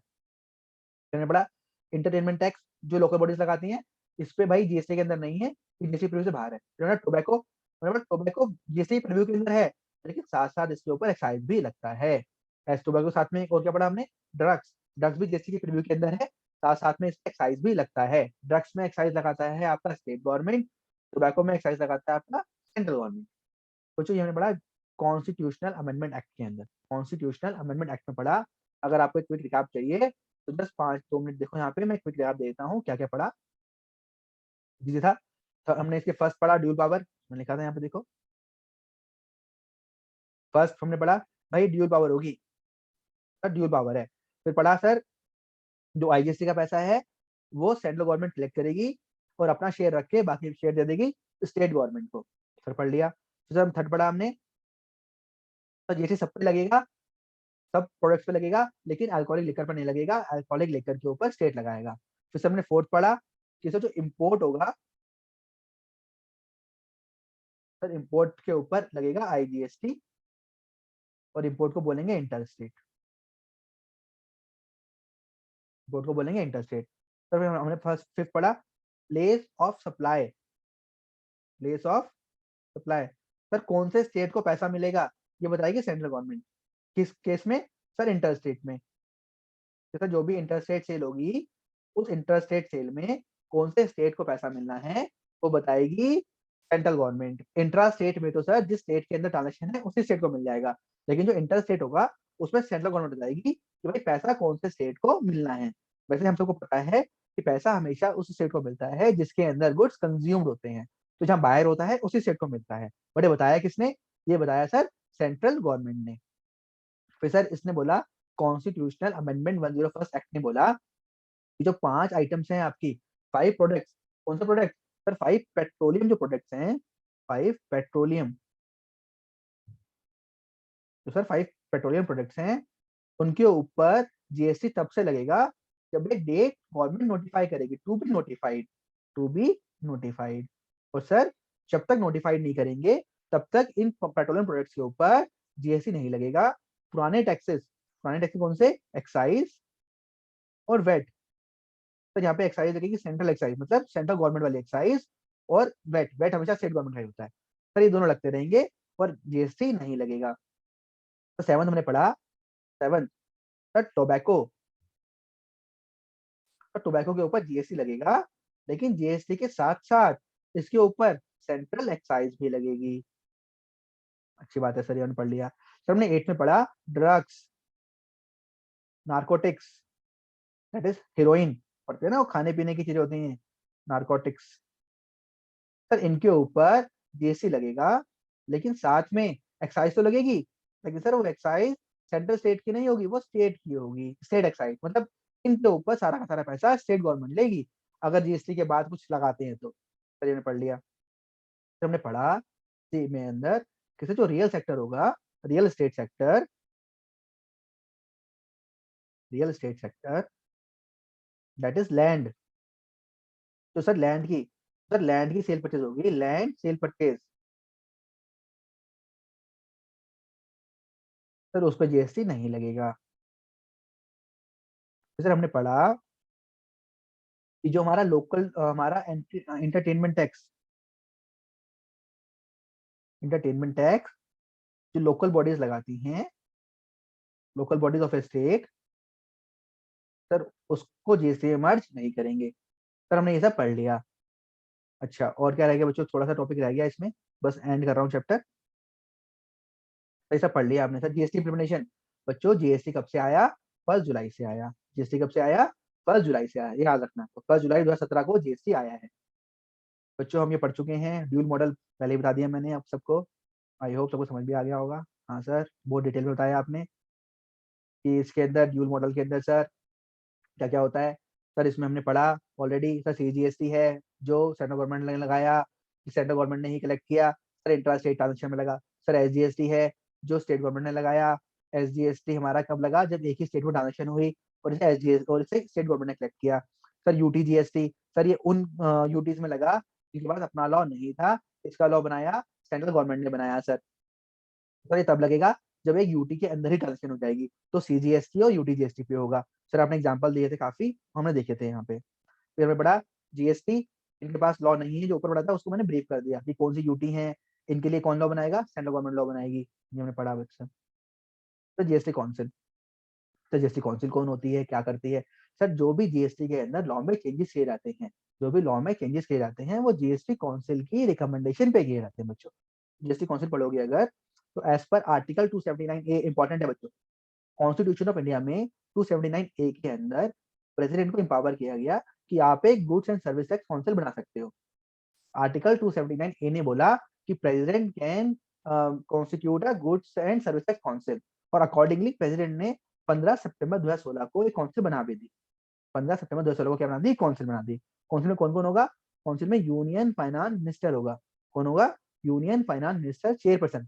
हमने पढ़ा इंटरटेनमेंट टैक्स जो लोकल बॉडीज लगाती हैं, इस पे भाई जीएसटी के अंदर नहीं है, जीएसटी प्रीव्यू से बाहर है। टोबैको, टोबैको जीएसटी प्रीव्यू के अंदर है, लेकिन साथ साथ इसके ऊपर एक्साइज भी लगता है। एस टोबैको साथ में और क्या पढ़ा हमने? ड्रग्स, ड्रग्स भी जीएसटी के प्रीव्यू के अंदर है, साथ साथ में इसमें एक्साइज भी लगता है। ड्रग्स में एक्साइज लगाता है आपका स्टेट गवर्नमेंट, टोबैको में एक्साइज लगाता है आपका सेंट्रल गवर्नमेंट। सोचो ये हमने पढ़ा कॉन्स्टिट्यूशनल अमेंडमेंट एक्ट के अंदर, कॉन्स्टिट्यूशनल अमेंडमेंट एक्ट में पढ़ा। अगर आपको एक क्विक रिकैप चाहिए तो बस 5-2 मिनट देखो, यहाँ पे मैं क्विक रिकैप देता हूँ क्या क्या पढ़ा। जी था, तो हमने इसके फर्स्ट पढ़ा ड्यूल पावर, मैंने लिखा था यहाँ पे देखो, फर्स्ट हमने पढ़ा भाई ड्यूल पावर होगी, सर ड्यूल पावर है। फिर पढ़ा सर जो आईजीएसटी का पैसा है वो सेंट्रल गवर्नमेंट कलेक्ट करेगी और अपना शेयर रख के बाकी शेयर दे देगी स्टेट गवर्नमेंट को, सर पढ़ लिया। फिर हम थर्ड पढ़ा हमने, तो जीएसटी सब पे लगेगा, सब प्रोडक्ट्स पे लगेगा, लेकिन अल्कोहलिक लिकर पर नहीं लगेगा, अल्कोहलिक लिकर के ऊपर स्टेट लगाएगा। फिर से हमने फोर्थ पढ़ा कि सर जो इम्पोर्ट होगा, सर इम्पोर्ट के ऊपर लगेगा आईजीएसटी और इम्पोर्ट को बोलेंगे इंटर स्टेट, इम्पोर्ट को बोलेंगे इंटर स्टेट। सर हमने फर्स्ट फिफ्थ पढ़ा place of supply, place of supply, sir कौन से स्टेट को पैसा मिलेगा ये बताएगी सेंट्रल गवर्नमेंट, किस केस में? सर इंटर स्टेट में। जैसा जो भी इंटर स्टेट सेल होगी उस इंटर स्टेट सेल में कौन से स्टेट को पैसा मिलना है वो बताएगी सेंट्रल गवर्नमेंट। इंट्रा स्टेट में तो सर जिस स्टेट के अंदर ट्रांजेक्शन है उसी स्टेट को मिल जाएगा, लेकिन जो इंटर स्टेट होगा उसमें सेंट्रल गवर्नमेंट बताएगी कि भाई पैसा कौन से स्टेट को मिलना है। वैसे हम सबको पता है कि पैसा हमेशा उस स्टेट को मिलता है जिसके अंदर गुड्स कंज्यूम्ड होते हैं, तो जहाँ बाहर होता है उसी स्टेट को मिलता है। बट ये बताया किसने? ये बताया सर सेंट्रल गवर्नमेंट ने। फिर सर इसने बोला कॉन्स्टिट्यूशनल अमेंडमेंट 101 एक्ट ने बोला कि जो 5 आइटम्स हैं आपकी, 5 प्रोडक्ट्स, कौन से प्रोडक्ट? सर 5 पेट्रोलियम जो प्रोडक्ट्स हैं, 5 पेट्रोलियम जो सर 5 पेट्रोलियम प्रोडक्ट्स हैं उनके ऊपर जीएसटी तब से लगेगा जब एक डेट गवर्नमेंट नोटिफाई करेगी, to be notified, to be notified. और सर जब तक नोटिफाइड नहीं करेंगे तब तक इन पेट्रोलियम प्रोडक्ट्स के ऊपर जीएसटी नहीं लगेगा। पुराने टैक्सेस कौन से? एक्साइज और वेट। तो यहाँ पे एक्साइज लगेगी, सेंट्रल एक्साइज मतलब सेंट्रल गवर्नमेंट वाली एक्साइज, और वेट हमेशा स्टेट गवर्नमेंट का ही होता है। सर ये दोनों लगते रहेंगे और जीएसटी नहीं लगेगा। तो सेवन हमने पढ़ा, सेवन सर टोबैको। तो टोबैको के ऊपर जीएसटी लगेगा, लेकिन जीएसटी के साथ साथ इसके ऊपर सेंट्रल एक्साइज भी लगेगी। अच्छी बात है सर, ये हमने पढ़ लिया। सर हमने 8 में पढ़ा drugs, narcotics, that is heroine. पढ़ते हैं ना, वो खाने पीने की चीजें होती हैं, नार्कोटिक्स। सर इनके ऊपर जीएसटी लगेगा, लेकिन साथ में एक्साइज तो लगेगी, लेकिन सर वो एक्साइज सेंट्रल स्टेट की नहीं होगी, वो स्टेट की होगी, स्टेट एक्साइज। मतलब इनके ऊपर सारा का सारा पैसा स्टेट गवर्नमेंट लेगी अगर जीएसटी के बाद कुछ लगाते हैं तो। सर ये हमने पढ़ लिया। तो हमने पढ़ा सी में अंदर किसी जो रियल सेक्टर होगा, real estate sector, real estate sector that is land. तो सर लैंड की सेल परचेज होगी, लैंड सेल परचेज। सर उस पर जीएसटी नहीं लगेगा। तो सर हमने पढ़ा कि जो हमारा लोकल हमारा इंटरटेनमेंट टैक्स जो लोकल बॉडीज लगाती हैं, local bodies of A state, sir उसको जीएसटी में मर्ज नहीं करेंगे। सर हमने ये सब पढ़ लिया। अच्छा और क्या रह गया बच्चों? थोड़ा सा टॉपिक रह गया इसमें, बस एंड कर रहा हूँ चैप्टर। ऐसा पढ़ लिया आपने। सर जीएसटी इम्प्लीमेंटेशन, बच्चों जीएसटी कब से आया? 1 जुलाई से आया। जीएसटी कब से आया? 1 जुलाई से आया, याद रखना। तो 1 जुलाई 2017 को जीएसटी आया है। बच्चों हम ये पढ़ चुके हैं, ड्यूल मॉडल पहले ही बता दिया मैंने आप सबको। आई होप सबको समझ भी आ गया होगा। हाँ सर, बहुत डिटेल में बताया आपने कि इसके अंदर ड्यूल मॉडल के अंदर सर क्या क्या होता है। सर इसमें हमने पढ़ा ऑलरेडी। सर सीजीएसटी है जो सेंट्रल गवर्नमेंट ने लगाया, सेंट्रल गवर्नमेंट ने ही कलेक्ट किया, सर इंट्रा स्टेट ट्रांजेक्शन में लगा। सर एसजीएसटी है जो स्टेट गवर्नमेंट ने लगाया। एसजीएसटी हमारा कब लगा? जब एक ही स्टेट में ट्रांजेक्शन हुई और इसे एसजीएस और इसे स्टेट गवर्नमेंट ने कलेक्ट किया। सर यूटीजीएसटी, सर ये उन यूटीज में लगा जिनके पास अपना लॉ नहीं था, इसका लॉ बनाया सेंट्रल गवर्नमेंट ने बनाया। सर ये तब लगेगा जब एक यूटी के अंदर ही ट्रांजेक्शन हो जाएगी, तो सीजीएसटी और यूटीजीएसटी पे होगा। सर आपने एग्जांपल दिए थे काफी, हमने देखे थे यहाँ पे। फिर हमें पढ़ा जीएसटी, इनके पास लॉ नहीं है, जो ऊपर पढ़ा था उसको मैंने ब्रीफ कर दिया कि कौन सी यूटी है, इनके लिए कौन लॉ बनाएगा? सेंट्रल गवर्नमेंट लॉ बनाएगी। ये हमने पढ़ा बच्चा। तो जीएसटी काउंसिल, तो जीएसटी काउंसिल कौन होती है, क्या करती है? सर जो भी जीएसटी के अंदर लॉ में चेंजेस किए जाते हैं, जो भी लॉ में चेंजेस किए जाते हैं वो जीएसटी काउंसिल की रिकमेंडेशन पे किए जाते हैं बच्चों। जीएसटी काउंसिल पढ़ोगे अगर, तो एज पर आर्टिकल 279 ए, इंपॉर्टेंट है बच्चों, कॉन्स्टिट्यूशन ऑफ इंडिया में 279 ए के अंदर प्रेसिडेंट को एम्पावर किया गया कि आप एक goods and service tax council बना सकते हो। आर्टिकल 279 ए ने बोला कि president can constitute a goods and service tax council, और अकॉर्डिंगली प्रेसिडेंट ने 15 सितंबर 2016 को एक काउंसिल बना भी दी। 15 सितंबर 2016 को क्या बना दी? काउंसिल बना दी। काउंसिल में कौन कौन होगा? काउंसिल में यूनियन फाइनेंस मिनिस्टर होगा। कौन होगा? Union finance minister, chairperson.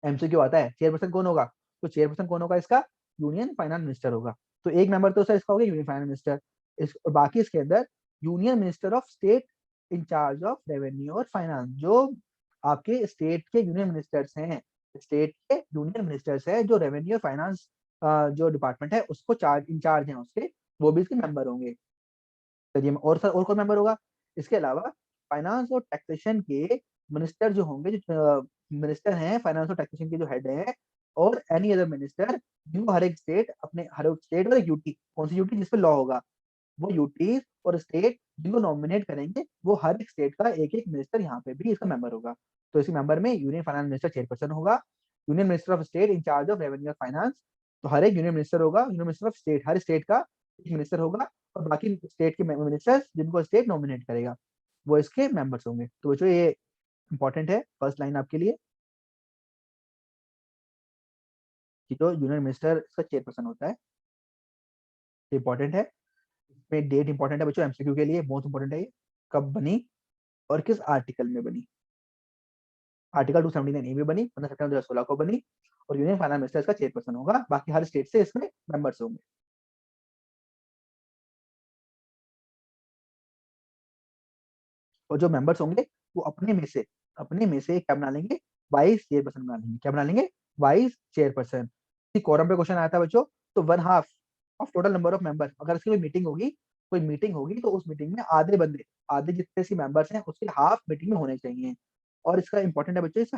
MCQ आता है, चेयरपर्सन कौन होगा? तो चेयरपर्सन कौन होगा इसका? यूनियन फाइनेंस मिनिस्टर होगा। तो एक मेंबर तो सर इसका होगा यूनियन फाइनेंस मिनिस्टर। बाकी इसके अंदर union minister of state in charge of revenue और फाइनेंस, जो आपके स्टेट के यूनियन मिनिस्टर्स हैं, स्टेट के यूनियन मिनिस्टर्स हैं जो रेवेन्यू फाइनेंस जो डिपार्टमेंट है उसको चार्ज इंचार्ज हैं उसके, वो भी इसके मेंबर होंगे। चलिए, और सर और कौन मेंबर होगा इसके अलावा? फाइनेंस और टैक्सेशन के मिनिस्टर जो होंगे, जो मिनिस्टर हैं फाइनेंस और टैक्सेशन के जो हेड हैं, और एनी अदर मिनिस्टर जिनको हर एक स्टेट और एक यूटी, कौन सी यूटी जिसपे लॉ होगा, वो यूटी और स्टेट जिनको नॉमिनेट करेंगे, वो हर एक स्टेट का एक एक मिनिस्टर यहाँ पे भी इसका मेंबर होगा। तो इसी मेंबर में यूनियन फाइनेंस मिनिस्टर चेयरपर्सन होगा, union minister of state in charge of revenue और फाइनेंस। तो हर एक यूनियन मिनिस्टर होगा, union minister of state, her state का एक मिनिस्टर होगा, और बाकी स्टेट के मिनिस्टर्स जिनको स्टेट नॉमिनेट करेगा वो इसके मेंबर्स होंगे। तो बच्चों ये इंपॉर्टेंट है, फर्स्ट लाइन आपके लिए, कि जो यूनियन मिनिस्टर इसका चेयरपर्सन होता है, इंपॉर्टेंट है। इसमें डेट इंपॉर्टेंट है बच्चों, एमसीक्यू के लिए बहुत इंपॉर्टेंट है ये, कब बनी और किस आर्टिकल में बनी। आर्टिकल 279 ए में बनी, 15 सितंबर 2016 को बनी, और यूनियन फाइनेंस मिनिस्टर इसका चेयरपर्सन होगा, बाकी हर स्टेट से इसमें मेंबर्स होंगे। और जो मेंबर्स होंगे वो अपने में से क्या बना लेंगे, वाइस चेयरपर्सन बना लेंगे। क्या बना लेंगे, वाइस चेयरपर्सन। कोरम पे क्वेश्चन आया था बच्चों, तो 1/2 of total number of members, अगर इसकी कोई मीटिंग होगी तो उस मीटिंग में आधे जितने सी मेंबर्स हैं उसके हाफ मीटिंग में होने चाहिए। और इसका इंपॉर्टेंट है बच्चों, इसका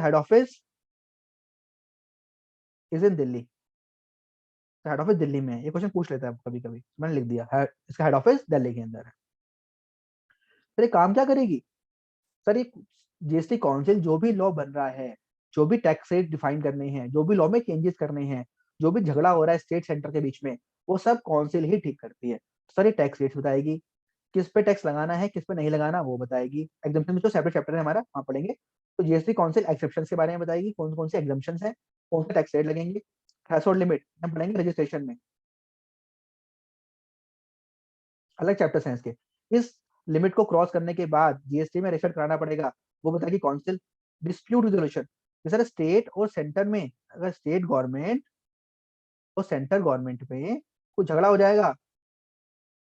head office is in Delhi. Head office Delhi में है। ये क्वेश्चन पूछ लेता है कभी कभी, मैंने लिख दिया है, इसका हेड ऑफिस दिल्ली के अंदर है। फिर ये काम क्या करेगी, सर ये जीएसटी काउंसिल जो भी लॉ बन रहा है, जो भी टैक्स रेट डिफाइन करने हैं, जो भी लॉ में चेंजेस करने हैं, जो भी झगड़ा हो रहा है स्टेट सेंटर के बीच में, वो सब काउंसिल ही ठीक करती है। सर ये टैक्स रेट बताएगी, किस पे टैक्स लगाना है किस पे नहीं लगाना वो बताएगी। एग्जाम्पशन में जो सेपरेट चैप्टर है हमारा, वहाँ पढ़ेंगे। तो जीएसटी काउंसिल एक्सेप्शन के बारे में बताएगी, कौन कौन से एग्जाम्पशन है, कौन से टैक्स रेट लगेंगे। थ्रेशोल्ड लिमिट हम पढ़ेंगे रजिस्ट्रेशन में, अलग चैप्टर्स हैं इसके। इस लिमिट को क्रॉस करने के बाद जीएसटी में रजिस्टर कराना पड़ेगा, वो बताएगी काउंसिल। डिस्प्यूट रिजोल्यूशन, जैसे स्टेट और सेंटर में, अगर स्टेट गवर्नमेंट और सेंटर गवर्नमेंट में कुछ झगड़ा हो जाएगा,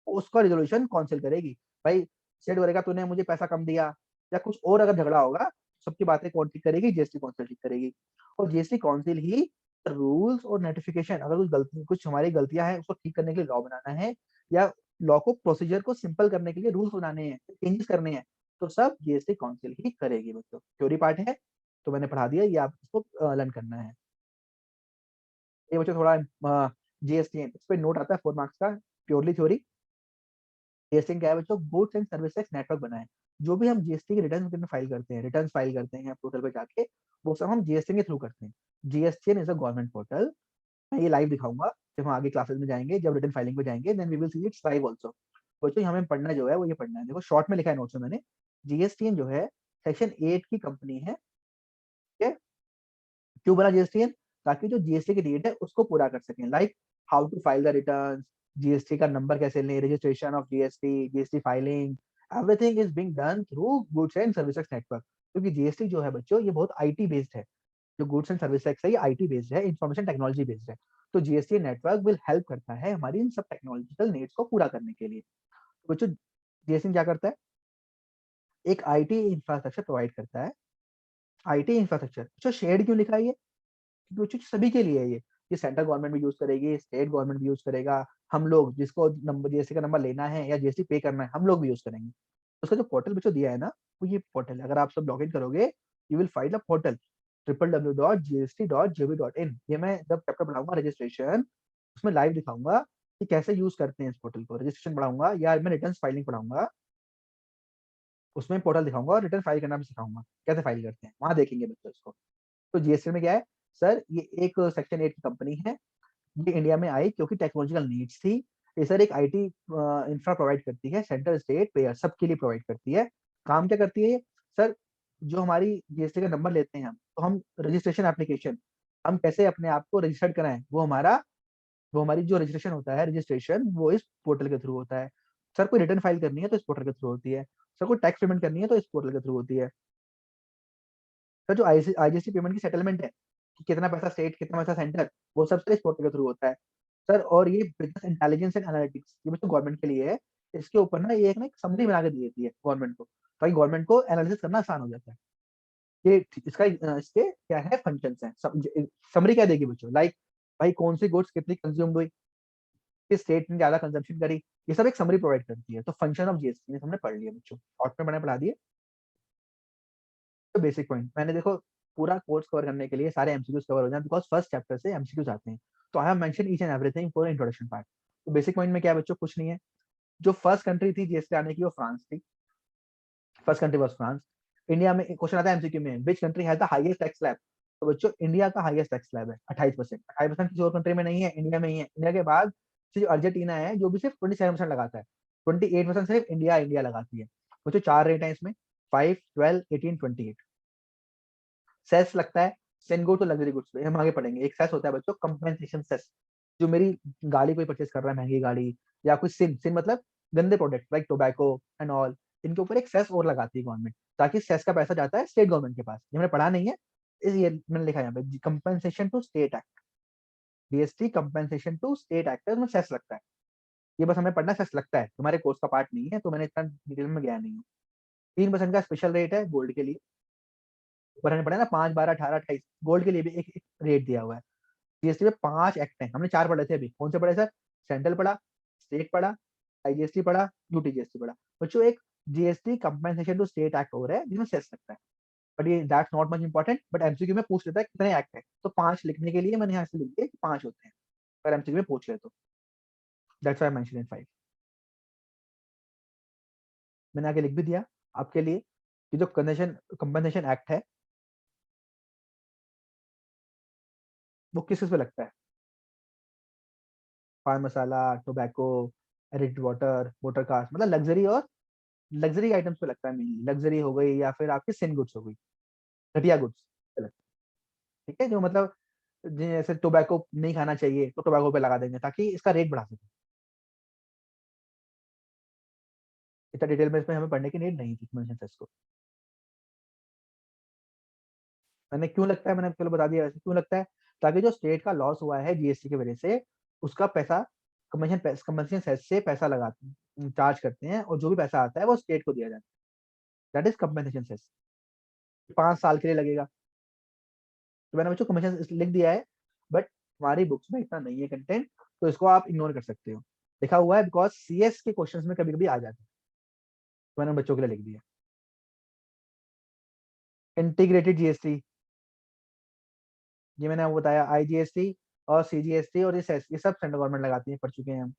उसका रिजोल्यूशन काउंसिल करेगी। भाई स्टेट बोलेगा तूने मुझे पैसा कम दिया, या कुछ और अगर झगड़ा होगा, सबकी बातें कौन ठीक करेगी, जीएसटी काउंसिल ठीक करेगी। और जीएसटी काउंसिल ही रूल्स और नोटिफिकेशन, अगर कुछ हमारी गलतियां हैं उसको ठीक करने के लिए लॉ बनाना है, या लॉ को प्रोसीजर को सिंपल करने के लिए रूल्स बनाने हैं, चेंजेस करने हैं, तो सब जीएसटी काउंसिल ही करेगी बच्चों। थ्योरी पार्ट है तो मैंने पढ़ा दिया, ये आप इसको लर्न करना है। ये बच्चों थोड़ा जीएसटी इस पे नोट आता है 4 मार्क्स का, प्योरली थ्योरी। जीएसटी क्या है बच्चों, गुड्स एंड सर्विसेज नेटवर्क बनाए। जो भी हम जीएसटी के रिटर्न फाइल करते हैं, पोर्टल पे जाके, वो सब हम जीएसटी के थ्रू करते हैं। GST is a government portal. मैं ये लाइव दिखाऊंगा जब हम आगे क्लासेस में जाएंगे, जब रिटर्न फाइलिंग पे जाएंगे, then we will see it's live also. बच्चों हमें पढ़ना जो है वो ये पढ़ना है, देखो शॉर्ट में लिखा है नोट्स में मैंने। जीएसटीएन जो है सेक्शन 8 की कंपनी है, ठीक है। क्यों बना जीएसटीएन, ताकि जो जीएसटी की डेट है उसको पूरा कर सकें, like how to file the return, GST का नंबर कैसे लें, registration of GST, GST filing, everything is being done through goods and services network. क्योंकि जीएसटी जो है बच्चों ये बहुत आईटी बेस्ड है, जो गुड्स एंड सर्विस टैक्स है ये आईटी बेस्ड है, इंफॉर्मेशन टेक्नोलॉजी बेस्ड है। तो जीएसटी नेटवर्क विल हेल्प करता है हमारी इन सब टेक्नोलॉजिकल नीड्स को पूरा करने के लिए। तो बच्चों जीएसटी क्या करता है, एक आईटी इंफ्रास्ट्रक्चर प्रोवाइड करता है। आईटी इंफ्रास्ट्रक्चर जो शेयर्ड क्यों लिखा है ये, क्योंकि बच्चों सभी के लिए है ये सेंट्रल गवर्नमेंट भी यूज करेगी, स्टेट गवर्नमेंट भी यूज करेगा, हम लोग जिसको नंबर जीएसटी का नंबर लेना है या जीएसटी पे करना है हम लोग भी यूज करेंगे। उसका जो पोर्टल बच्चों दिया है ना, वो ये पोर्टल है। अगर आप सब लॉग इन करोगे, you will find a portal www.gst.gov.in। ये मैं जब चैप्टर पढ़ाऊंगा रजिस्ट्रेशन, उसमें लाइव दिखाऊंगा कि कैसे यूज करते हैं इस पोर्टल को। रजिस्ट्रेशन पढ़ाऊंगा या मैं रिटर्न फाइलिंग पढ़ाऊंगा, उसमें पोर्टल दिखाऊंगा और रिटर्न फाइल करना भी सिखाऊंगा, कैसे फाइल करते हैं वहां देखेंगे बच्चों इसको। तो जीएसटी में क्या है, सर ये एक सेक्शन 8 की कंपनी है, ये इंडिया में आई क्योंकि टेक्नोलॉजिकल नीड्स थी। ये सर एक आईटी इंफ्रा प्रोवाइड करती है, सेंट्रल स्टेट पेयर सबके लिए प्रोवाइड करती है। काम क्या करती है ये, सर जो हमारी जीएसटी का नंबर लेते हैं हम, तो हम रजिस्ट्रेशन एप्लीकेशन, हम कैसे अपने आप को रजिस्टर्ड कराएं, वो हमारी जो रजिस्ट्रेशन होता है, रजिस्ट्रेशन वो इस पोर्टल के थ्रू होता है। सर कोई रिटर्न फाइल करनी है तो इस पोर्टल के थ्रू होती है। सर कोई टैक्स पेमेंट करनी है तो इस पोर्टल के थ्रू होती है। सर जो आईजीएसटी पेमेंट की सेटलमेंट है कि कितना पैसा स्टेट कितना पैसा सेंटर, वो सब सर इस पोर्टल के थ्रू होता है। सर और ये बिजनेस इंटेलिजेंस एंड एनालिटिक्स ये बच्चों गवर्नमेंट के लिए है। इसके ऊपर ना ये एक समरी बना के दी जाती है गवर्नमेंट को, ताकि गवर्नमेंट को एनालिसिस करना आसान हो जाता है। ये इसके क्या है फंक्शन है, समरी क्या देगी बच्चों, लाइक भाई कौन सी गुड्स कितनी कंज्यूम्ड हुई, किस स्टेट ने ज्यादा कंजम्पशन करी, ये सब एक समरी प्रोवाइड करती है। तो फंक्शन ऑफ जीएसटी हमने पढ़ लिया बच्चों, शॉर्ट में मैंने पढ़ा दिए। तो बेसिक पॉइंट मैंने देखो, पूरा कोर्स कवर करने के लिए सारे एमसीक्यूज कवर हो जाए, बिकॉज फर्स्ट चैप्टर से एमसीक्यूज आते हैं। तो I have mention each and everything for introduction part. तो बेसिक पॉइंट में क्या है बच्चों, कुछ नहीं है। जो फर्स्ट कंट्री थी जीएसटी आने की वो फ्रांस थी, first country was France. India में क्वेश्चन आता है एमसीक्यू में, which country has the highest tax slab. तो बच्चों इंडिया का हाईएस्ट टैक्स स्लैब है 28%। 28% किसी और कंट्री में नहीं है, इंडिया में ही है। इंडिया के बाद जो अर्जेंटीना है जो भी सिर्फ 27% लगाता है, 28% सिर्फ इंडिया इंडिया लगाती है। बच्चों 4 रेट है इसमें, 5, 12, 18, 28। सेस लगता है, then go to luxury goods पे, हम आगे पढ़ेंगे। एक सेस होता है बच्चों कंपेंसेशन सेस, जो मेरी गाड़ी कोई परचेस कर रहा है महंगी गाड़ी, या कोई सिन मतलब गंदे product like tobacco and all, इनके ऊपर एक सेस और लगाती है गवर्नमेंट, ताकि सेस का पैसा जाता है स्टेट गवर्नमेंट के पास। ये हमने पढ़ा नहीं है, इस ये मैंने लिखा यहाँ पे compensation to state act, GST compensation to state act है, उसमें सेस लगता है। ये बस हमें पढ़ना सेस लगता है, तुम्हारे कोर्स का पार्ट नहीं है, तो मैंने इतना डिटेल में गया नहीं हूँ। 3% का स्पेशल रेट है गोल्ड के लिए, ऊपर हमने पढ़ा ना 5, 12, 18, 28, गोल्ड के लिए भी एक रेट दिया हुआ है। जीएसटी में 5 एक्ट हैं, हमने 4 पढ़े थे अभी। कौन से पढ़े सर? सेंट्रल पढ़ा, स्टेट पढ़ा, आईजीएसटी पढ़ा, यूटी जीएसटी पढ़ा। बच्चों एक GST compensation to state act हो रहा है जिसमें सेस लगता है, बट ये that's not much important, but MCQ में पूछ लेता है कितने एक्ट है, तो 5 लिखने के लिए मैंने यहाँ से लिख दिया कि 5 होते हैं, अगर एमसीक्यू में पूछ ले तो। That's why I mention in 5। मैंने आगे लिख भी दिया आपके लिए कि जो कंपनसेशन एक्ट है वो किस किस पे लगता है। Paan masala, tobacco, added water, motor cars, मतलब लग्जरी और लग्जरी आइटम्स पे लगता है मेनली। लग्जरी हो गई या फिर आपकी सिन गुड्स हो गई, घटिया गुड्स पे लगता है। ठीक है, जो मतलब जैसे टोबैको नहीं खाना चाहिए तो टोबैको पे लगा देंगे ताकि इसका रेट बढ़ा सके। इतना डिटेल में इसमें हमें पढ़ने की नीड नहीं थी मेंशन सेस को। मैंने क्यों लगता है, मैंने चलो बता दिया वैसे क्यों लगता है, ताकि जो स्टेट का लॉस हुआ है जीएसटी की वजह से, उसका पैसा कंपनसेशन सेस से पैसा लगाते चार्ज करते हैं, और जो भी पैसा आता है वो स्टेट को दिया जाता है। That is compensation cess. 5 साल के लिए लगेगा। तो मैंने बच्चों कमीशन लिख दिया है, बट हमारी बुक्स में इतना नहीं है कंटेंट, तो इसको आप इग्नोर कर सकते हो। लिखा हुआ है बिकॉज सीएस के क्वेश्चंस में कभी कभी आ जाते हैं, तो मैंने बच्चों के लिए लिख दिया। इंटीग्रेटेड जीएसटी, ये मैंने आपको बताया, आईजीएसटी और सीजीएसटी और ये सेस, ये सब सेंट्रल गवर्नमेंट लगाती है, पढ़ चुके हैं हम।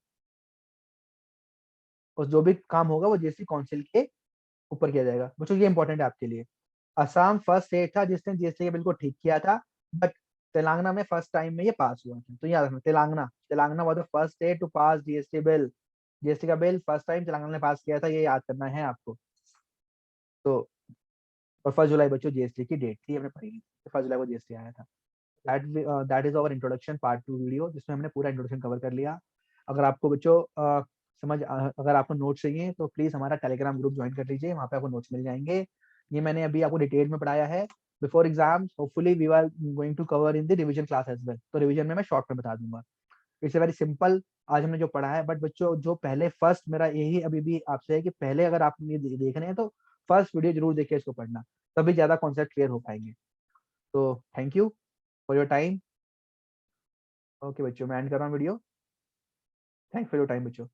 और जो भी काम होगा वो जीएसटी काउंसिल के ऊपर किया जाएगा। बच्चों ये इंपॉर्टेंट है आपके लिए। असम फर्स्ट स्टेट था जिसने जीएसटी के बिल को ठीक किया था, बट तेलंगाना में फर्स्ट टाइम में ये पास हुआ था। तो याद रखना, Telangana Telangana was the first state to pass GST bill. GST का बिल फर्स्ट टाइम तेलंगाना ने पास किया था, ये याद करना है आपको। तो और 1 जुलाई बच्चों जीएसटी की डेट थी, हमने पढ़ी थी, 1 जुलाई को जीएसटी आया था। That is our introduction part 2 video, जिसमें हमने पूरा इंट्रोडक्शन कवर कर लिया। अगर आपको बच्चों अगर आपको नोट्स चाहिए तो प्लीज हमारा टेलीग्राम ग्रुप ज्वाइन कर लीजिए, वहाँ पे आपको नोट्स मिल जाएंगे। ये मैंने अभी आपको डिटेल में पढ़ाया है। Before exam hopefully we are going to cover in the revision class as well, तो रिवीजन में मैं शॉर्ट में बता दूंगा। इट्स वेरी सिंपल आज हमने जो पढ़ा है, बट बच्चों जो पहले फर्स्ट, मेरा यही अभी भी आपसे है कि पहले अगर आप ये देख रहे हैं तो फर्स्ट वीडियो जरूर देखिए, इसको पढ़ना, तभी ज्यादा कॉन्सेप्ट क्लियर हो पाएंगे। तो thank you for your time. Okay बच्चों, मैं एंड कर रहा हूँ video. Thanks for your time बच्चों।